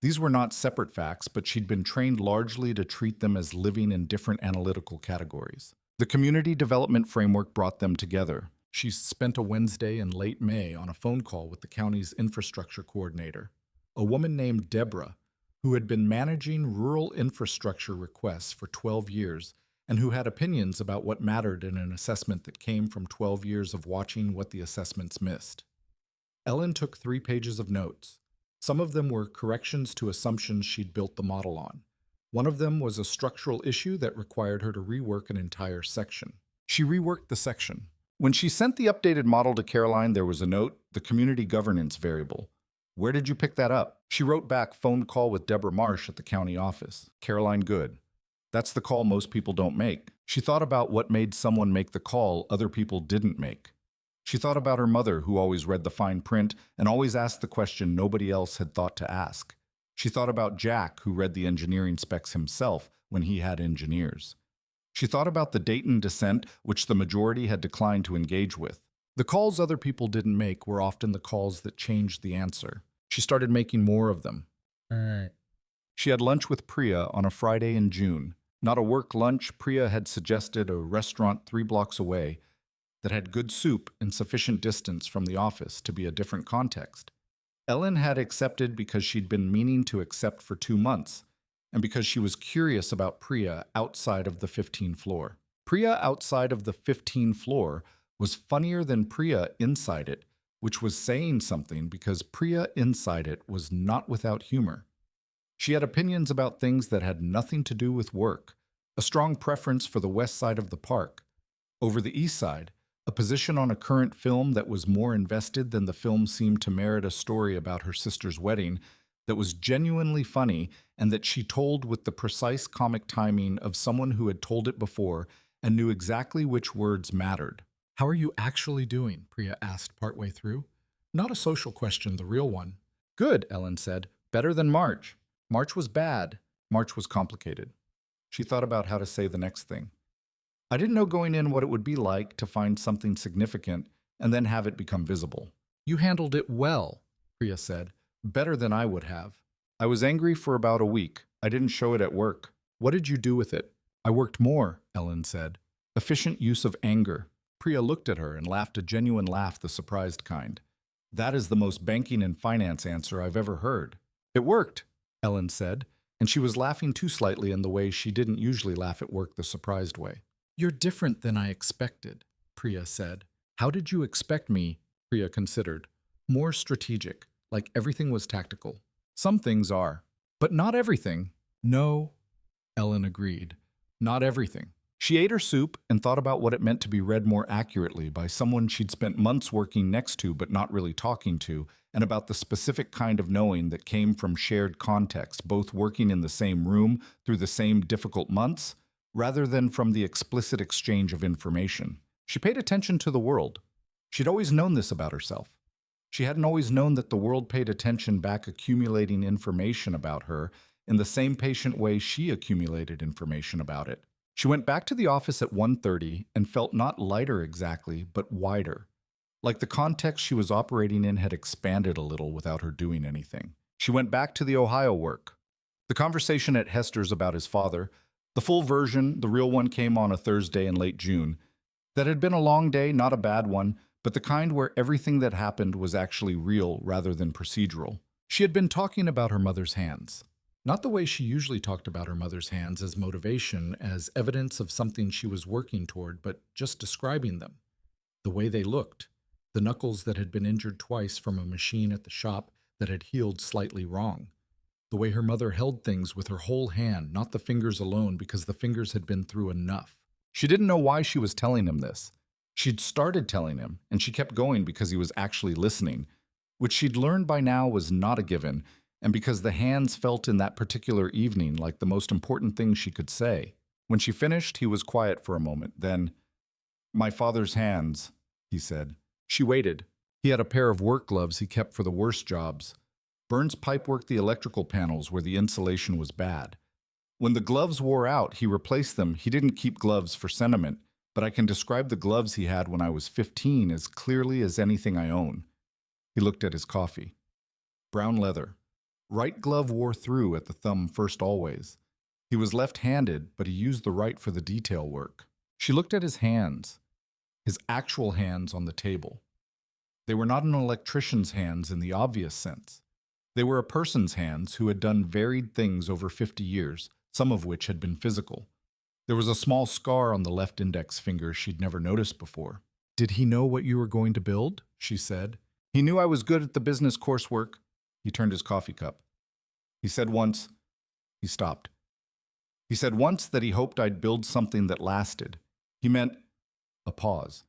These were not separate facts, but she'd been trained largely to treat them as living in different analytical categories. The community development framework brought them together. She spent a Wednesday in late May on a phone call with the county's infrastructure coordinator, a woman named Deborah, who had been managing rural infrastructure requests for 12 years and who had opinions about what mattered in an assessment that came from 12 years of watching what the assessments missed. Ellen took 3 pages of notes. Some of them were corrections to assumptions she'd built the model on. One of them was a structural issue that required her to rework an entire section. She reworked the section. When she sent the updated model to Caroline, there was a note, the community governance variable. "Where did you pick that up?" She wrote back, "Phone call with Deborah Marsh at the county office." Caroline, "Good. That's the call most people don't make." She thought about what made someone make the call other people didn't make. She thought about her mother, who always read the fine print and always asked the question nobody else had thought to ask. She thought about Jack, who read the engineering specs himself when he had engineers. She thought about the Dayton dissent, which the majority had declined to engage with. The calls other people didn't make were often the calls that changed the answer. She started making more of them. Alright. She had lunch with Priya on a Friday in June. Not a work lunch. Priya had suggested a restaurant 3 blocks away that had good soup and sufficient distance from the office to be a different context. Ellen had accepted because she'd been meaning to accept for 2 months, and because she was curious about Priya outside of the 15th floor. Priya outside of the 15th floor was funnier than Priya inside it, which was saying something because Priya inside it was not without humor. She had opinions about things that had nothing to do with work, a strong preference for the west side of the park. Over the east side, a position on a current film that was more invested than the film seemed to merit a story about her sister's wedding that was genuinely funny and that she told with the precise comic timing of someone who had told it before and knew exactly which words mattered. "How are you actually doing?" Priya asked partway through. Not a social question, the real one. "Good," Ellen said. "Better than March." March was bad. March was complicated. She thought about how to say the next thing. "I didn't know going in what it would be like to find something significant and then have it become visible." "You handled it well," Priya said. Better than I would have. I was angry for about a week. I didn't show it at work. What did you do with it? I worked more, Ellen said. Efficient use of anger. Priya looked at her and laughed a genuine laugh, the surprised kind. That is the most banking and finance answer I've ever heard. It worked, Ellen said, and she was laughing too slightly in the way she didn't usually laugh at work, the surprised way. You're different than I expected, Priya said. How did you expect me? Priya considered. More strategic, like everything was tactical. Some things are, but not everything. No, Ellen agreed. Not everything. She ate her soup and thought about what it meant to be read more accurately by someone she'd spent months working next to but not really talking to, and about the specific kind of knowing that came from shared context, both working in the same room through the same difficult months, rather than from the explicit exchange of information. She paid attention to the world. She'd always known this about herself. She hadn't always known that the world paid attention back, accumulating information about her in the same patient way she accumulated information about it. She went back to the office at 1:30 and felt not lighter exactly, but wider. Like the context she was operating in had expanded a little without her doing anything. She went back to the Ohio work. The conversation at Hester's about his father, the full version, the real one, came on a Thursday in late June. That had been a long day, not a bad one, but the kind where everything that happened was actually real rather than procedural. She had been talking about her mother's hands. Not the way she usually talked about her mother's hands as motivation, as evidence of something she was working toward, but just describing them. The way they looked. The knuckles that had been injured twice from a machine at the shop that had healed slightly wrong. The way her mother held things with her whole hand, not the fingers alone, because the fingers had been through enough. She didn't know why she was telling him this. She'd started telling him, and she kept going because he was actually listening, which she'd learned by now was not a given, and because the hands felt in that particular evening like the most important thing she could say. When she finished, he was quiet for a moment. Then, "My father's hands," he said. She waited. He had a pair of work gloves he kept for the worst jobs. Burns pipeworked the electrical panels where the insulation was bad. When the gloves wore out, he replaced them. He didn't keep gloves for sentiment, but I can describe the gloves he had when I was 15 as clearly as anything I own. He looked at his coffee. Brown leather. Right glove wore through at the thumb first always. He was left-handed, but he used the right for the detail work. She looked at his hands, his actual hands on the table. They were not an electrician's hands in the obvious sense. They were a person's hands who had done varied things over 50 years, some of which had been physical. There was a small scar on the left index finger she'd never noticed before. "Did he know what you were going to build?" she said. "He knew I was good at the business coursework." He turned his coffee cup. He said once, he stopped. He said once that he hoped I'd build something that lasted. He meant a pause.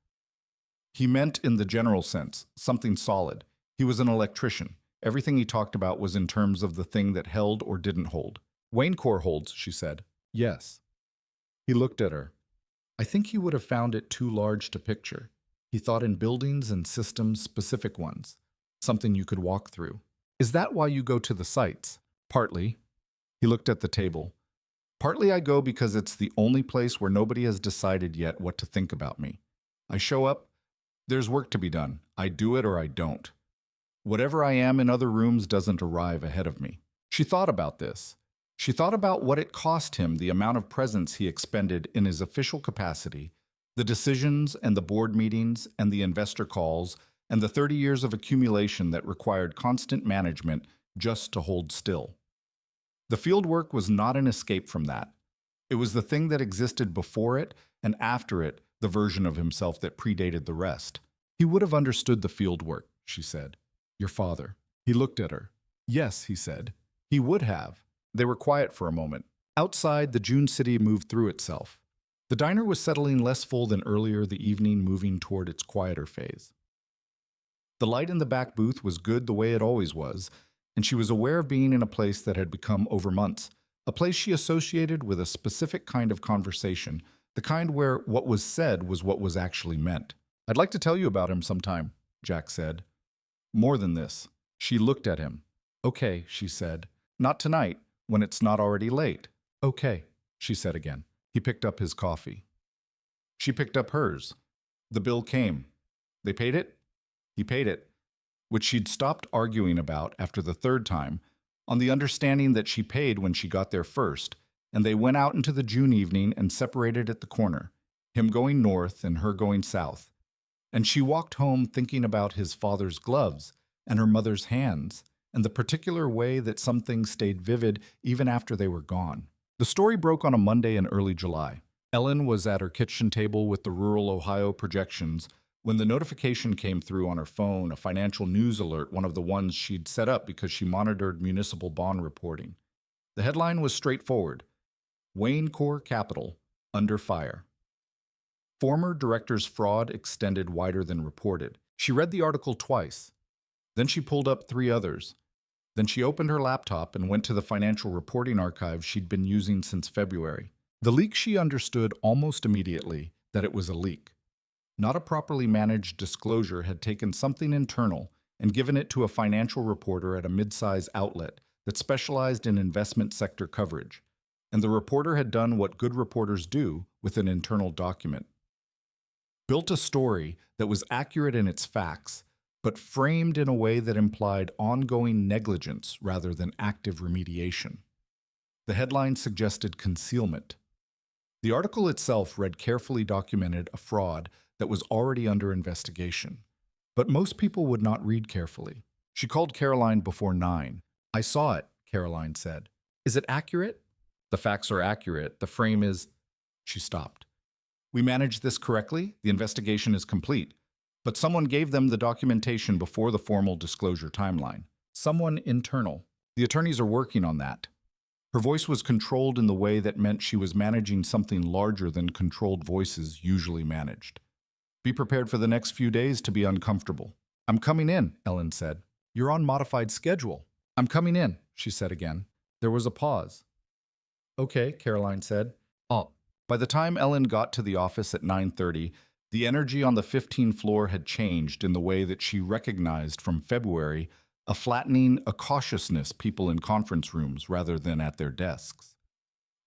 He meant in the general sense, something solid. He was an electrician. Everything he talked about was in terms of the thing that held or didn't hold. "Wayne core holds," she said. "Yes." He looked at her. I think he would have found it too large to picture. He thought in buildings and systems, specific ones, something you could walk through. "Is that why you go to the sites?" "Partly." He looked at the table. "Partly I go because it's the only place where nobody has decided yet what to think about me. I show up, there's work to be done. I do it or I don't. Whatever I am in other rooms doesn't arrive ahead of me." She thought about this. She thought about what it cost him, the amount of presence he expended in his official capacity, the decisions and the board meetings and the investor calls, and the 30 years of accumulation that required constant management just to hold still. The field work was not an escape from that. It was the thing that existed before it, and after it, the version of himself that predated the rest. "He would have understood the field work," she said. "Your father." He looked at her. "Yes," he said. "He would have." They were quiet for a moment. Outside, the June city moved through itself. The diner was settling less full than earlier the evening, moving toward its quieter phase. The light in the back booth was good the way it always was, and she was aware of being in a place that had become, over months, a place she associated with a specific kind of conversation, the kind where what was said was what was actually meant. "I'd like to tell you about him sometime," Jack said. "More than this." She looked at him. "Okay," she said. "Not tonight, when it's not already late." "Okay," she said again. He picked up his coffee. She picked up hers. The bill came. They paid it? He paid it. which she'd stopped arguing about after the third time, on the understanding that she paid when she got there first, and they went out into the June evening and separated at the corner, him going north and her going south. And she walked home thinking about his father's gloves and her mother's hands, and the particular way that some things stayed vivid even after they were gone. The story broke on a Monday in early July. Ellen was at her kitchen table with the rural Ohio projections when the notification came through on her phone, a financial news alert, one of the ones she'd set up because she monitored municipal bond reporting. The headline was straightforward: Wayne Core Capital under fire. Former director's fraud extended wider than reported. She read the article twice. Then she pulled up 3 others. Then she opened her laptop and went to the financial reporting archive she'd been using since February. The leak, she understood almost immediately that it was a leak. Not a properly managed disclosure had taken something internal and given it to a financial reporter at a mid-size outlet that specialized in investment sector coverage. And the reporter had done what good reporters do with an internal document. Built a story that was accurate in its facts, but framed in a way that implied ongoing negligence rather than active remediation. The headline suggested concealment. The article itself read carefully documented a fraud that was already under investigation. But most people would not read carefully. She called Caroline before 9. "I saw it," Caroline said. "Is it accurate?" "The facts are accurate. The frame is—" She stopped. "We managed this correctly. The investigation is complete. But someone gave them the documentation before the formal disclosure timeline. Someone internal. The attorneys are working on that." Her voice was controlled in the way that meant she was managing something larger than controlled voices usually managed. "Be prepared for the next few days to be uncomfortable." "I'm coming in," Ellen said. "You're on modified schedule." "I'm coming in," she said again. There was a pause. "Okay," Caroline said. "Oh." By the time Ellen got to the office at 9:30, the energy on the 15th floor had changed in the way that she recognized from February, a flattening, a cautiousness people in conference rooms rather than at their desks.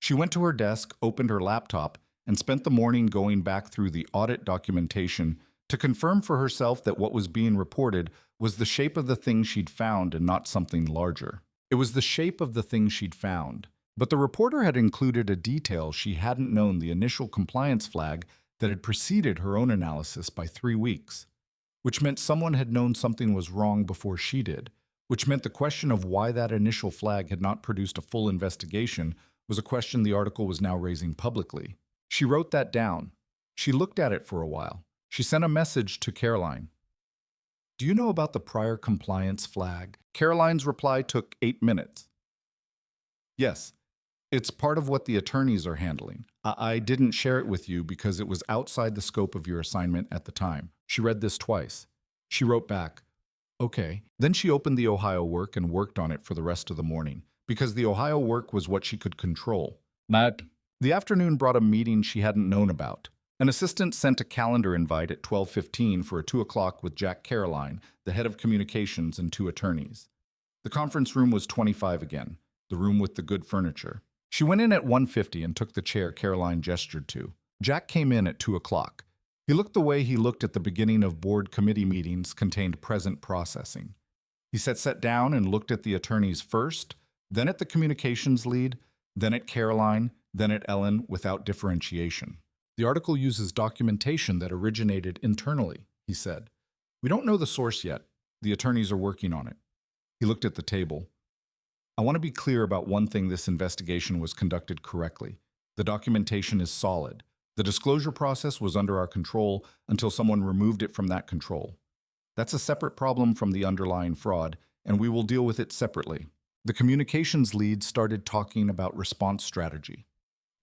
She went to her desk, opened her laptop, and spent the morning going back through the audit documentation to confirm for herself that what was being reported was the shape of the thing she'd found and not something larger. It was the shape of the thing she'd found. But the reporter had included a detail she hadn't known: the initial compliance flag that had preceded her own analysis by 3 weeks, which meant someone had known something was wrong before she did, which meant the question of why that initial flag had not produced a full investigation was a question the article was now raising publicly. She wrote that down. She looked at it for a while. She sent a message to Caroline. "Do you know about the prior compliance flag?" Caroline's reply took 8 minutes. "Yes. It's part of what the attorneys are handling. I didn't share it with you because it was outside the scope of your assignment at the time." She read this twice. She wrote back, "Okay." Then she opened the Ohio work and worked on it for the rest of the morning, because the Ohio work was what she could control. Matt. The afternoon brought a meeting she hadn't known about. An assistant sent a calendar invite at 12:15 for a 2 o'clock with Jack Caroline, the head of communications, and 2 attorneys. The conference room was 25 again, the room with the good furniture. She went in at 1:50 and took the chair Caroline gestured to. Jack came in at 2 o'clock. He looked the way he looked at the beginning of board committee meetings contained present processing. He sat down and looked at the attorneys first, then at the communications lead, then at Caroline, then at Ellen without differentiation. "The article uses documentation that originated internally," he said. "We don't know the source yet. The attorneys are working on it." He looked at the table. "I want to be clear about one thing: this investigation was conducted correctly. The documentation is solid. The disclosure process was under our control until someone removed it from that control. That's a separate problem from the underlying fraud, and we will deal with it separately." The communications lead started talking about response strategy.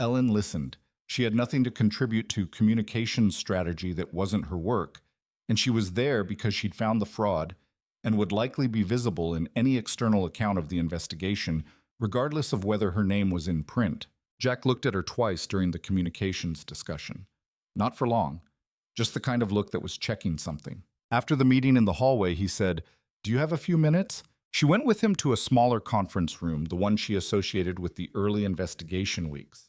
Ellen listened. She had nothing to contribute to communications strategy that wasn't her work, and she was there because she'd found the fraud and would likely be visible in any external account of the investigation, regardless of whether her name was in print. Jack looked at her twice during the communications discussion. Not for long, just the kind of look that was checking something. After the meeting in the hallway, he said, "Do you have a few minutes?" She went with him to a smaller conference room, the one she associated with the early investigation weeks.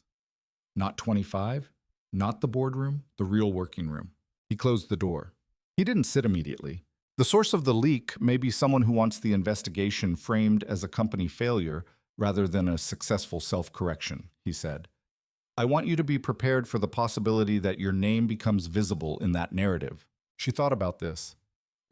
Not 25, not the boardroom, the real working room. He closed the door. He didn't sit immediately. The The source of the leak may be someone who wants the investigation framed as a company failure rather than a successful self-correction, he said. I want you to be prepared for the possibility that your name becomes visible in that narrative. She thought about this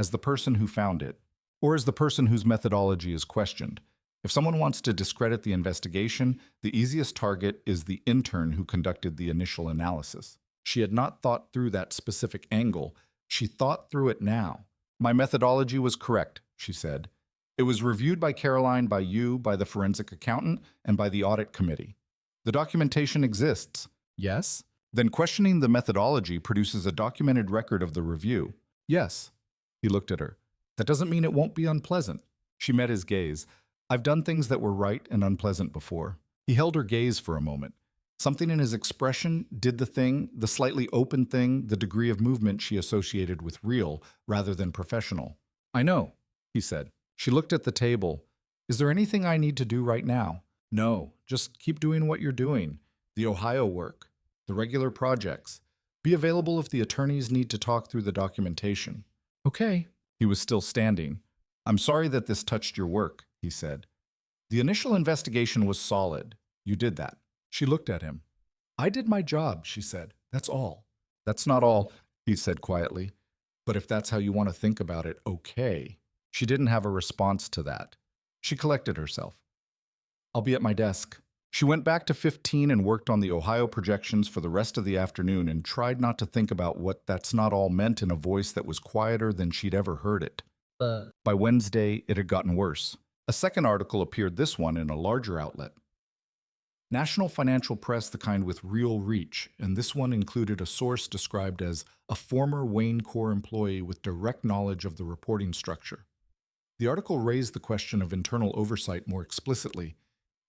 as the person who found it, or as the person whose methodology is questioned. If someone wants to discredit the investigation, the easiest target is the intern who conducted the initial analysis. She had not thought through that specific angle. She thought through it now. My methodology was correct, she said. It was reviewed by Caroline, by you, by the forensic accountant, and by the audit committee. The documentation exists. Yes? Then questioning the methodology produces a documented record of the review. Yes. He looked at her. That doesn't mean it won't be unpleasant. She met his gaze. I've done things that were right and unpleasant before. He held her gaze for a moment. Something in his expression did the thing, the slightly open thing, the degree of movement she associated with real rather than professional. I know, he said. She looked at the table. Is there anything I need to do right now? No, just keep doing what you're doing. The Ohio work, the regular projects. Be available if the attorneys need to talk through the documentation. Okay. He was still standing. I'm sorry that this touched your work, he said. The initial investigation was solid. You did that. She looked at him. I did my job, she said. That's all. That's not all, he said quietly. But if that's how you want to think about it, okay. She didn't have a response to that. She collected herself. I'll be at my desk. She went back to 15 and worked on the Ohio projections for the rest of the afternoon and tried not to think about what that's not all meant in a voice that was quieter than she'd ever heard it. By Wednesday, it had gotten worse. A second article appeared, this one in a larger outlet. National financial press, the kind with real reach, and this one included a source described as a former Wayne Corps employee with direct knowledge of the reporting structure. The article raised the question of internal oversight more explicitly,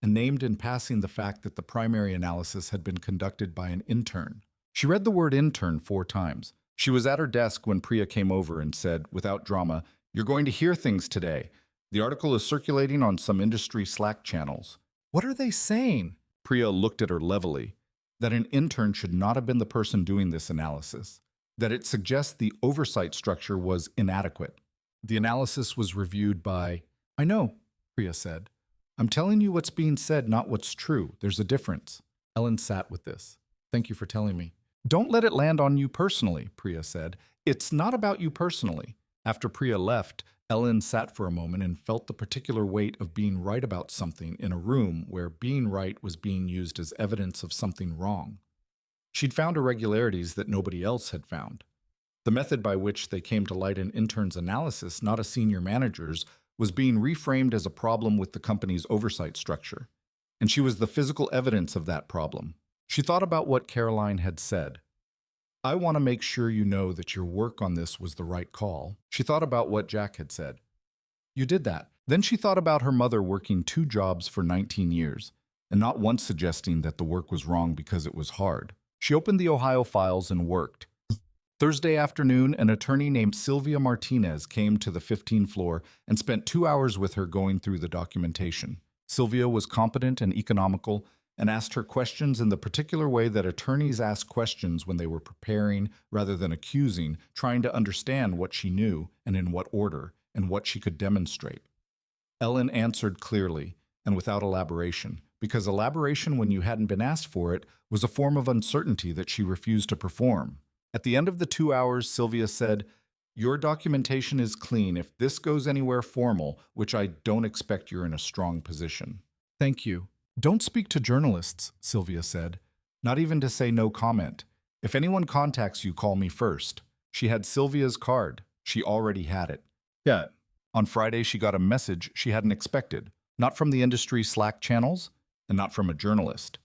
and named in passing the fact that the primary analysis had been conducted by an intern. She read the word intern 4 times. She was at her desk when Priya came over and said, without drama, "You're going to hear things today. The article is circulating on some industry Slack channels." What are they saying? Priya looked at her levelly. That an intern should not have been the person doing this analysis. That it suggests the oversight structure was inadequate. The analysis was reviewed by... I know, Priya said. I'm telling you what's being said, not what's true. There's a difference. Ellen sat with this. Thank you for telling me. Don't let it land on you personally, Priya said. It's not about you personally. After Priya left, Ellen sat for a moment and felt the particular weight of being right about something in a room where being right was being used as evidence of something wrong. She'd found irregularities that nobody else had found. The method by which they came to light in intern's analysis, not a senior manager's, was being reframed as a problem with the company's oversight structure. And she was the physical evidence of that problem. She thought about what Caroline had said. I want to make sure you know that your work on this was the right call. She thought about what Jack had said. You did that. Then she thought about her mother working 2 jobs for 19 years, and not once suggesting that the work was wrong because it was hard. She opened the Ohio files and worked. Thursday afternoon, an attorney named Sylvia Martinez came to the 15th floor and spent 2 hours with her going through the documentation. Sylvia was competent and economical and asked her questions in the particular way that attorneys ask questions when they were preparing rather than accusing, trying to understand what she knew and in what order and what she could demonstrate. Ellen answered clearly and without elaboration, because elaboration when you hadn't been asked for it was a form of uncertainty that she refused to perform. At the end of the 2 hours, Sylvia said, your documentation is clean. If this goes anywhere formal, which I don't expect, you're in a strong position. Thank you. Don't speak to journalists, Sylvia said. Not even to say no comment. If anyone contacts you, call me first. She had Sylvia's card. She already had it. Yeah. On Friday, she got a message she hadn't expected. Not from the industry Slack channels, and not from a journalist.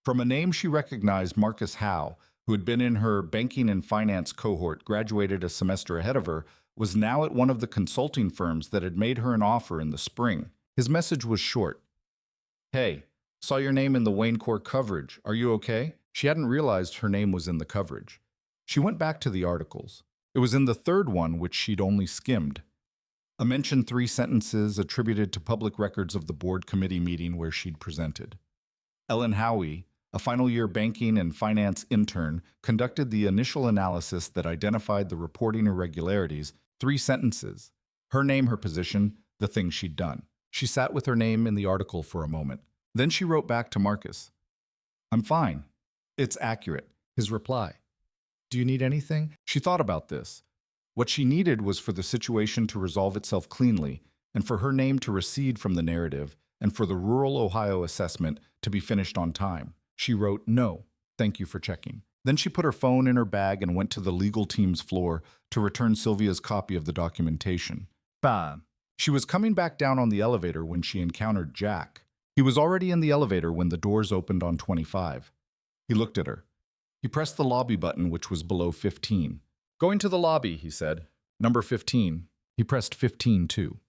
From a name she recognized, Marcus Howe, who had been in her banking and finance cohort, graduated a semester ahead of her, was now at one of the consulting firms that had made her an offer in the spring. His message was short. Hey, saw your name in the Wayne Corps coverage. Are you okay? She hadn't realized her name was in the coverage. She went back to the articles. It was in the third one, which she'd only skimmed. A mention 3 sentences attributed to public records of the board committee meeting where she'd presented. Ellen Howee, a final-year banking and finance intern, conducted the initial analysis that identified the reporting irregularities 3 sentences. Her name, her position, the things she'd done. She sat with her name in the article for a moment. Then she wrote back to Marcus. I'm fine. It's accurate. His reply. Do you need anything? She thought about this. What she needed was for the situation to resolve itself cleanly, and for her name to recede from the narrative, and for the rural Ohio assessment to be finished on time. She wrote, no, thank you for checking. Then she put her phone in her bag and went to the legal team's floor to return Sylvia's copy of the documentation. Bam. She was coming back down on the elevator when she encountered Jack. He was already in the elevator when the doors opened on 25. He looked at her. He pressed the lobby button, which was below 15. Going to the lobby, he said. Number 15. He pressed 15 too.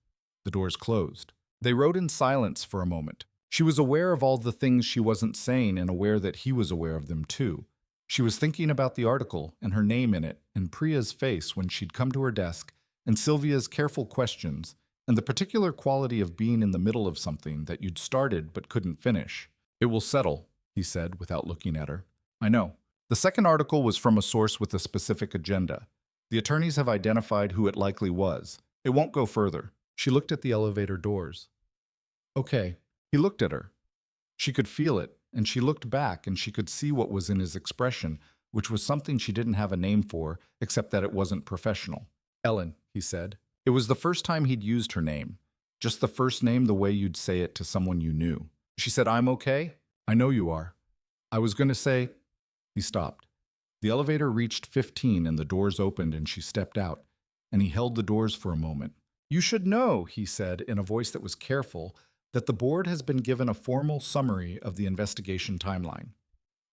The doors closed. They rode in silence for a moment. She was aware of all the things she wasn't saying and aware that he was aware of them too. She was thinking about the article and her name in it and Priya's face when she'd come to her desk and Sylvia's careful questions and the particular quality of being in the middle of something that you'd started but couldn't finish. It will settle, he said without looking at her. I know. The second article was from a source with a specific agenda. The attorneys have identified who it likely was. It won't go further. She looked at the elevator doors. Okay. He looked at her. She could feel it, and she looked back and she could see what was in his expression, which was something she didn't have a name for, except that it wasn't professional. Ellen, he said. It was the first time he'd used her name. Just the first name the way you'd say it to someone you knew. She said, I'm okay. I know you are. I was going to say... He stopped. The elevator reached 15 and the doors opened and she stepped out, and he held the doors for a moment. You should know, he said in a voice that was careful, that the board has been given a formal summary of the investigation timeline.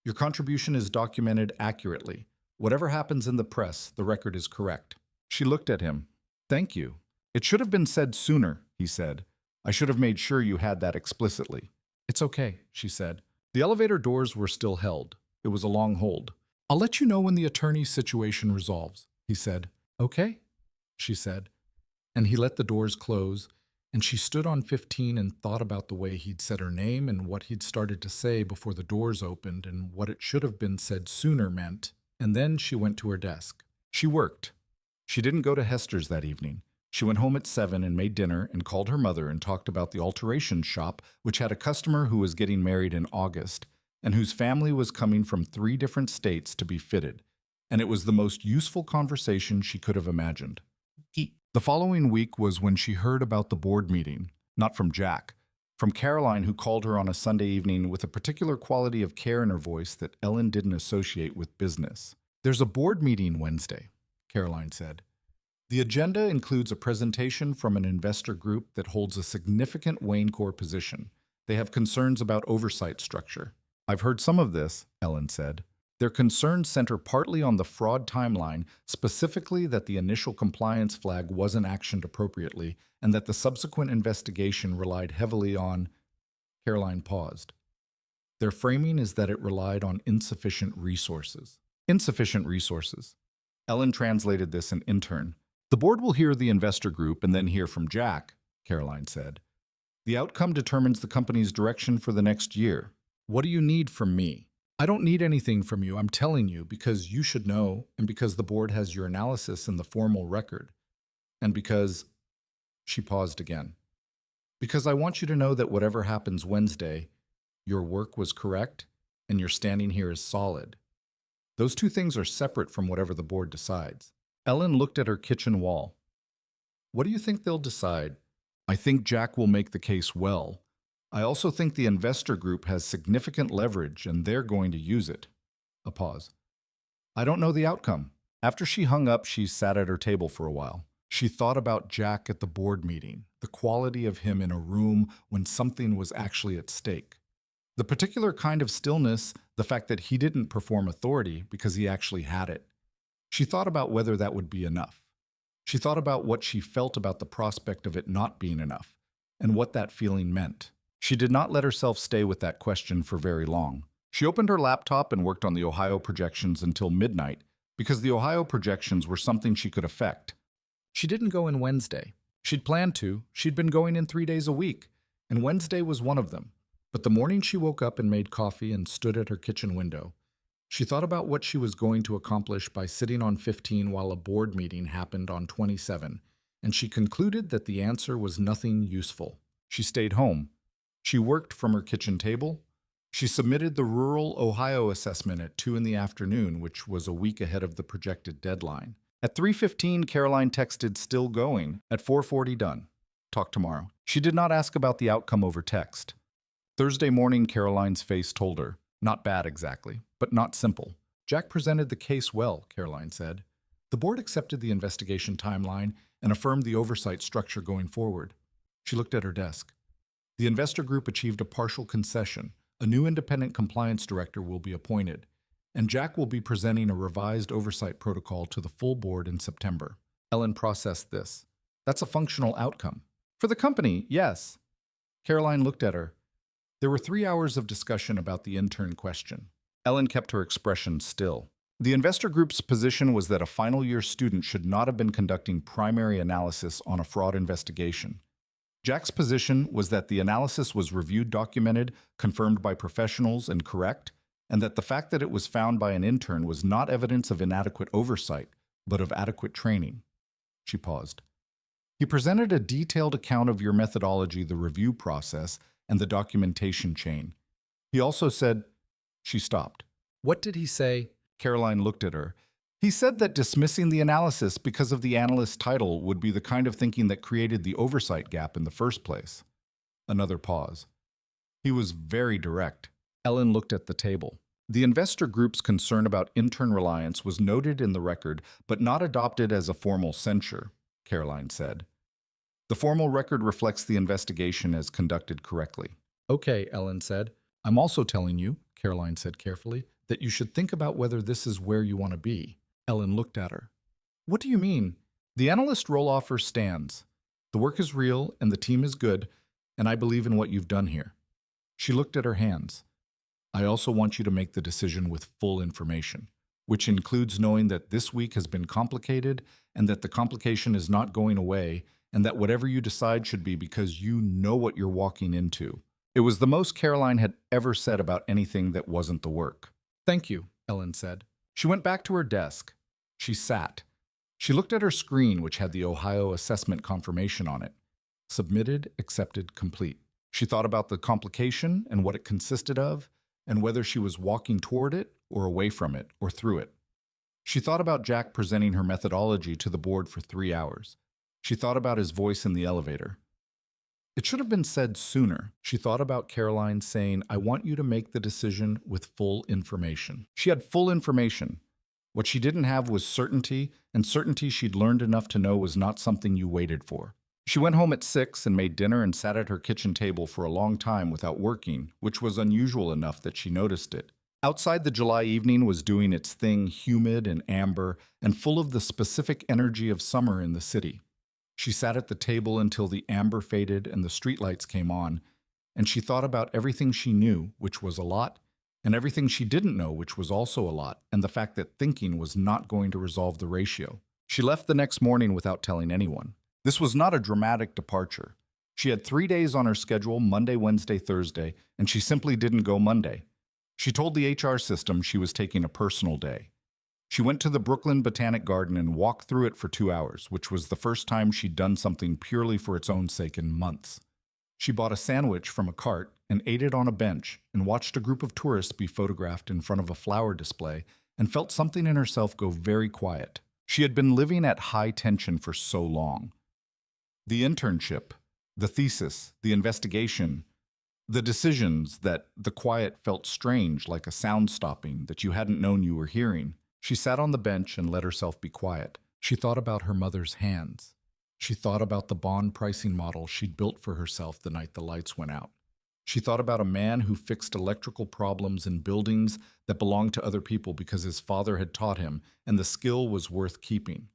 Your contribution is documented accurately. Whatever happens in the press, the record is correct. She looked at him. Thank you. It should have been said sooner, he said. I should have made sure you had that explicitly. It's okay, she said. The elevator doors were still held. It was a long hold. I'll let you know when the attorney's situation resolves, he said. Okay, she said. And he let the doors close, and she stood on 15 and thought about the way he'd said her name and what he'd started to say before the doors opened and what it should have been said sooner meant, and then she went to her desk. She worked. She didn't go to Hester's that evening. She went home at 7 and made dinner and called her mother and talked about the alteration shop, which had a customer who was getting married in August, and whose family was coming from 3 different states to be fitted, and it was the most useful conversation she could have imagined. The following week was when she heard about the board meeting, not from Jack, from Caroline, who called her on a Sunday evening with a particular quality of care in her voice that Ellen didn't associate with business. There's a board meeting Wednesday, Caroline said. The agenda includes a presentation from an investor group that holds a significant Wayne Corps position. They have concerns about oversight structure. I've heard some of this, Ellen said. Their concerns center partly on the fraud timeline, specifically that the initial compliance flag wasn't actioned appropriately and that the subsequent investigation relied heavily on... Caroline paused. Their framing is that it relied on insufficient resources. Insufficient resources. Ellen translated this in intern. The board will hear the investor group and then hear from Jack, Caroline said. The outcome determines the company's direction for the next year. What do you need from me? I don't need anything from you, I'm telling you, because you should know, and because the board has your analysis in the formal record, and because... She paused again. Because I want you to know that whatever happens Wednesday, your work was correct, and your standing here is solid. Those 2 things are separate from whatever the board decides. Ellen looked at her kitchen wall. What do you think they'll decide? I think Jack will make the case well. I also think the investor group has significant leverage and they're going to use it. A pause. I don't know the outcome. After she hung up, she sat at her table for a while. She thought about Jack at the board meeting, the quality of him in a room when something was actually at stake. The particular kind of stillness, the fact that he didn't perform authority because he actually had it. She thought about whether that would be enough. She thought about what she felt about the prospect of it not being enough, and what that feeling meant. She did not let herself stay with that question for very long. She opened her laptop and worked on the Ohio projections until midnight, because the Ohio projections were something she could affect. She didn't go in Wednesday. She'd planned to. She'd been going in 3 days a week, and Wednesday was one of them. But the morning she woke up and made coffee and stood at her kitchen window, She thought about what she was going to accomplish by sitting on 15 while a board meeting happened on 27, and she concluded that the answer was nothing useful. She stayed home. She worked from her kitchen table. She submitted the rural Ohio assessment at 2 in the afternoon, which was a week ahead of the projected deadline. At 3:15, Caroline texted, "Still going." At 4:40, done. Talk tomorrow. She did not ask about the outcome over text. Thursday morning, Caroline's face told her, not bad exactly, but not simple. Jack presented the case well, Caroline said. The board accepted the investigation timeline and affirmed the oversight structure going forward. She looked at her desk. The investor group achieved a partial concession. A new independent compliance director will be appointed, and Jack will be presenting a revised oversight protocol to the full board in September. Ellen processed this. That's a functional outcome. For the company, yes. Caroline looked at her. There were 3 hours of discussion about the intern question. Ellen kept her expression still. The investor group's position was that a final year student should not have been conducting primary analysis on a fraud investigation. Jack's position was that the analysis was reviewed, documented, confirmed by professionals, and correct, and that the fact that it was found by an intern was not evidence of inadequate oversight, but of adequate training. She paused. He presented a detailed account of your methodology, the review process, and the documentation chain. He also said, she stopped. What did he say? Caroline looked at her. He said that dismissing the analysis because of the analyst title would be the kind of thinking that created the oversight gap in the first place. Another pause. He was very direct. Ellen looked at the table. The investor group's concern about intern reliance was noted in the record, but not adopted as a formal censure, Caroline said. The formal record reflects the investigation as conducted correctly. Okay, Ellen said. I'm also telling you, Caroline said carefully, that you should think about whether this is where you want to be. Ellen looked at her. What do you mean? The analyst role offer stands. The work is real and the team is good, and I believe in what you've done here. She looked at her hands. I also want you to make the decision with full information, which includes knowing that this week has been complicated and that the complication is not going away, and that whatever you decide should be because you know what you're walking into. It was the most Caroline had ever said about anything that wasn't the work. Thank you, Ellen said. She went back to her desk. She sat. She looked at her screen, which had the Ohio assessment confirmation on it. Submitted, accepted, complete. She thought about the complication and what it consisted of, and whether she was walking toward it or away from it or through it. She thought about Jack presenting her methodology to the board for 3 hours. She thought about his voice in the elevator. It should have been said sooner. She thought about Caroline saying, I want you to make the decision with full information. She had full information. What she didn't have was certainty, and certainty she'd learned enough to know was not something you waited for. She went home at 6 and made dinner and sat at her kitchen table for a long time without working, which was unusual enough that she noticed it. Outside, the July evening was doing its thing, humid and amber, and full of the specific energy of summer in the city. She sat at the table until the amber faded and the streetlights came on, and she thought about everything she knew, which was a lot, and everything she didn't know, which was also a lot, and the fact that thinking was not going to resolve the ratio. She left the next morning without telling anyone. This was not a dramatic departure. She had 3 days on her schedule, Monday, Wednesday, Thursday, and she simply didn't go Monday. She told the HR system she was taking a personal day. She went to the Brooklyn Botanic Garden and walked through it for 2 hours, which was the first time she'd done something purely for its own sake in months. She bought a sandwich from a cart and ate it on a bench and watched a group of tourists be photographed in front of a flower display and felt something in herself go very quiet. She had been living at high tension for so long. The internship, the thesis, the investigation, the decisions that the quiet felt strange, like a sound stopping that you hadn't known you were hearing. She sat on the bench and let herself be quiet. She thought about her mother's hands. She thought about the bond pricing model she'd built for herself the night the lights went out. She thought about a man who fixed electrical problems in buildings that belonged to other people because his father had taught him, and the skill was worth keeping.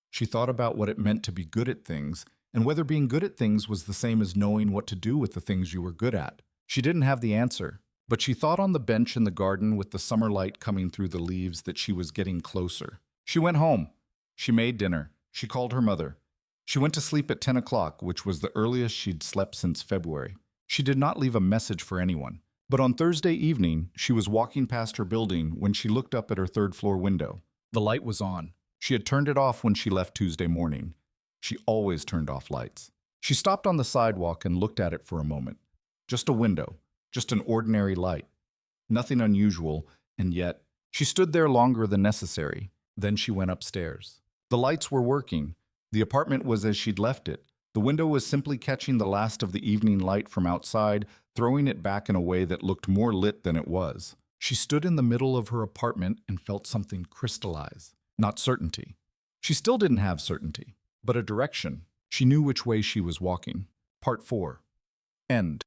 She thought about what it meant to be good at things, and whether being good at things was the same as knowing what to do with the things you were good at. She didn't have the answer. But she thought on the bench in the garden with the summer light coming through the leaves that she was getting closer. She went home. She made dinner. She called her mother. She went to sleep at 10 o'clock, which was the earliest she'd slept since February. She did not leave a message for anyone. But on Thursday evening, she was walking past her building when she looked up at her third-floor window. The light was on. She had turned it off when she left Tuesday morning. She always turned off lights. She stopped on the sidewalk and looked at it for a moment. Just a window, just an ordinary light. Nothing unusual, and yet she stood there longer than necessary. Then she went upstairs. The lights were working. The apartment was as she'd left it. The window was simply catching the last of the evening light from outside, throwing it back in a way that looked more lit than it was. She stood in the middle of her apartment and felt something crystallize. Not certainty. She still didn't have certainty, but a direction. She knew which way she was walking. Part 4. End.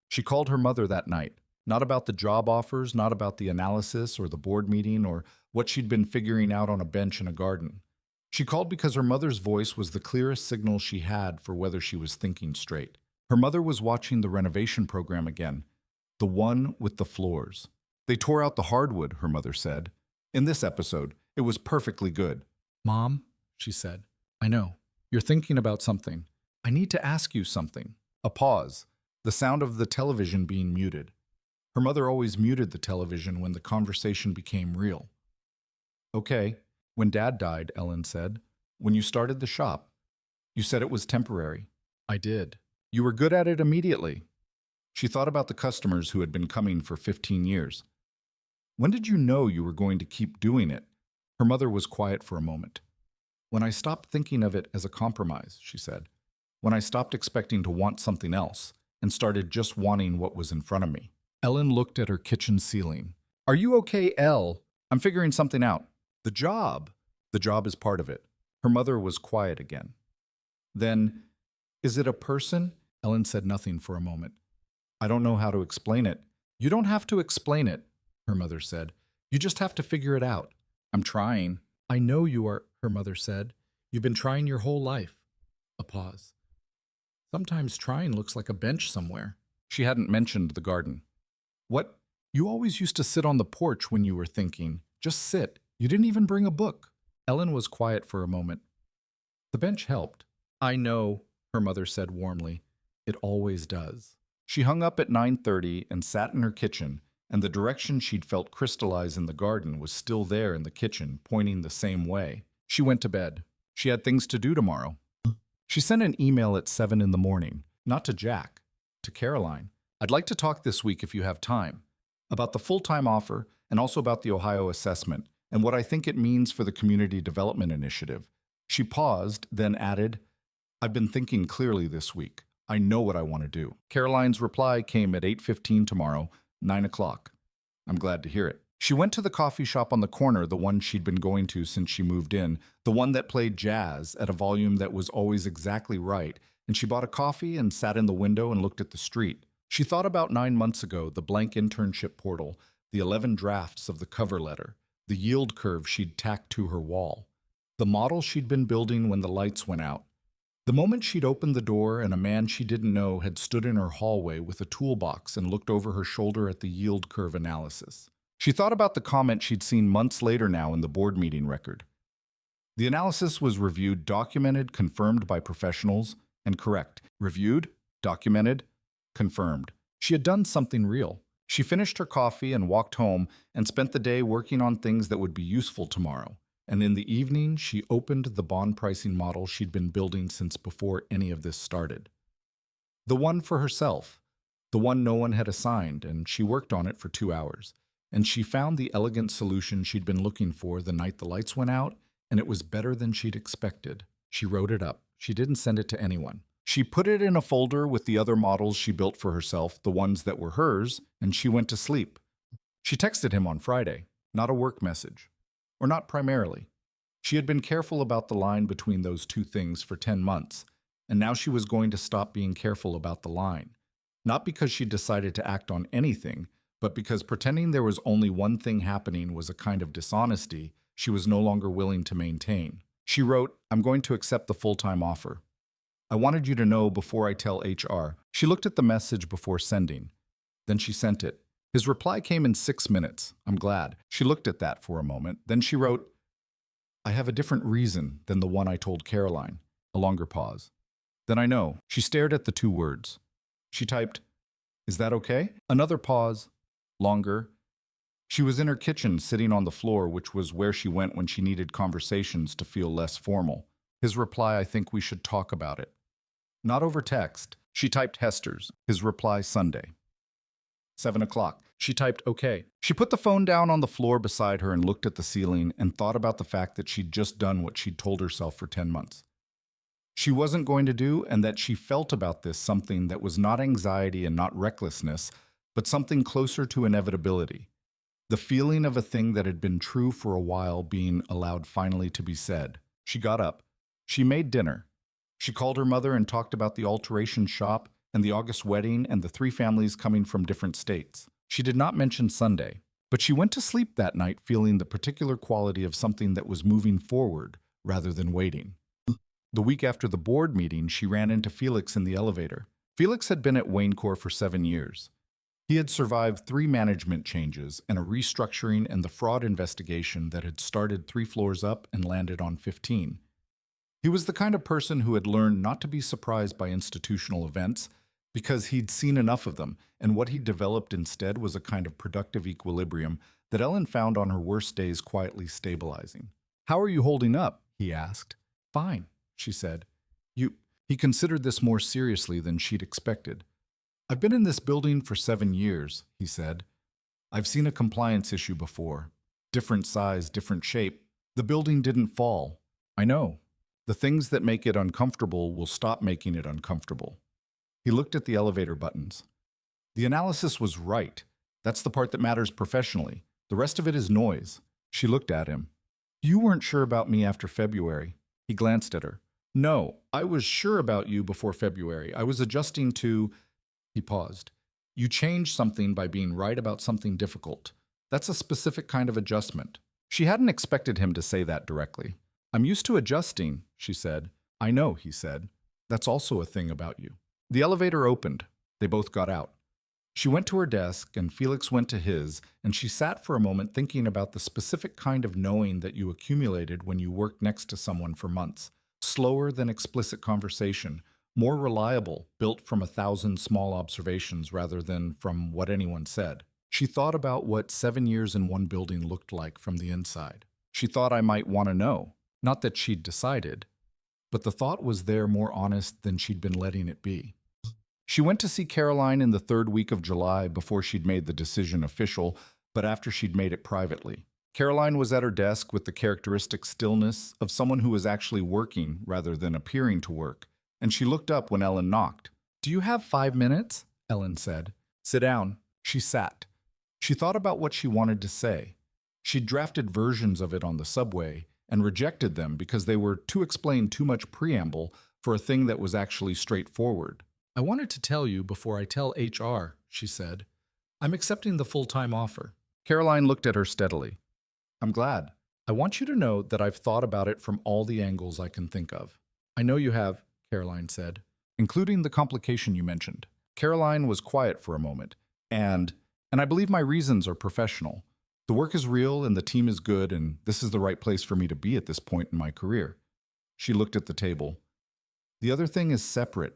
She called her mother that night. Not about the job offers, not about the analysis or the board meeting or what she'd been figuring out on a bench in a garden. She called because her mother's voice was the clearest signal she had for whether she was thinking straight. Her mother was watching the renovation program again, the one with the floors. They tore out the hardwood, her mother said. In this episode, it was perfectly good. Mom, she said, I know. You're thinking about something. I need to ask you something. A pause, the sound of the television being muted. Her mother always muted the television when the conversation became real. Okay. When Dad died, Ellen said, when you started the shop, you said it was temporary. I did. You were good at it immediately. She thought about the customers who had been coming for 15 years. When did you know you were going to keep doing it? Her mother was quiet for a moment. When I stopped thinking of it as a compromise, she said. When I stopped expecting to want something else and started just wanting what was in front of me. Ellen looked at her kitchen ceiling. Are you okay, Elle? I'm figuring something out. The job. The job is part of it. Her mother was quiet again. Then, is it a person? Ellen said nothing for a moment. I don't know how to explain it. You don't have to explain it, her mother said. You just have to figure it out. I'm trying. I know you are, her mother said. You've been trying your whole life. A pause. Sometimes trying looks like a bench somewhere. She hadn't mentioned the garden. What? You always used to sit on the porch when you were thinking. Just sit. You didn't even bring a book. Ellen was quiet for a moment. The bench helped. I know, her mother said warmly. It always does. She hung up at 9:30 and sat in her kitchen, and the direction she'd felt crystallize in the garden was still there in the kitchen, pointing the same way. She went to bed. She had things to do tomorrow. She sent an email at 7 in the morning, not to Jack, to Caroline. I'd like to talk this week if you have time, about the full-time offer and also about the Ohio assessment and what I think it means for the Community Development Initiative. She paused, then added, I've been thinking clearly this week. I know what I want to do. Caroline's reply came at 8:15 tomorrow, 9 o'clock. I'm glad to hear it. She went to the coffee shop on the corner, the one she'd been going to since she moved in, the one that played jazz at a volume that was always exactly right, and she bought a coffee and sat in the window and looked at the street. She thought about 9 months ago, the blank internship portal, the 11 drafts of the cover letter, the yield curve she'd tacked to her wall, the model she'd been building when the lights went out. The moment she'd opened the door and a man she didn't know had stood in her hallway with a toolbox and looked over her shoulder at the yield curve analysis. She thought about the comment she'd seen months later now in the board meeting record. The analysis was reviewed, documented, confirmed by professionals, and correct. Reviewed, documented, confirmed. She had done something real. She finished her coffee and walked home and spent the day working on things that would be useful tomorrow. And in the evening, she opened the bond pricing model she'd been building since before any of this started. The one for herself, the one no one had assigned, and she worked on it for 2 hours. And she found the elegant solution she'd been looking for the night the lights went out, and it was better than she'd expected. She wrote it up. She didn't send it to anyone. She put it in a folder with the other models she built for herself, the ones that were hers, and she went to sleep. She texted him on Friday, not a work message. Or not primarily. She had been careful about the line between those two things for 10 months, and now she was going to stop being careful about the line. Not because she decided to act on anything, but because pretending there was only one thing happening was a kind of dishonesty she was no longer willing to maintain. She wrote, I'm going to accept the full-time offer. I wanted you to know before I tell HR. She looked at the message before sending. Then she sent it. His reply came in 6 minutes. I'm glad. She looked at that for a moment. Then she wrote, I have a different reason than the one I told Caroline. A longer pause. Then I know. She stared at the 2 words. She typed, Is that okay? Another pause. Longer. She was in her kitchen, sitting on the floor, which was where she went when she needed conversations to feel less formal. His reply, I think we should talk about it. Not over text. She typed Hester's. His reply, Sunday. 7 o'clock. She typed, okay. She put the phone down on the floor beside her and looked at the ceiling and thought about the fact that she'd just done what she'd told herself for 10 months. She wasn't going to do, and that she felt about this something that was not anxiety and not recklessness, but something closer to inevitability. The feeling of a thing that had been true for a while being allowed finally to be said. She got up. She made dinner. She called her mother and talked about the alteration shop and the August wedding and the 3 families coming from different states. She did not mention Sunday, but she went to sleep that night feeling the particular quality of something that was moving forward rather than waiting. The week after the board meeting, she ran into Felix in the elevator. Felix had been at Waynecore for 7 years. He had survived 3 management changes and a restructuring and the fraud investigation that had started 3 floors up and landed on 15. He was the kind of person who had learned not to be surprised by institutional events because he'd seen enough of them, and what he developed instead was a kind of productive equilibrium that Ellen found on her worst days quietly stabilizing. "How are you holding up?" he asked. "Fine," she said. He considered this more seriously than she'd expected. "I've been in this building for 7 years," he said. "I've seen a compliance issue before. Different size, different shape. The building didn't fall. I know. The things that make it uncomfortable will stop making it uncomfortable." He looked at the elevator buttons. The analysis was right. That's the part that matters professionally. The rest of it is noise. She looked at him. "You weren't sure about me after February." He glanced at her. "No, I was sure about you before February. I was adjusting to—" He paused. "You changed something by being right about something difficult. That's a specific kind of adjustment." She hadn't expected him to say that directly. "I'm used to adjusting," she said. "I know," he said. "That's also a thing about you." The elevator opened. They both got out. She went to her desk, and Felix went to his, and she sat for a moment thinking about the specific kind of knowing that you accumulated when you worked next to someone for months. Slower than explicit conversation, more reliable, built from 1,000 small observations rather than from what anyone said. She thought about what 7 years in one building looked like from the inside. She thought I might want to know. Not that she'd decided, but the thought was there more honest than she'd been letting it be. She went to see Caroline in the 3rd week of July before she'd made the decision official, but after she'd made it privately. Caroline was at her desk with the characteristic stillness of someone who was actually working rather than appearing to work, and she looked up when Ellen knocked. "Do you have 5 minutes?" Ellen said. "Sit down." She sat. She thought about what she wanted to say. She'd drafted versions of it on the subway and rejected them because they were to explain too much preamble for a thing that was actually straightforward. "I wanted to tell you before I tell HR," she said. "I'm accepting the full-time offer." Caroline looked at her steadily. "I'm glad. I want you to know that I've thought about it from all the angles I can think of." "I know you have," Caroline said, "including the complication you mentioned." Caroline was quiet for a moment. And I believe my reasons are professional. The work is real and the team is good, and this is the right place for me to be at this point in my career." She looked at the table. "The other thing is separate.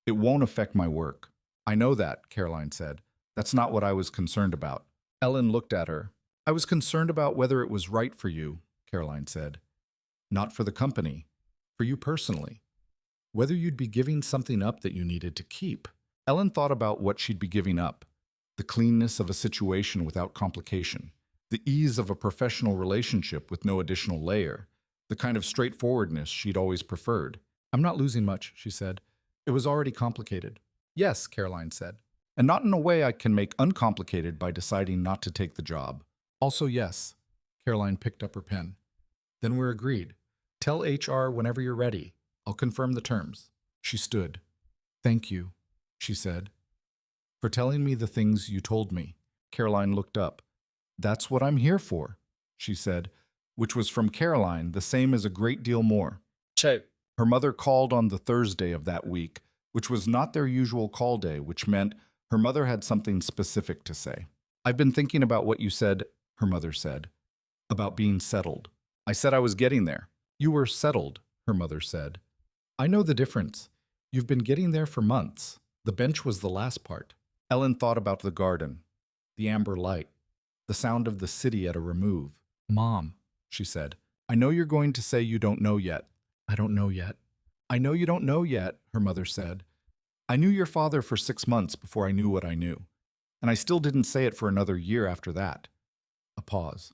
It won't affect my work." "I know that," Caroline said. "That's not what I was concerned about." Ellen looked at her. "I was concerned about whether it was right for you," Caroline said. "Not for the company. For you personally. Whether you'd be giving something up that you needed to keep." Ellen thought about what she'd be giving up. The cleanness of a situation without complication. The ease of a professional relationship with no additional layer. The kind of straightforwardness she'd always preferred. "I'm not losing much," she said. "It was already complicated." "Yes," Caroline said. "And not in a way I can make uncomplicated by deciding not to take the job." "Also, yes." Caroline picked up her pen. "Then we're agreed. Tell HR whenever you're ready. I'll confirm the terms." She stood. "Thank you," she said, "for telling me the things you told me." Caroline looked up. "That's what I'm here for," she said, which was from Caroline the same as a great deal more. Check. Her mother called on the Thursday of that week, which was not their usual call day, which meant her mother had something specific to say. "I've been thinking about what you said," her mother said, "about being settled." "I said I was getting there." "You were settled," her mother said. "I know the difference. You've been getting there for months. The bench was the last part." Ellen thought about the garden, the amber light, the sound of the city at a remove. Mom, she said, I know you're going to say you don't know yet. I don't know yet. I know you don't know yet, her mother said. I knew your father for 6 months before I knew what I knew. And I still didn't say it for another year after that. A pause.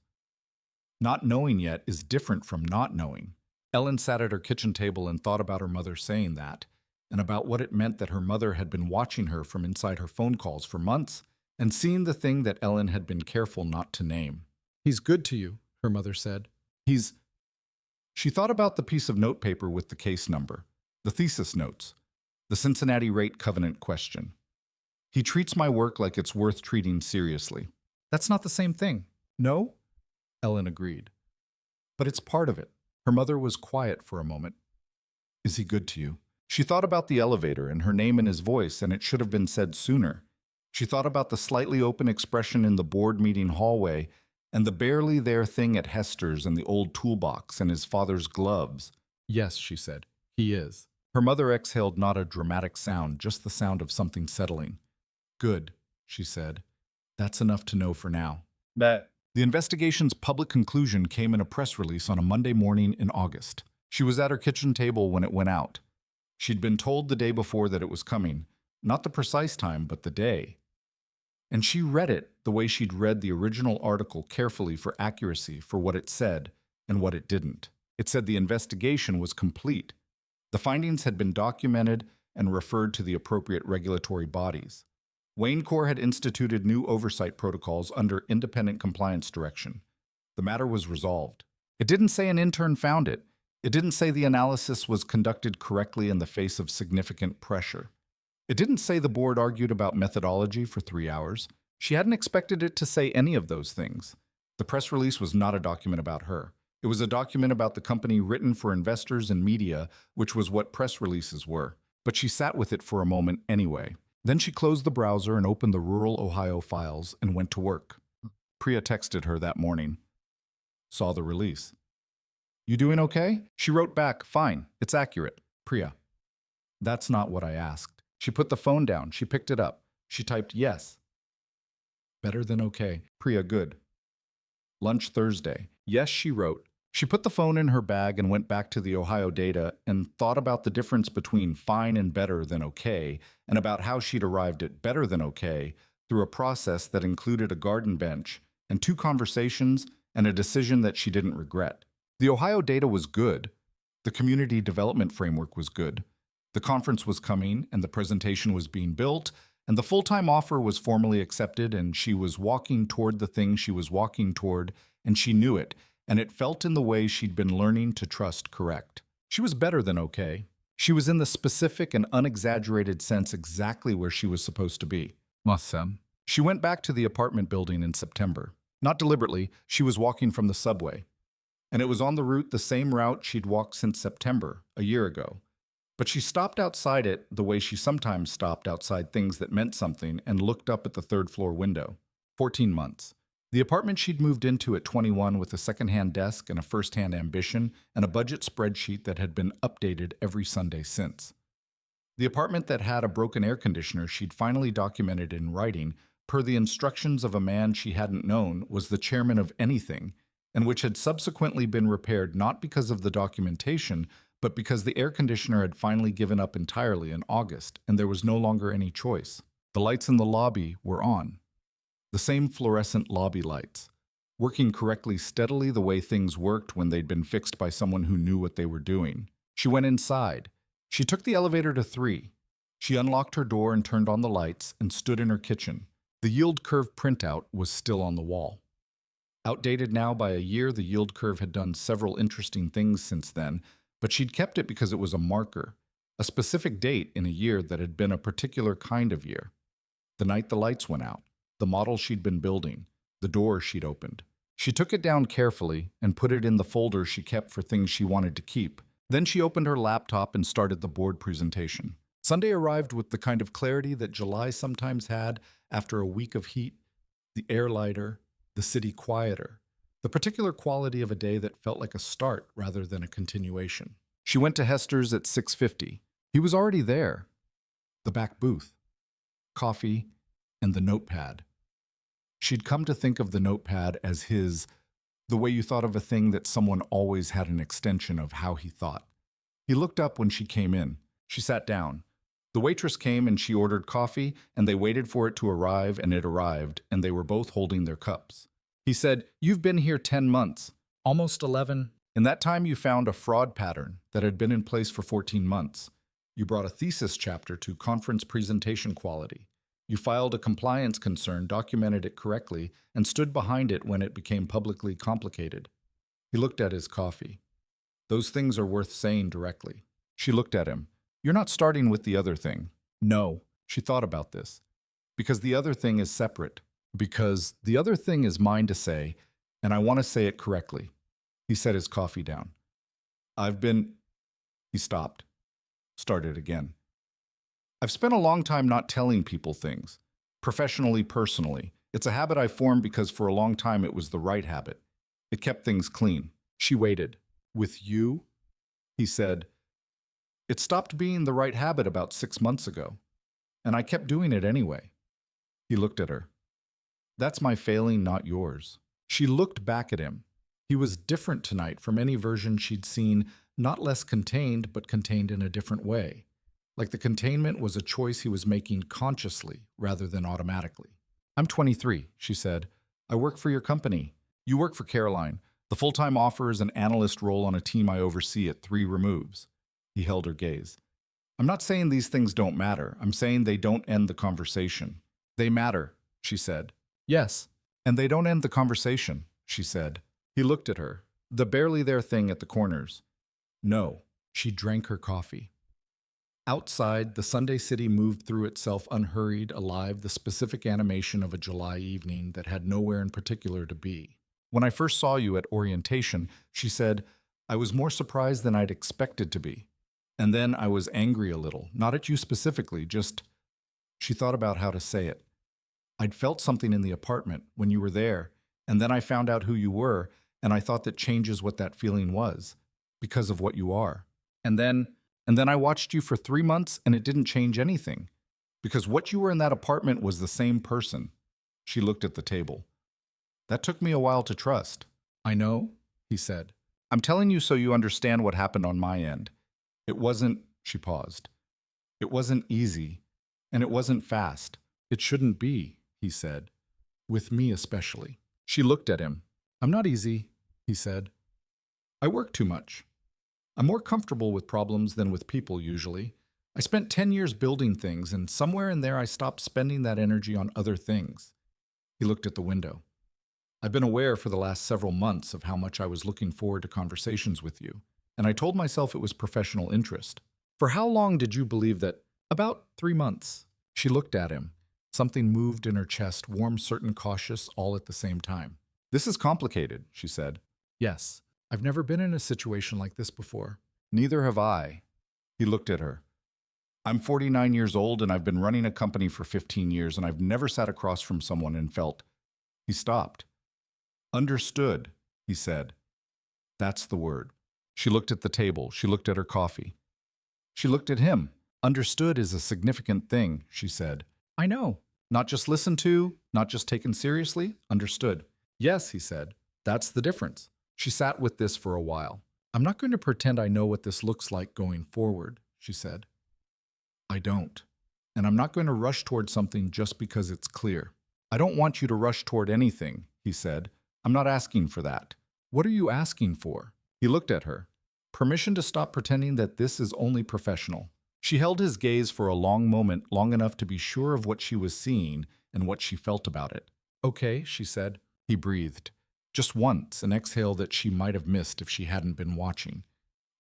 Not knowing yet is different from not knowing. Ellen sat at her kitchen table and thought about her mother saying that, and about what it meant that her mother had been watching her from inside her phone calls for months and seeing the thing that Ellen had been careful not to name. He's good to you, her mother said. She thought about the piece of notepaper with the case number, the thesis notes, the Cincinnati rate covenant question. He treats my work like it's worth treating seriously. That's not the same thing. No? Ellen agreed. But it's part of it. Her mother was quiet for a moment. Is he good to you? She thought about the elevator and her name in his voice, and it should have been said sooner. She thought about the slightly open expression in the board meeting hallway and the barely there thing at Hester's and the old toolbox and his father's gloves. Yes, she said, he is. Her mother exhaled not a dramatic sound, just the sound of something settling. Good, she said. That's enough to know for now. Bet. The investigation's public conclusion came in a press release on a Monday morning in August. She was at her kitchen table when it went out. She'd been told the day before that it was coming, not the precise time, but the day. And she read it the way she'd read the original article carefully for accuracy for what it said and what it didn't. It said the investigation was complete. The findings had been documented and referred to the appropriate regulatory bodies. Wayne Corps had instituted new oversight protocols under independent compliance direction. The matter was resolved. It didn't say an intern found it. It didn't say the analysis was conducted correctly in the face of significant pressure. It didn't say the board argued about methodology for 3 hours. She hadn't expected it to say any of those things. The press release was not a document about her. It was a document about the company written for investors and media, which was what press releases were. But she sat with it for a moment anyway. Then she closed the browser and opened the rural Ohio files and went to work. Priya texted her that morning. Saw the release. You doing okay? She wrote back, fine, it's accurate. Priya. That's not what I asked. She put the phone down. She picked it up. She typed yes. Better than okay. Priya, good. Lunch Thursday. Yes, she wrote. She put the phone in her bag and went back to the Ohio data and thought about the difference between fine and better than okay, and about how she'd arrived at better than okay through a process that included a garden bench and 2 conversations and a decision that she didn't regret. The Ohio data was good. The community development framework was good. The conference was coming, and the presentation was being built, and the full-time offer was formally accepted, and she was walking toward the thing she was walking toward, and she knew it, and it felt in the way she'd been learning to trust correct. She was better than okay. She was in the specific and unexaggerated sense exactly where she was supposed to be. Awesome. She went back to the apartment building in September. Not deliberately, she was walking from the subway. And it was on the route, the same route she'd walked since September, a year ago. But she stopped outside it the way she sometimes stopped outside things that meant something and looked up at the 3rd-floor window. 14 months. The apartment she'd moved into at 21 with a second-hand desk and a first-hand ambition and a budget spreadsheet that had been updated every Sunday since. The apartment that had a broken air conditioner she'd finally documented in writing, per the instructions of a man she hadn't known, was the chairman of anything, and which had subsequently been repaired not because of the documentation, but because the air conditioner had finally given up entirely in August, and there was no longer any choice. The lights in the lobby were on. The same fluorescent lobby lights, working correctly steadily the way things worked when they'd been fixed by someone who knew what they were doing. She went inside. She took the elevator to 3. She unlocked her door and turned on the lights and stood in her kitchen. The yield curve printout was still on the wall. Outdated now by a year, the yield curve had done several interesting things since then, but she'd kept it because it was a marker, a specific date in a year that had been a particular kind of year. The night the lights went out, the model she'd been building, the door she'd opened. She took it down carefully and put it in the folder she kept for things she wanted to keep. Then she opened her laptop and started the board presentation. Sunday arrived with the kind of clarity that July sometimes had after a week of heat, the air lighter, the city quieter. The particular quality of a day that felt like a start rather than a continuation. She went to Hester's at 6:50. He was already there. The back booth. Coffee, and the notepad. She'd come to think of the notepad as the way you thought of a thing that someone always had an extension of how he thought. He looked up when she came in. She sat down. The waitress came and she ordered coffee, and they waited for it to arrive, and it arrived, and they were both holding their cups. He said, "You've been here 10 months. Almost 11. In that time, you found a fraud pattern that had been in place for 14 months. You brought a thesis chapter to conference presentation quality. You filed a compliance concern, documented it correctly, and stood behind it when it became publicly complicated." He looked at his coffee. "Those things are worth saying directly." She looked at him. "You're not starting with the other thing." No. She thought about this. Because the other thing is separate. Because the other thing is mine to say, and I want to say it correctly. He set his coffee down. He stopped. Started again. "I've spent a long time not telling people things. Professionally, personally. It's a habit I formed because for a long time it was the right habit. It kept things clean." She waited. "With you?" He said, "It stopped being the right habit about 6 months ago, and I kept doing it anyway." He looked at her. "That's my failing, not yours." She looked back at him. He was different tonight from any version she'd seen, not less contained, but contained in a different way. Like the containment was a choice he was making consciously rather than automatically. "I'm 23, she said. "I work for your company. You work for Caroline. The full-time offer is an analyst role on a team I oversee at 3 removes. He held her gaze. "I'm not saying these things don't matter. I'm saying they don't end the conversation." "They matter," she said. "Yes, and they don't end the conversation," she said. He looked at her, the barely there thing at the corners. "No." She drank her coffee. Outside, the Sunday city moved through itself unhurried, alive, the specific animation of a July evening that had nowhere in particular to be. "When I first saw you at orientation," she said, "I was more surprised than I'd expected to be. And then I was angry a little, not at you specifically, just..." She thought about how to say it. "I'd felt something in the apartment when you were there, and then I found out who you were, and I thought that changes what that feeling was, because of what you are. And then I watched you for 3 months, and it didn't change anything, because what you were in that apartment was the same person." She looked at the table. "That took me a while to trust." "I know," he said. "I'm telling you so you understand what happened on my end. It wasn't..." She paused. "It wasn't easy, and it wasn't fast. It shouldn't be," he said. "With me especially." She looked at him. "I'm not easy," he said. "I work too much. I'm more comfortable with problems than with people usually. I spent 10 years building things, and somewhere in there I stopped spending that energy on other things." He looked at the window. "I've been aware for the last several months of how much I was looking forward to conversations with you, and I told myself it was professional interest. For how long did you believe that?" "About 3 months." She looked at him. Something moved in her chest, warm, certain, cautious, all at the same time. "This is complicated," she said. "Yes. I've never been in a situation like this before." "Neither have I." He looked at her. "I'm 49 years old, and I've been running a company for 15 years, and I've never sat across from someone and felt..." He stopped. "Understood," he said. "That's the word." She looked at the table. She looked at her coffee. She looked at him. "Understood is a significant thing," she said. "I know. Not just listened to, not just taken seriously, understood." "Yes," he said. "That's the difference." She sat with this for a while. "I'm not going to pretend I know what this looks like going forward," she said. "I don't. And I'm not going to rush toward something just because it's clear." "I don't want you to rush toward anything," he said. "I'm not asking for that." "What are you asking for?" He looked at her. "Permission to stop pretending that this is only professional." She held his gaze for a long moment, long enough to be sure of what she was seeing and what she felt about it. "Okay," she said. He breathed. Just once, an exhale that she might have missed if she hadn't been watching.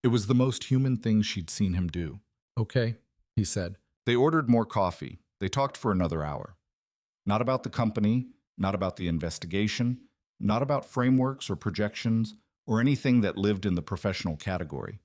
It was the most human thing she'd seen him do. "Okay," he said. They ordered more coffee. They talked for another hour. Not about the company, not about the investigation, not about frameworks or projections, or anything that lived in the professional category.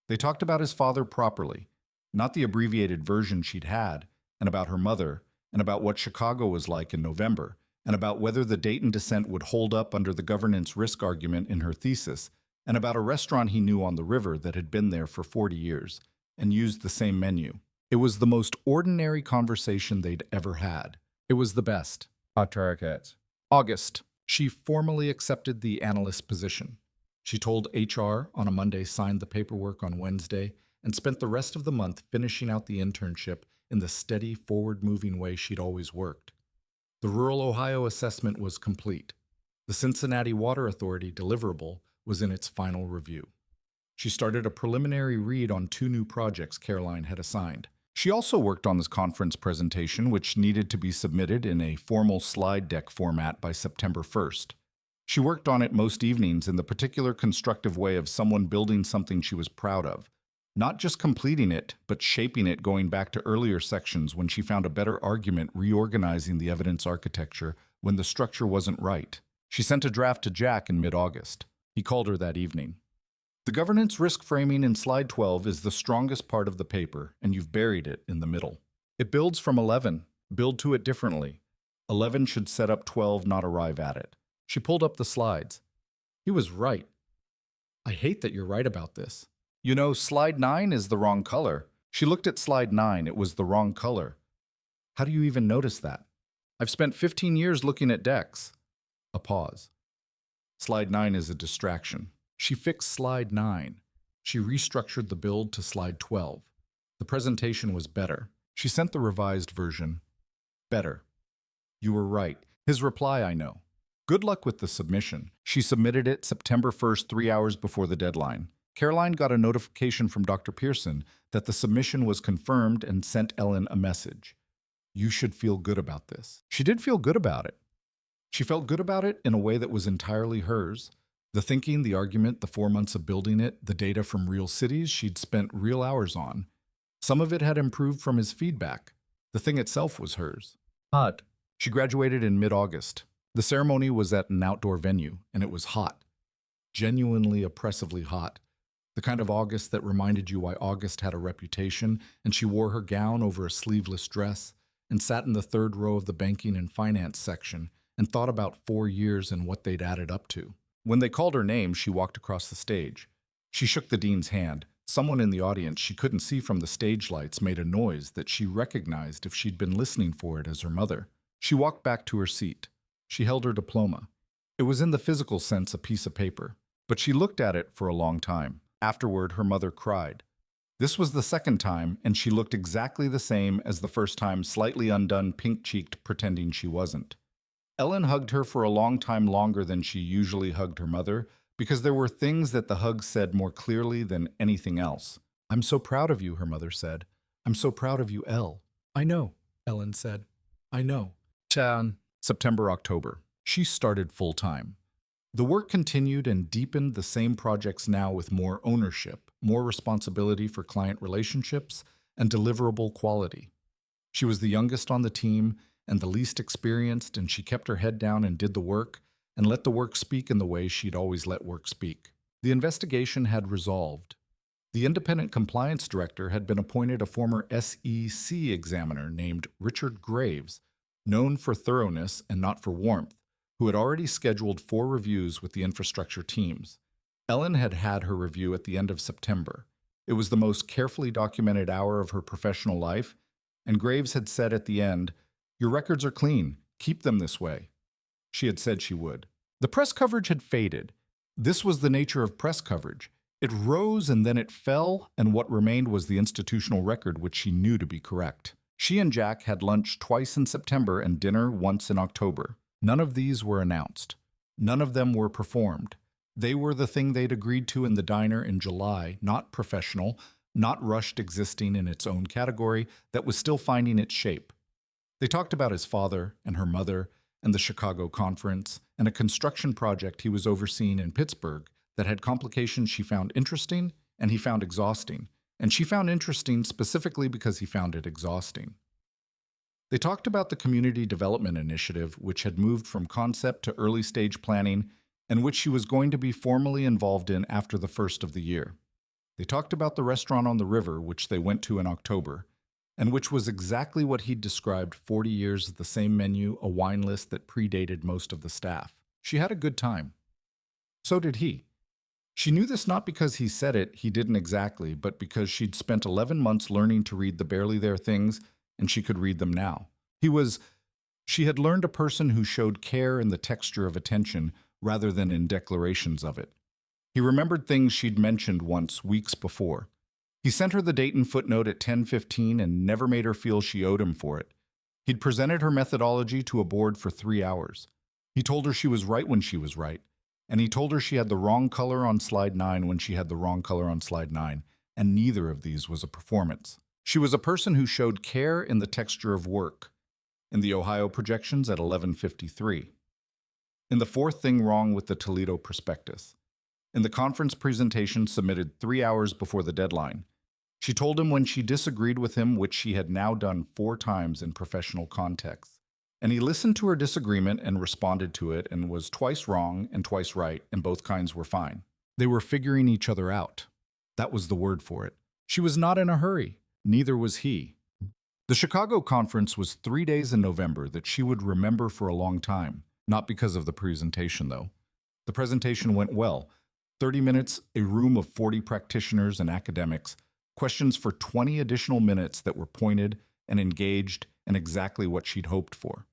They talked about his father properly, not the abbreviated version she'd had, and about her mother, and about what Chicago was like in November, and about whether the Dayton descent would hold up under the governance risk argument in her thesis, and about a restaurant he knew on the river that had been there for 40 years, and used the same menu. It was the most ordinary conversation they'd ever had, It was the best. August. She formally accepted the analyst position. She told HR on a Monday, signed the paperwork on Wednesday, and spent the rest of the month finishing out the internship in the steady, forward-moving way she'd always worked. The rural Ohio assessment was complete. The Cincinnati Water Authority deliverable was in its final review. She started a preliminary read on 2 new projects Caroline had assigned. She also worked on this conference presentation, which needed to be submitted in a formal slide deck format by September 1st. She worked on it most evenings in the particular constructive way of someone building something she was proud of. Not just completing it, but shaping it going back to earlier sections when she found a better argument reorganizing the evidence architecture when the structure wasn't right. She sent a draft to Jack in mid-August. He called her that evening. The governance risk framing in slide 12 is the strongest part of the paper, and you've buried it in the middle. It builds from 11. Build to it differently. 11 should set up 12, not arrive at it. She pulled up the slides. He was right. I hate that you're right about this. You know, slide 9 is the wrong color. She looked at slide 9. It was the wrong color. How do you even notice that? I've spent 15 years looking at decks. A pause. Slide 9 is a distraction. She fixed slide 9. She restructured the build to slide 12. The presentation was better. She sent the revised version. Better. You were right. His reply, I know. Good luck with the submission. She submitted it September 1st, 3 hours before the deadline. Caroline got a notification from Dr. Pearson that the submission was confirmed and sent Ellen a message. You should feel good about this. She did feel good about it. She felt good about it in a way that was entirely hers. The thinking, the argument, the 4 months of building it, the data from real cities she'd spent real hours on. Some of it had improved from his feedback. The thing itself was hers. Hot. She graduated in mid-August. The ceremony was at an outdoor venue, and it was hot. Genuinely oppressively hot. The kind of August that reminded you why August had a reputation, and she wore her gown over a sleeveless dress and sat in the 3rd row of the banking and finance section and thought about 4 years and what they'd added up to. When they called her name, she walked across the stage. She shook the dean's hand. Someone in the audience she couldn't see from the stage lights made a noise that she recognized if she'd been listening for it as her mother. She walked back to her seat. She held her diploma. It was in the physical sense a piece of paper, but she looked at it for a long time. Afterward, her mother cried. This was the 2nd time, and she looked exactly the same as the first time, slightly undone, pink-cheeked, pretending she wasn't. Ellen hugged her for a long time, longer than she usually hugged her mother, because there were things that the hug said more clearly than anything else. I'm so proud of you, her mother said. I'm so proud of you, Elle. I know, Ellen said. I know. September, October. She started full-time. The work continued and deepened the same projects now with more ownership, more responsibility for client relationships, and deliverable quality. She was the youngest on the team and the least experienced, and she kept her head down and did the work, and let the work speak in the way she'd always let work speak. The investigation had resolved. The independent compliance director had been appointed a former SEC examiner named Richard Graves, known for thoroughness and not for warmth, who had already scheduled 4 reviews with the infrastructure teams. Ellen had had her review at the end of September. It was the most carefully documented hour of her professional life, and Graves had said at the end, "Your records are clean. Keep them this way." She had said she would. The press coverage had faded. This was the nature of press coverage. It rose and then it fell, and what remained was the institutional record, which she knew to be correct. She and Jack had lunch twice in September and dinner once in October. None of these were announced. None of them were performed. They were the thing they'd agreed to in the diner in July, not professional, not rushed, existing in its own category that was still finding its shape. They talked about his father and her mother and the Chicago conference and a construction project he was overseeing in Pittsburgh that had complications she found interesting and he found exhausting, and she found interesting specifically because he found it exhausting. They talked about the community development initiative, which had moved from concept to early stage planning and which she was going to be formally involved in after the first of the year. They talked about the restaurant on the river, which they went to in October, and which was exactly what he'd described: 40 years of the same menu, a wine list that predated most of the staff. She had a good time. So did he. She knew this not because he said it, he didn't exactly, but because she'd spent 11 months learning to read the barely there things, and she could read them now. She had learned a person who showed care in the texture of attention rather than in declarations of it. He remembered things she'd mentioned once weeks before. He sent her the date and footnote at 10:15 and never made her feel she owed him for it. He'd presented her methodology to a board for 3 hours. He told her she was right when she was right, and he told her she had the wrong color on slide 9 when she had the wrong color on slide 9, and neither of these was a performance. She was a person who showed care in the texture of work. In the Ohio projections at 11:53. In the fourth thing wrong with the Toledo prospectus. In the conference presentation submitted 3 hours before the deadline. She told him when she disagreed with him, which she had now done 4 times in professional contexts. And he listened to her disagreement and responded to it and was twice wrong and twice right, and both kinds were fine. They were figuring each other out. That was the word for it. She was not in a hurry. Neither was he. The Chicago conference was 3 days in November that she would remember for a long time, not because of the presentation, though. The presentation went well. 30 minutes, a room of 40 practitioners and academics, questions for 20 additional minutes that were pointed and engaged and exactly what she'd hoped for.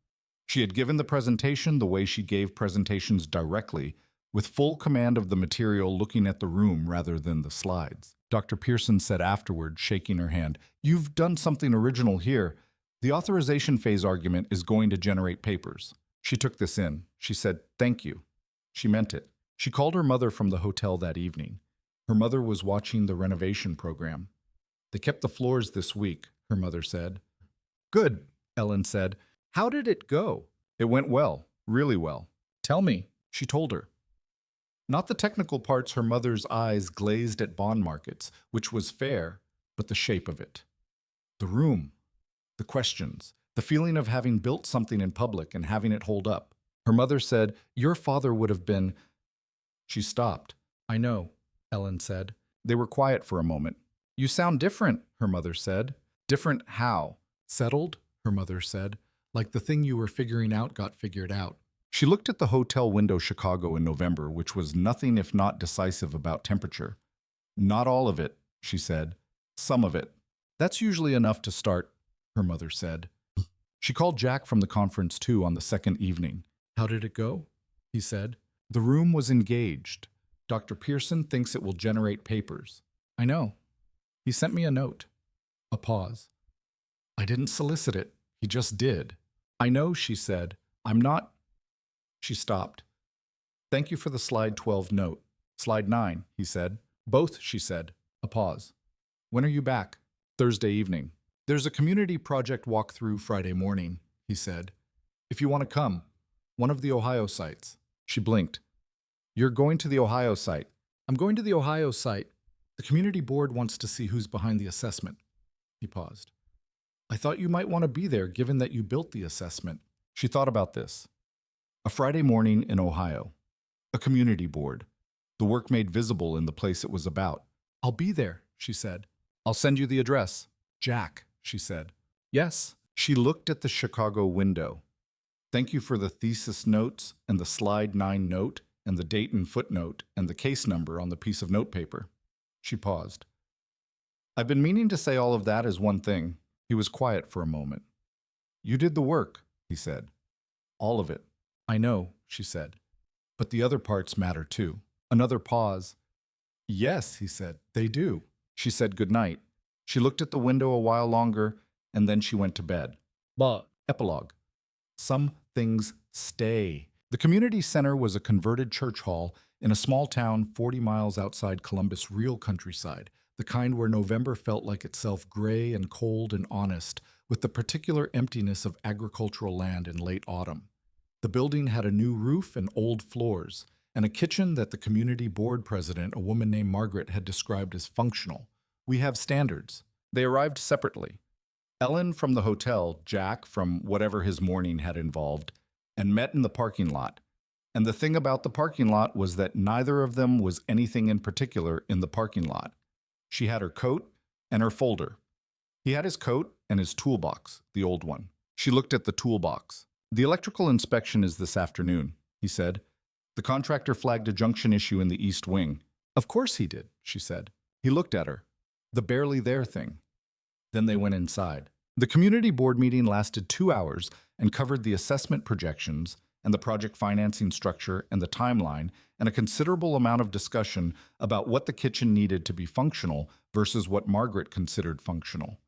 She had given the presentation the way she gave presentations directly, with full command of the material, looking at the room rather than the slides. Dr. Pearson said afterward, shaking her hand, "You've done something original here. The authorization phase argument is going to generate papers." She took this in. She said, "Thank you." She meant it. She called her mother from the hotel that evening. Her mother was watching the renovation program. "They kept the floors this week," her mother said. "Good," Ellen said. "How did it go?" "It went well, really well." "Tell me," she told her. Not the technical parts. Her mother's eyes glazed at bond markets, which was fair, but the shape of it. The room, the questions, the feeling of having built something in public and having it hold up. Her mother said, "Your father would have been—" She stopped. "I know," Ellen said. They were quiet for a moment. "You sound different," her mother said. "Different how?" "Settled," her mother said. "Like the thing you were figuring out got figured out." She looked at the hotel window Chicago in November, which was nothing if not decisive about temperature. "Not all of it," she said. "Some of it." "That's usually enough to start," her mother said. She called Jack from the conference too on the second evening. "How did it go?" he said. "The room was engaged. Dr. Pearson thinks it will generate papers." "I know. He sent me a note." A pause. "I didn't solicit it. He just did." "I know," she said. "I'm not—" She stopped. "Thank you for the slide 12 note." "Slide 9, he said. "Both," she said. A pause. "When are you back?" "Thursday evening." "There's a community project walkthrough Friday morning," he said. "If you want to come. One of the Ohio sites." She blinked. "You're going to the Ohio site." "I'm going to the Ohio site. The community board wants to see who's behind the assessment." He paused. "I thought you might want to be there given that you built the assessment." She thought about this. A Friday morning in Ohio. A community board. The work made visible in the place it was about. "I'll be there," she said. "I'll send you the address." "Jack," she said. "Yes." She looked at the Chicago window. "Thank you for the thesis notes and the slide 9 note and the date and footnote and the case number on the piece of notepaper." She paused. "I've been meaning to say all of that as one thing." He was quiet for a moment. "You did the work," he said. "All of it." "I know," she said. "But the other parts matter too." Another pause. "Yes," he said, "they do." She said goodnight. She looked at the window a while longer, and then she went to bed. But epilogue. Some things stay. The community center was a converted church hall in a small town 40 miles outside Columbus, real countryside, the kind where November felt like itself gray and cold and honest, with the particular emptiness of agricultural land in late autumn. The building had a new roof and old floors, and a kitchen that the community board president, a woman named Margaret, had described as functional. "We have standards." They arrived separately. Ellen from the hotel, Jack from whatever his morning had involved, and met in the parking lot. And the thing about the parking lot was that neither of them was anything in particular in the parking lot. She had her coat and her folder. He had his coat and his toolbox, the old one. She looked at the toolbox. "The electrical inspection is this afternoon," he said. "The contractor flagged a junction issue in the east wing." "Of course he did," she said. He looked at her. "The barely there thing." Then they went inside. The community board meeting lasted 2 hours and covered the assessment projections and the project financing structure and the timeline, and a considerable amount of discussion about what the kitchen needed to be functional versus what Margaret considered functional.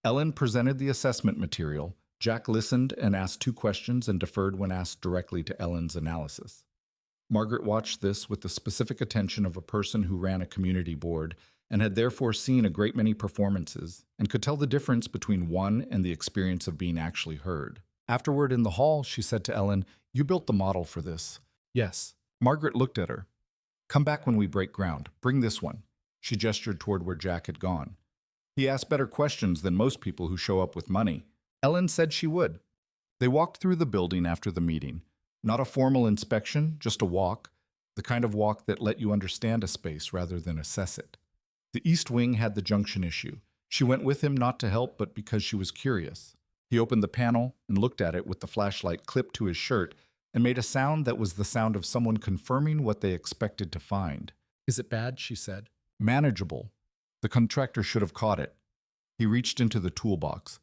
Ellen presented the assessment material. Jack listened and asked 2 questions and deferred when asked directly to Ellen's analysis. Margaret watched this with the specific attention of a person who ran a community board and had therefore seen a great many performances and could tell the difference between one and the experience of being actually heard. Afterward in the hall, she said to Ellen, "You built the model for this." "Yes." Margaret looked at her. "Come back when we break ground. Bring this one." She gestured toward where Jack had gone. "He asked better questions than most people who show up with money." Ellen said she would. They walked through the building after the meeting. Not a formal inspection, just a walk, the kind of walk that let you understand a space rather than assess it. The East Wing had the junction issue. She went with him not to help, but because she was curious. He opened the panel and looked at it with the flashlight clipped to his shirt and made a sound that was the sound of someone confirming what they expected to find. "Is it bad?" she said. "Manageable. The contractor should have caught it." He reached into the toolbox.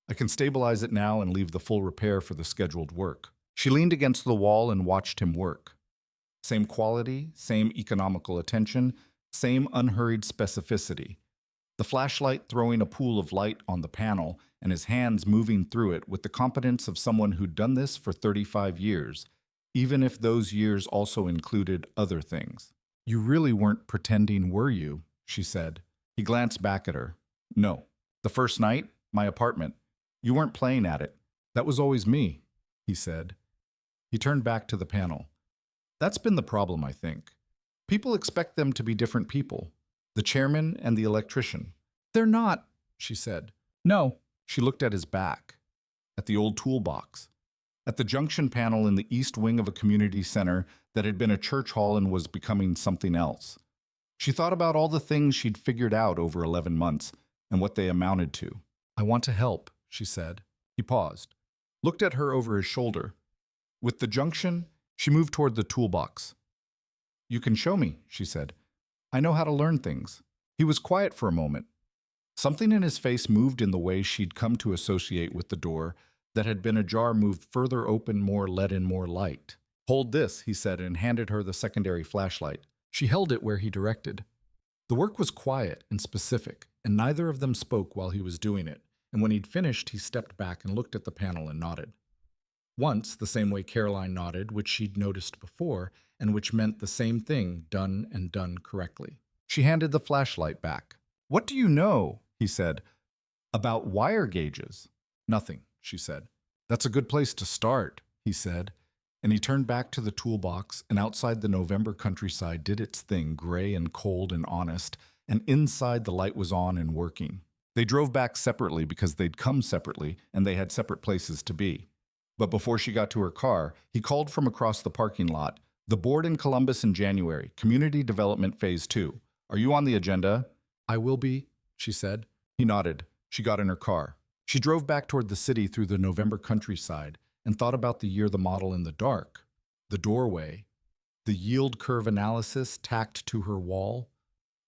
"I can stabilize it now and leave the full repair for the scheduled work." She leaned against the wall and watched him work. Same quality, same economical attention, same unhurried specificity. The flashlight throwing a pool of light on the panel and his hands moving through it with the competence of someone who'd done this for 35 years, even if those years also included other things. "You really weren't pretending, were you?" she said. He glanced back at her. "No. The first night, my apartment. You weren't playing at it. That was always me," he said. He turned back to the panel. "That's been the problem, I think. People expect them to be different people. The chairman and the electrician." "They're not," she said. "No." She looked at his back, at the old toolbox, at the junction panel in the east wing of a community center that had been a church hall and was becoming something else. She thought about all the things she'd figured out over 11 months and what they amounted to. "I want to help," she said. He paused, looked at her over his shoulder. With the junction, she moved toward the toolbox. "You can show me," she said. "I know how to learn things." He was quiet for a moment. Something in his face moved in the way she'd come to associate with the door that had been ajar moved further open, more let in more light. "Hold this," he said, and handed her the secondary flashlight. She held it where he directed. The work was quiet and specific, and neither of them spoke while he was doing it, and when he'd finished, he stepped back and looked at the panel and nodded. Once, the same way Caroline nodded, which she'd noticed before, and which meant the same thing done and done correctly. She handed the flashlight back. "What do you know?" he said. "About wire gauges." "Nothing," she said. "That's a good place to start," he said, and he turned back to the toolbox, and outside the November countryside did its thing, gray and cold and honest, and inside the light was on and working. They drove back separately because they'd come separately, and they had separate places to be. But before she got to her car, he called from across the parking lot, "The board in Columbus in January, Community Development Phase 2. Are you on the agenda?" "I will be," she said. He nodded. She got in her car. She drove back toward the city through the November countryside and thought about the year the model in the dark, the doorway, the yield curve analysis tacked to her wall,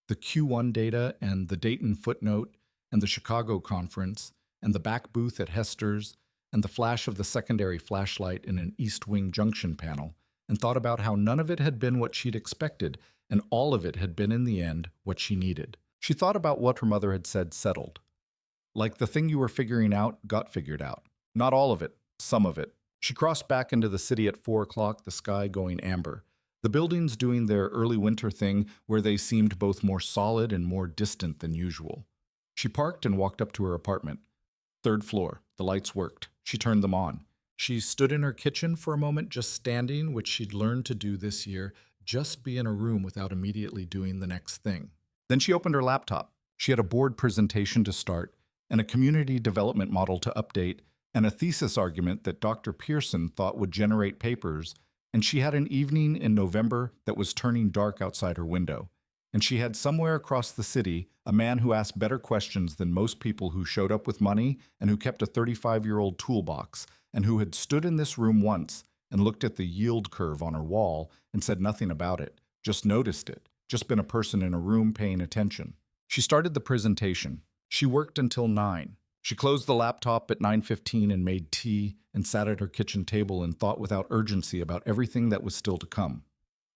the Q1 data and the Dayton footnote and the Chicago conference and the back booth at Hester's and the flash of the secondary flashlight in an East Wing junction panel, and thought about how none of it had been what she'd expected, and all of it had been in the end what she needed. She thought about what her mother had said settled. Like the thing you were figuring out got figured out. Not all of it, some of it. She crossed back into the city at 4 o'clock, the sky going amber. The buildings doing their early winter thing where they seemed both more solid and more distant than usual. She parked and walked up to her apartment. 3rd floor. The lights worked. She turned them on. She stood in her kitchen for a moment, just standing, which she'd learned to do this year, just be in a room without immediately doing the next thing. Then she opened her laptop. She had a board presentation to start, and a community development model to update, and a thesis argument that Dr. Pearson thought would generate papers, and she had an evening in November that was turning dark outside her window. And she had somewhere across the city a man who asked better questions than most people who showed up with money and who kept a 35-year-old toolbox, and who had stood in this room once and looked at the yield curve on her wall and said nothing about it, just noticed it, just been a person in a room paying attention. She started the presentation. She worked until 9. She closed the laptop at 9:15 and made tea and sat at her kitchen table and thought without urgency about everything that was still to come.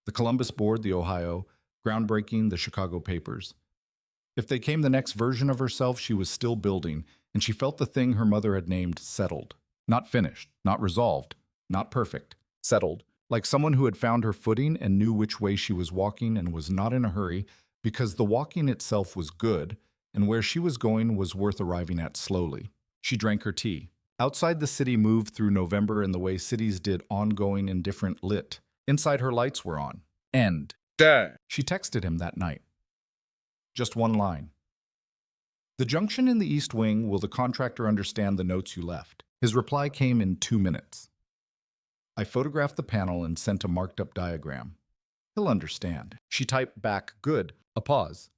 The Columbus board, the Ohio, groundbreaking, the Chicago papers. If they came the next version of herself, she was still building, and she felt the thing her mother had named settled. Not finished, not resolved, not perfect. Settled, like someone who had found her footing and knew which way she was walking and was not in a hurry because the walking itself was good and where she was going was worth arriving at slowly. She drank her tea. Outside the city moved through November in the way cities did, ongoing, indifferent, lit. Inside her lights were on. End. Dad. She texted him that night. Just one line. The junction in the East Wing, will the contractor understand the notes you left? His reply came in 2 minutes. I photographed the panel and sent a marked-up diagram. He'll understand. She typed back, good. A pause.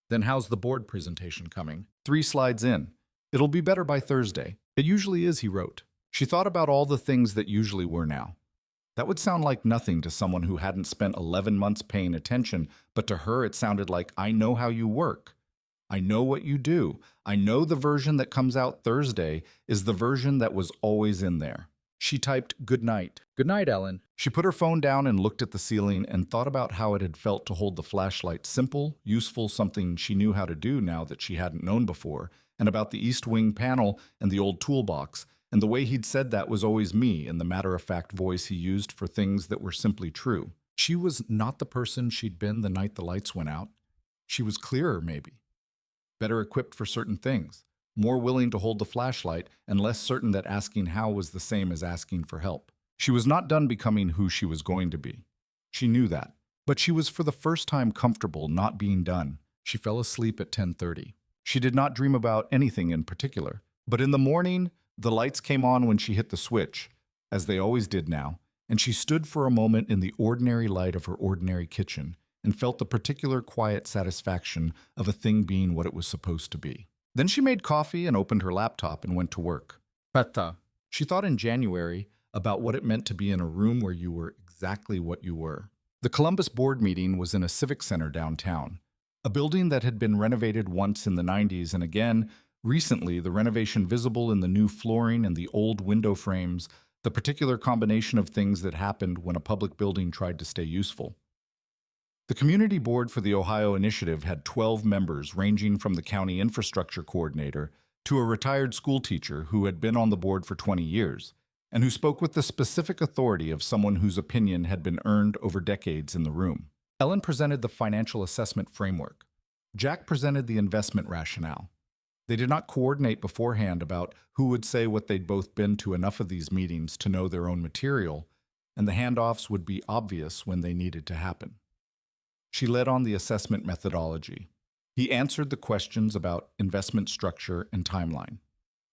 Then how's the board presentation coming? 3 slides in. It'll be better by Thursday. It usually is, he wrote. She thought about all the things that usually were now. That would sound like nothing to someone who hadn't spent 11 months paying attention, but to her it sounded like, I know how you work. I know what you do. I know the version that comes out Thursday is the version that was always in there. She typed, good night. Good night, Ellen. She put her phone down and looked at the ceiling and thought about how it had felt to hold the flashlight, simple, useful, something she knew how to do now that she hadn't known before, and about the East Wing panel and the old toolbox, and the way he'd said that was always me in the matter-of-fact voice he used for things that were simply true. She was not the person she'd been the night the lights went out. She was clearer, maybe. Better equipped for certain things. More willing to hold the flashlight, and less certain that asking how was the same as asking for help. She was not done becoming who she was going to be. She knew that. But she was for the first time comfortable not being done. She fell asleep at 10:30. She did not dream about anything in particular. But in the morning, the lights came on when she hit the switch, as they always did now, and she stood for a moment in the ordinary light of her ordinary kitchen and felt the particular quiet satisfaction of a thing being what it was supposed to be. Then she made coffee and opened her laptop and went to work. Peta. She thought in January about what it meant to be in a room where you were exactly what you were. The Columbus board meeting was in a civic center downtown, a building that had been renovated once in the 90s and again, recently, the renovation visible in the new flooring and the old window frames, the particular combination of things that happened when a public building tried to stay useful. The community board for the Ohio Initiative had 12 members ranging from the county infrastructure coordinator to a retired school teacher who had been on the board for 20 years and who spoke with the specific authority of someone whose opinion had been earned over decades in the room. Ellen presented the financial assessment framework. Jack presented the investment rationale. They did not coordinate beforehand about who would say what they'd both been to enough of these meetings to know their own material, and the handoffs would be obvious when they needed to happen. She led on the assessment methodology. He answered the questions about investment structure and timeline.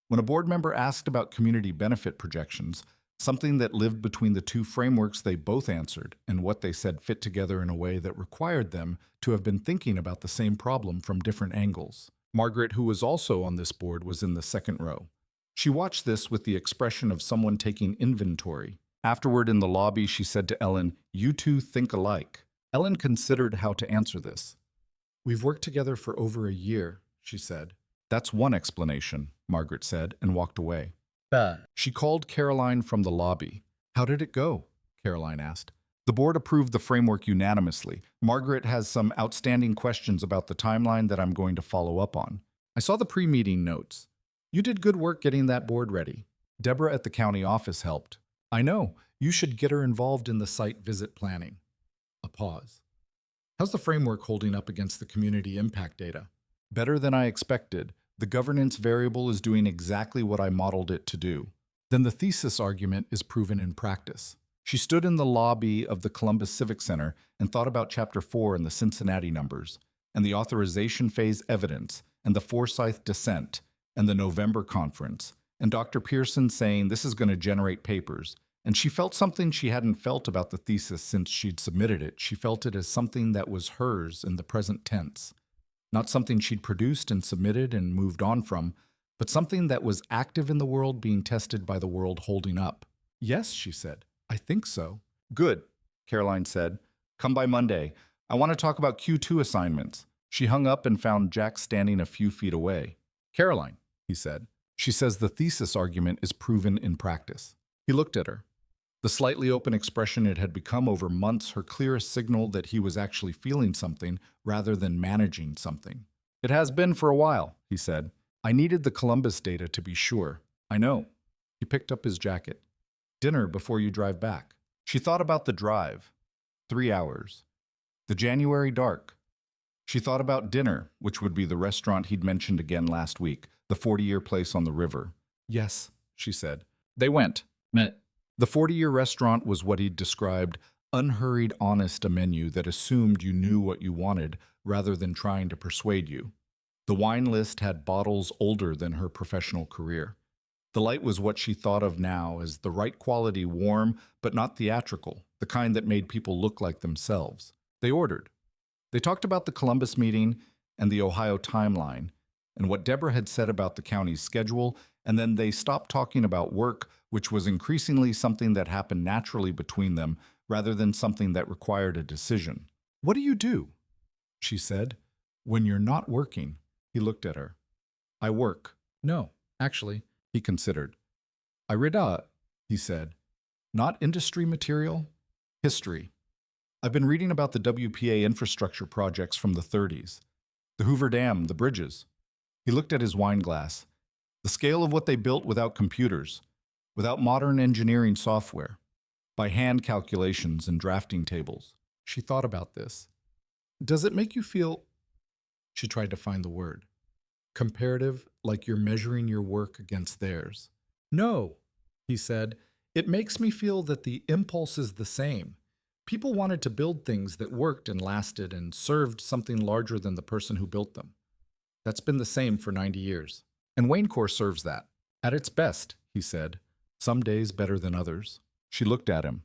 When a board member asked about community benefit projections, something that lived between the two frameworks, they both answered, and what they said fit together in a way that required them to have been thinking about the same problem from different angles. Margaret, who was also on this board, was in the second row. She watched this with the expression of someone taking inventory. Afterward in the lobby, she said to Ellen, "You two think alike." Ellen considered how to answer this. "We've worked together for over a year," she said. "That's one explanation," Margaret said, and walked away. She called Caroline from the lobby. "How did it go?" Caroline asked. "The board approved the framework unanimously. Margaret has some outstanding questions about the timeline that I'm going to follow up on. I saw the pre-meeting notes. You did good work getting that board ready. Deborah at the county office helped. I know. You should get her involved in the site visit planning." A pause. "How's the framework holding up against the community impact data?" "Better than I expected. The governance variable is doing exactly what I modeled it to do. Then the thesis argument is proven in practice." She stood in the lobby of the Columbus Civic Center and thought about Chapter 4 and the Cincinnati numbers, and the authorization phase evidence, and the Forsyth dissent, and the November conference, and Dr. Pearson saying this is going to generate papers. And she felt something she hadn't felt about the thesis since she'd submitted it. She felt it as something that was hers in the present tense. Not something she'd produced and submitted and moved on from, but something that was active in the world being tested by the world holding up. "Yes," she said. "I think so." "Good," Caroline said. "Come by Monday. I want to talk about Q2 assignments." She hung up and found Jack standing a few feet away. "Caroline," he said, She says the thesis argument is proven in practice. He looked at her. The slightly open expression it had become over months her clearest signal that he was actually feeling something rather than managing something. It has been for a while, he said. I needed the Columbus data to be sure. I know. He picked up his jacket. Dinner before you drive back. She thought about the drive. 3 hours. The January dark. She thought about dinner, which would be the restaurant he'd mentioned again last week, the 40-year place on the river. Yes, she said. They went. met. The 40-year restaurant was what he'd described, unhurried, honest, a menu that assumed you knew what you wanted rather than trying to persuade you. The wine list had bottles older than her professional career. The light was what she thought of now as the right quality, warm, but not theatrical, the kind that made people look like themselves. They ordered. They talked about the Columbus meeting and the Ohio timeline, and what Deborah had said about the county's schedule, and then they stopped talking about work, which was increasingly something that happened naturally between them rather than something that required a decision. What do you do? She said. When you're not working. He looked at her. I work. No, actually, he considered. I read, he said. Not industry material, history. I've been reading about the WPA infrastructure projects from the 30s. The Hoover Dam, the bridges. He looked at his wine glass. The scale of what they built without computers, without modern engineering software, by hand calculations and drafting tables. She thought about this. Does it make you feel... She tried to find the word. Comparative, like you're measuring your work against theirs. No, he said. It makes me feel that the impulse is the same. People wanted to build things that worked and lasted and served something larger than the person who built them. That's been the same for 90 years. And Wayne Corps serves that. At its best, he said. Some days better than others. She looked at him.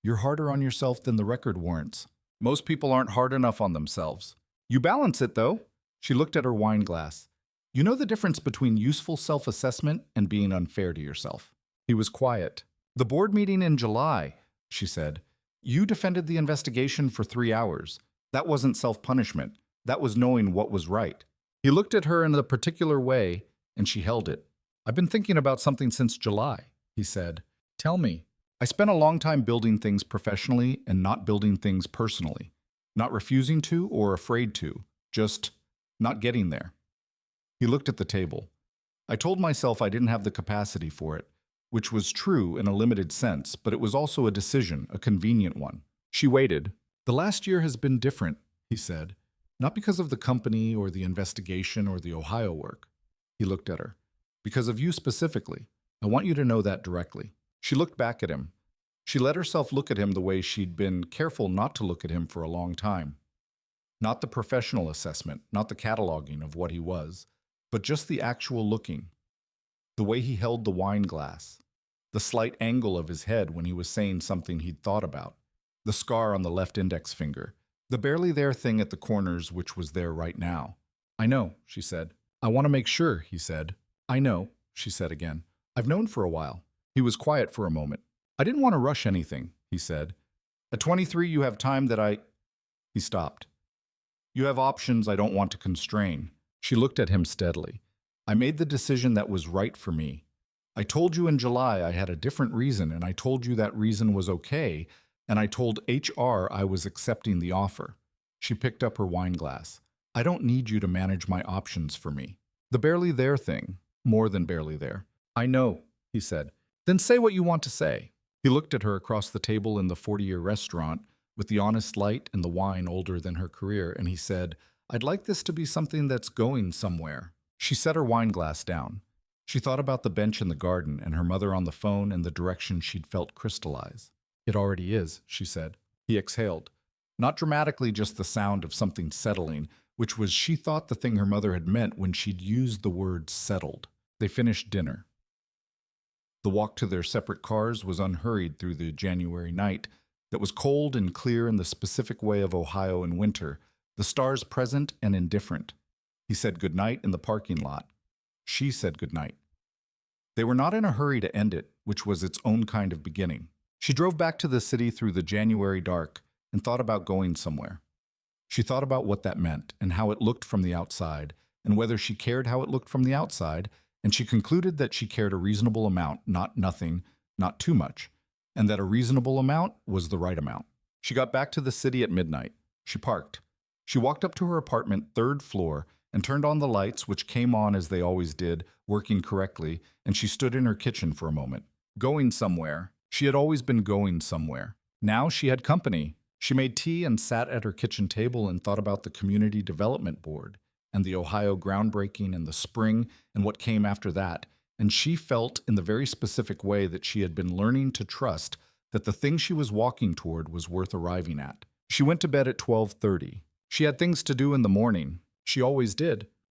You're harder on yourself than the record warrants. Most people aren't hard enough on themselves. You balance it, though. She looked at her wine glass. You know the difference between useful self-assessment and being unfair to yourself. He was quiet. The board meeting in July, she said. You defended the investigation for 3 hours. That wasn't self-punishment. That was knowing what was right. He looked at her in a particular way, and she held it. I've been thinking about something since July, he said. Tell me. I spent a long time building things professionally and not building things personally. Not refusing to or afraid to. Just not getting there. He looked at the table. I told myself I didn't have the capacity for it, which was true in a limited sense, but it was also a decision, a convenient one. She waited. The last year has been different, he said. Not because of the company or the investigation or the Ohio work. He looked at her. Because of you specifically. I want you to know that directly. She looked back at him. She let herself look at him the way she'd been careful not to look at him for a long time. Not the professional assessment, not the cataloging of what he was, but just the actual looking. The way he held the wine glass. The slight angle of his head when he was saying something he'd thought about. The scar on the left index finger. The barely there thing at the corners which was there right now. I know, she said. I want to make sure, he said. I know, she said again. I've known for a while. He was quiet for a moment. I didn't want to rush anything, he said. At 23 you have time that He stopped. You have options I don't want to constrain. She looked at him steadily. I made the decision that was right for me. I told you in July I had a different reason, and I told you that reason was okay, and I told HR I was accepting the offer. She picked up her wine glass. I don't need you to manage my options for me. The barely there thing, more than barely there. I know, he said. Then say what you want to say. He looked at her across the table in the 40-year restaurant, with the honest light and the wine older than her career, and he said, I'd like this to be something that's going somewhere. She set her wine glass down. She thought about the bench in the garden and her mother on the phone and the direction she'd felt crystallize. It already is, she said. He exhaled. Not dramatically, just the sound of something settling, which was, she thought, the thing her mother had meant when she'd used the word settled. They finished dinner. The walk to their separate cars was unhurried through the January night that was cold and clear in the specific way of Ohio in winter, the stars present and indifferent. He said goodnight in the parking lot. She said goodnight. They were not in a hurry to end it, which was its own kind of beginning. She drove back to the city through the January dark and thought about going somewhere. She thought about what that meant and how it looked from the outside, and whether she cared how it looked from the outside, and she concluded that she cared a reasonable amount, not nothing, not too much, and that a reasonable amount was the right amount. She got back to the city at midnight. She parked. She walked up to her apartment, third floor, and turned on the lights, which came on as they always did, working correctly, and she stood in her kitchen for a moment. Going somewhere. She had always been going somewhere. Now she had company. She made tea and sat at her kitchen table and thought about the Community Development Board and the Ohio groundbreaking and the spring and what came after that, and she felt in the very specific way that she had been learning to trust that the thing she was walking toward was worth arriving at. She went to bed at 12:30. She had things to do in the morning. She always did.